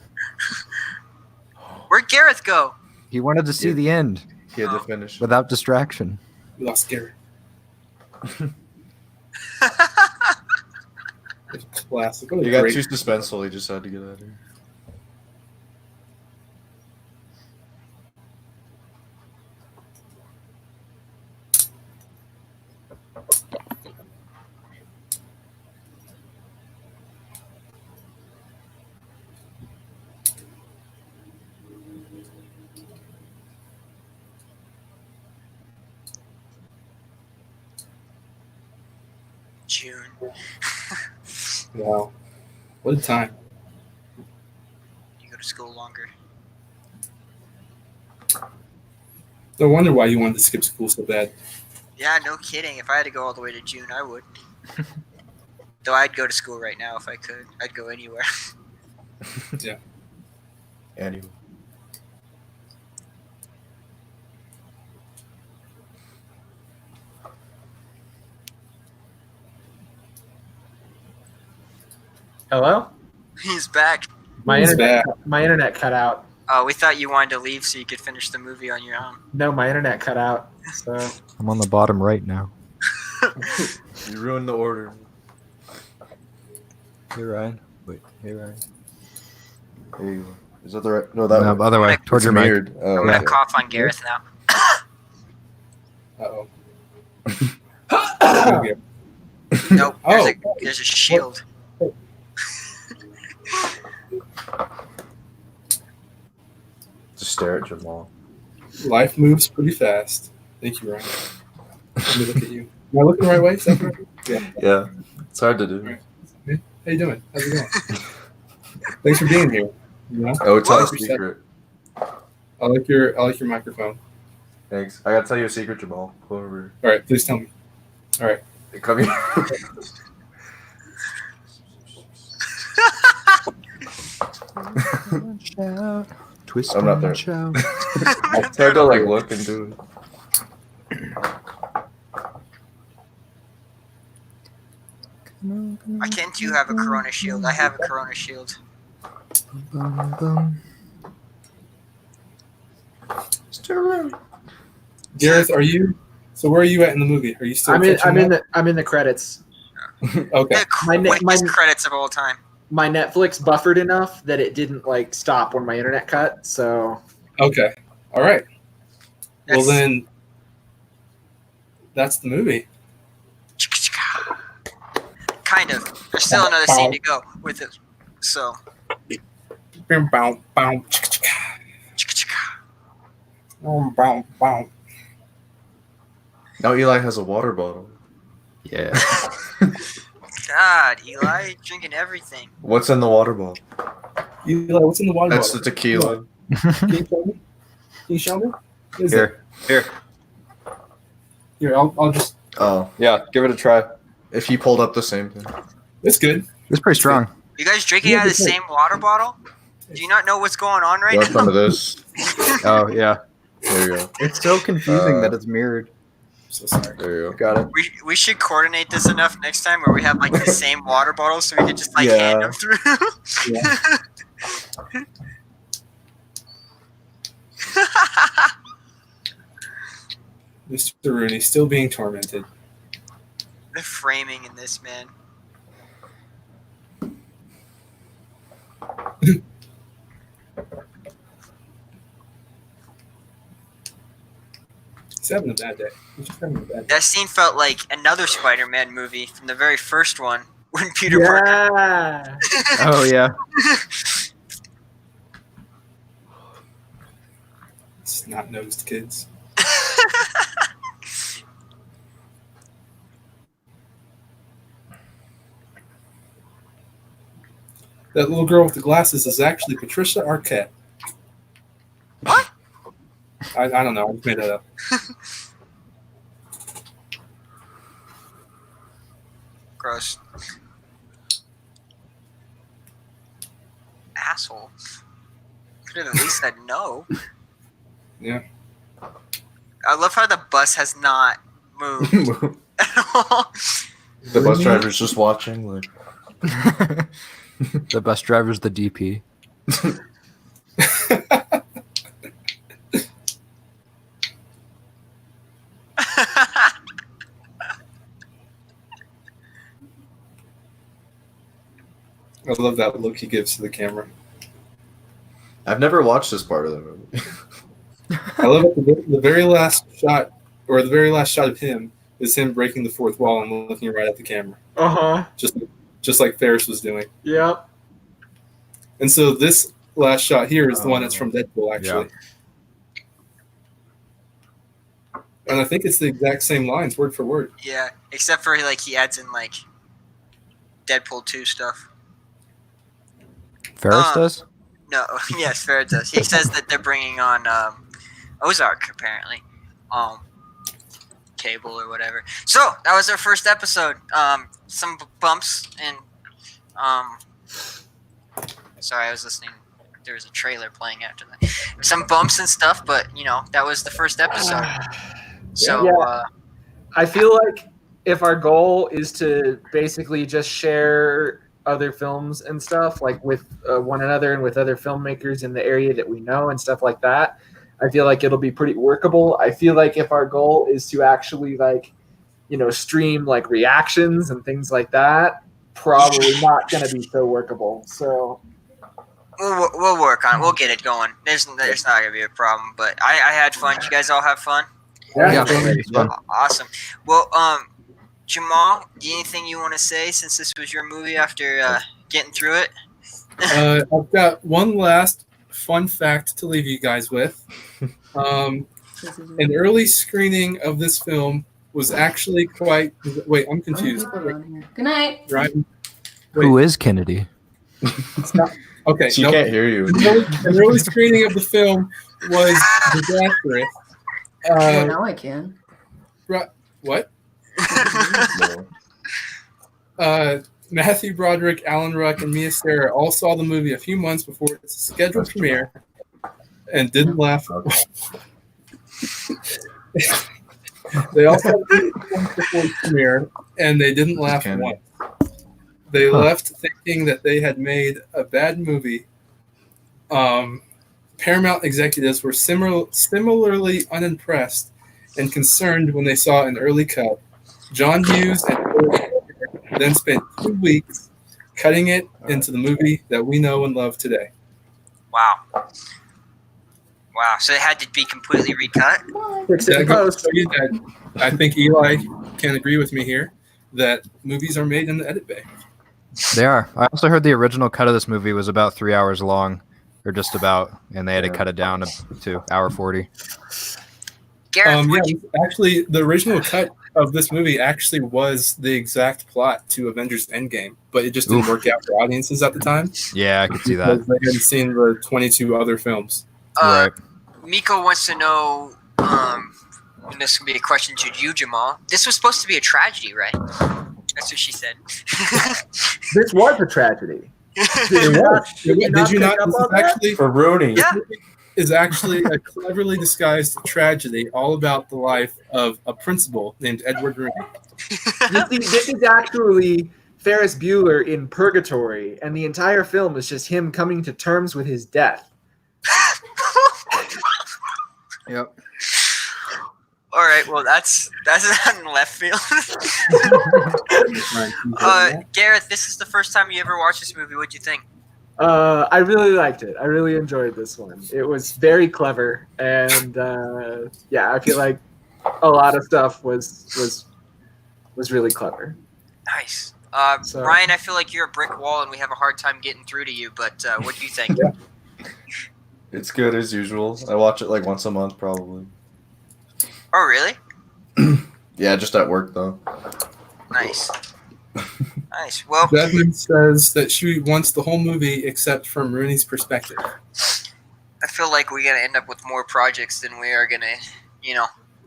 [SPEAKER 8] Where'd Gareth go?
[SPEAKER 3] He wanted to see
[SPEAKER 1] Yeah.
[SPEAKER 3] the end
[SPEAKER 1] He had to finish.
[SPEAKER 3] without distraction.
[SPEAKER 4] We lost Gary. Classic. What a
[SPEAKER 1] He got
[SPEAKER 4] great-
[SPEAKER 1] too suspenseful. He just had to get out of here.
[SPEAKER 8] June.
[SPEAKER 4] Wow. What a time.
[SPEAKER 8] You go to school longer.
[SPEAKER 4] No wonder why you wanted to skip school so bad.
[SPEAKER 8] Yeah, no kidding. If I had to go all the way to June, I would. Though I'd go to school right now if I could. I'd go anywhere.
[SPEAKER 4] Yeah.
[SPEAKER 1] Anyway.
[SPEAKER 5] Hello?
[SPEAKER 8] He's back.
[SPEAKER 5] My
[SPEAKER 4] He's
[SPEAKER 5] internet,
[SPEAKER 4] back.
[SPEAKER 5] my internet cut out.
[SPEAKER 8] Oh, we thought you wanted to leave so you could finish the movie on your own.
[SPEAKER 5] No, my internet cut out. So
[SPEAKER 3] I'm on the bottom right now.
[SPEAKER 1] You ruined the order.
[SPEAKER 3] Hey Ryan. Wait. Hey Ryan.
[SPEAKER 1] There you go. Is that the right? No, that
[SPEAKER 3] No,
[SPEAKER 1] one.
[SPEAKER 3] other way. Towards your mic.
[SPEAKER 1] Mirrored. Oh,
[SPEAKER 8] I'm gonna
[SPEAKER 1] okay.
[SPEAKER 8] cough on Gareth now.
[SPEAKER 4] Uh-oh.
[SPEAKER 8] Nope.
[SPEAKER 4] Oh.
[SPEAKER 8] There's a shield.
[SPEAKER 1] Just stare at Jamal.
[SPEAKER 4] Life moves pretty fast. Thank you, Ryan. Let me look at you. Am I looking the right way? Is that right? Yeah.
[SPEAKER 1] Yeah, it's hard to do.
[SPEAKER 4] Right. Hey, how you doing? How's it going? Thanks for being here. You know?
[SPEAKER 1] Oh, tell
[SPEAKER 4] I
[SPEAKER 1] a
[SPEAKER 4] like your
[SPEAKER 1] secret.
[SPEAKER 4] I like your microphone.
[SPEAKER 1] Thanks. I gotta tell you a secret, Jamal. Go over.
[SPEAKER 4] All right, please tell me. All right.
[SPEAKER 1] Hey, come here.
[SPEAKER 3] Twist
[SPEAKER 1] I'm not there.
[SPEAKER 3] and shout.
[SPEAKER 1] It's hard to like look and do it.
[SPEAKER 8] Why can't you have a Corona shield? I have a Corona shield.
[SPEAKER 3] Bum, bum.
[SPEAKER 4] Gareth, are you? So where are you at in the movie? Are you still?
[SPEAKER 5] I'm in
[SPEAKER 4] catching up?
[SPEAKER 5] the credits.
[SPEAKER 4] Okay.
[SPEAKER 8] The
[SPEAKER 5] My
[SPEAKER 8] quickest credits of all time.
[SPEAKER 5] My Netflix buffered enough that it didn't like stop when my internet cut. So
[SPEAKER 4] Okay. All right. Well
[SPEAKER 8] That's-
[SPEAKER 4] then, that's the movie.
[SPEAKER 8] Kind of. There's still another scene to go with it. So.
[SPEAKER 4] Bow, bow, bow. Bow, bow.
[SPEAKER 1] Now Eli has a water bottle.
[SPEAKER 3] Yeah.
[SPEAKER 8] God, Eli, drinking everything.
[SPEAKER 1] What's in the water bottle?
[SPEAKER 4] Eli, what's in the water
[SPEAKER 1] That's the
[SPEAKER 4] bottle?
[SPEAKER 1] tequila.
[SPEAKER 4] Can you show me? Can you show me? What is
[SPEAKER 3] Here. Here.
[SPEAKER 4] it? Here, I'll just.
[SPEAKER 1] Oh,
[SPEAKER 3] Yeah, give it a try.
[SPEAKER 1] if he pulled up the same thing.
[SPEAKER 4] It's good.
[SPEAKER 3] It's pretty strong.
[SPEAKER 8] You guys drinking out of the same water bottle? Do you not know what's going on right
[SPEAKER 1] You want
[SPEAKER 8] now?
[SPEAKER 1] some of this?
[SPEAKER 3] Oh yeah.
[SPEAKER 1] There you go.
[SPEAKER 3] It's so confusing that it's mirrored.
[SPEAKER 4] So sorry.
[SPEAKER 1] There you go.
[SPEAKER 3] Got it.
[SPEAKER 8] We should coordinate this enough next time where we have like the same water bottle so we can just like
[SPEAKER 1] Yeah.
[SPEAKER 8] hand them through.
[SPEAKER 4] Yeah. Mr. Rooney still being tormented.
[SPEAKER 8] The framing in this, man.
[SPEAKER 4] He's having a bad day. He's just having a bad day.
[SPEAKER 8] That scene felt like another Spider-Man movie from the very first one when Peter Parker.
[SPEAKER 5] Yeah.
[SPEAKER 3] Oh yeah.
[SPEAKER 4] Snot-nosed kids. That little girl with the glasses is actually Patricia Arquette.
[SPEAKER 8] What?
[SPEAKER 4] I don't know. I just made that up.
[SPEAKER 8] Gross. Asshole. Could have at least said no.
[SPEAKER 4] Yeah.
[SPEAKER 8] I love how the bus has not moved at all.
[SPEAKER 1] The bus driver's just watching. Like,
[SPEAKER 3] The bus driver's the DP.
[SPEAKER 4] I love that look he gives to the camera.
[SPEAKER 1] I've never watched this part of the movie.
[SPEAKER 4] I love it. The very last shot, or the very last shot of him, is him breaking the fourth wall and looking right at the camera,
[SPEAKER 5] Uh-huh.
[SPEAKER 4] just like Ferris was doing.
[SPEAKER 5] Yep.
[SPEAKER 4] And so this last shot here is the one that's from Deadpool, actually. And I think it's the exact same lines, word for word.
[SPEAKER 8] Yeah, except for like he adds in like Deadpool 2 stuff.
[SPEAKER 3] Ferris does?
[SPEAKER 8] No, yes, Ferris does. He says that they're bringing on Ozark apparently, cable or whatever. So that was our first episode. Some bumps and sorry, I was listening. There was a trailer playing after that. Some bumps and stuff, but you know that was the first episode. So
[SPEAKER 5] Yeah. I feel like if our goal is to basically just share other films and stuff like with one another and with other filmmakers in the area that we know and stuff like that, I feel like it'll be pretty workable. I feel like if our goal is to actually like, you know, stream like reactions and things like that, probably not going to be so workable. So
[SPEAKER 8] we'll work on it. We'll get it going. There's not going to be a problem, but I had fun. You guys all have fun?
[SPEAKER 5] yeah.
[SPEAKER 8] Awesome. Well, Jamal, anything you want to say since this was your movie after getting through it?
[SPEAKER 4] I've got one last fun fact to leave you guys with. An early screening of this film was actually quite. Wait, I'm confused.
[SPEAKER 11] Good night.
[SPEAKER 4] Right?
[SPEAKER 3] Who is Kennedy?
[SPEAKER 4] Okay,
[SPEAKER 1] She can't hear you.
[SPEAKER 4] An early screening of the film was disastrous.
[SPEAKER 11] Well, now I can.
[SPEAKER 4] What? Matthew Broderick, Alan Ruck, and Mia Sara all saw the movie a few months before its scheduled premiere and didn't laugh. They all saw the movie a few months before its premiere and they didn't laugh once. They left thinking that they had made a bad movie. Paramount executives were similarly unimpressed and concerned when they saw an early cut. John Hughes and then spent 2 weeks cutting it into the movie that we know and love today.
[SPEAKER 8] Wow. So it had to be completely recut?
[SPEAKER 4] I think Eli can agree with me here that movies are made in the edit bay.
[SPEAKER 3] They are. I also heard the original cut of this movie was about 3 hours long, or just about, and they had to cut it down to hour 40.
[SPEAKER 8] Gareth,
[SPEAKER 4] actually, the original cut of this movie actually was the exact plot to Avengers Endgame, but it just didn't work out for audiences at the time.
[SPEAKER 3] Yeah, I could see that.
[SPEAKER 4] Because they hadn't seen the 22 other films.
[SPEAKER 3] Right.
[SPEAKER 8] Miko wants to know, and this can be a question to you, Jamal. This was supposed to be a tragedy, right? That's what she said.
[SPEAKER 5] This was a tragedy.
[SPEAKER 4] Did you not? This is actually
[SPEAKER 1] For Rooney.
[SPEAKER 8] Yeah.
[SPEAKER 4] Is actually a cleverly disguised tragedy all about the life of a principal named Edward Rooney.
[SPEAKER 5] This is actually Ferris Bueller in purgatory, and the entire film is just him coming to terms with his death.
[SPEAKER 3] Yep.
[SPEAKER 8] All right, well, that's not in left field. Gareth, this is the first time you ever watched this movie. What'd you think?
[SPEAKER 5] I really liked it. I really enjoyed this one. It was very clever, and I feel like a lot of stuff was really clever.
[SPEAKER 8] Nice. Ryan, I feel like you're a brick wall, and we have a hard time getting through to you. But what do you think?
[SPEAKER 1] It's good as usual. I watch it like once a month, probably.
[SPEAKER 8] Oh, really?
[SPEAKER 1] Yeah, just at work though.
[SPEAKER 8] Nice. Nice. Well,
[SPEAKER 4] Jasmine says that she wants the whole movie except from Rooney's perspective.
[SPEAKER 8] I feel like we're gonna end up with more projects than we are gonna,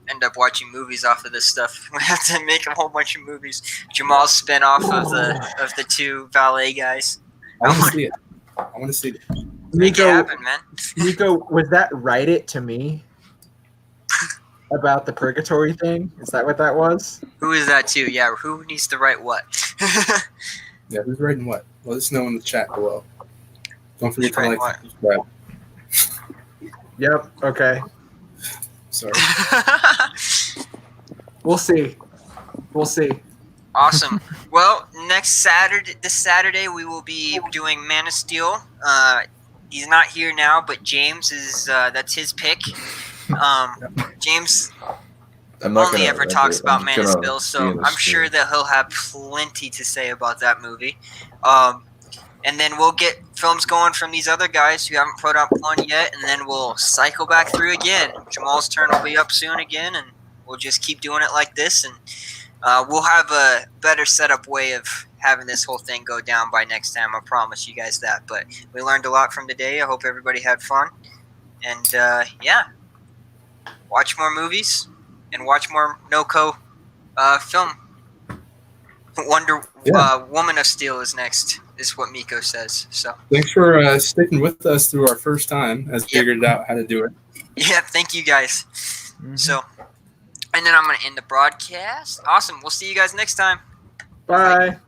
[SPEAKER 8] end up watching movies off of this stuff. We have to make a whole bunch of movies. Jamal's spin-off of the two ballet guys.
[SPEAKER 4] I want to see it.
[SPEAKER 8] Make it happen, man.
[SPEAKER 5] Nico, was that Write It to Me? About the purgatory thing? Is that what that was?
[SPEAKER 8] Who is that too? Yeah, who needs to write what?
[SPEAKER 4] Yeah, who's writing what? Let us know in the chat below. Don't forget
[SPEAKER 8] Who's
[SPEAKER 4] to like and subscribe.
[SPEAKER 5] Yep, okay.
[SPEAKER 4] Sorry.
[SPEAKER 5] We'll see.
[SPEAKER 8] Awesome. Well, this Saturday, we will be doing Man of Steel. He's not here now, but James is. That's his pick. James only ever talks about Man of Steel, so I'm sure that he'll have plenty to say about that movie. And then we'll get films going from these other guys who haven't put up one yet, and then we'll cycle back through again. Jamal's turn will be up soon again, and we'll just keep doing it like this, and we'll have a better setup way of having this whole thing go down by next time. I promise you guys that. But we learned a lot from today. I hope everybody had fun. And yeah, watch more movies and watch more NoCo film. Woman of Steel is next, is what Miko says. So
[SPEAKER 4] Thanks for sticking with us through our first time as figured out how to do it.
[SPEAKER 8] yeah, thank you guys. So, and then I'm going to end the broadcast. Awesome. We'll see you guys next time.
[SPEAKER 5] Bye.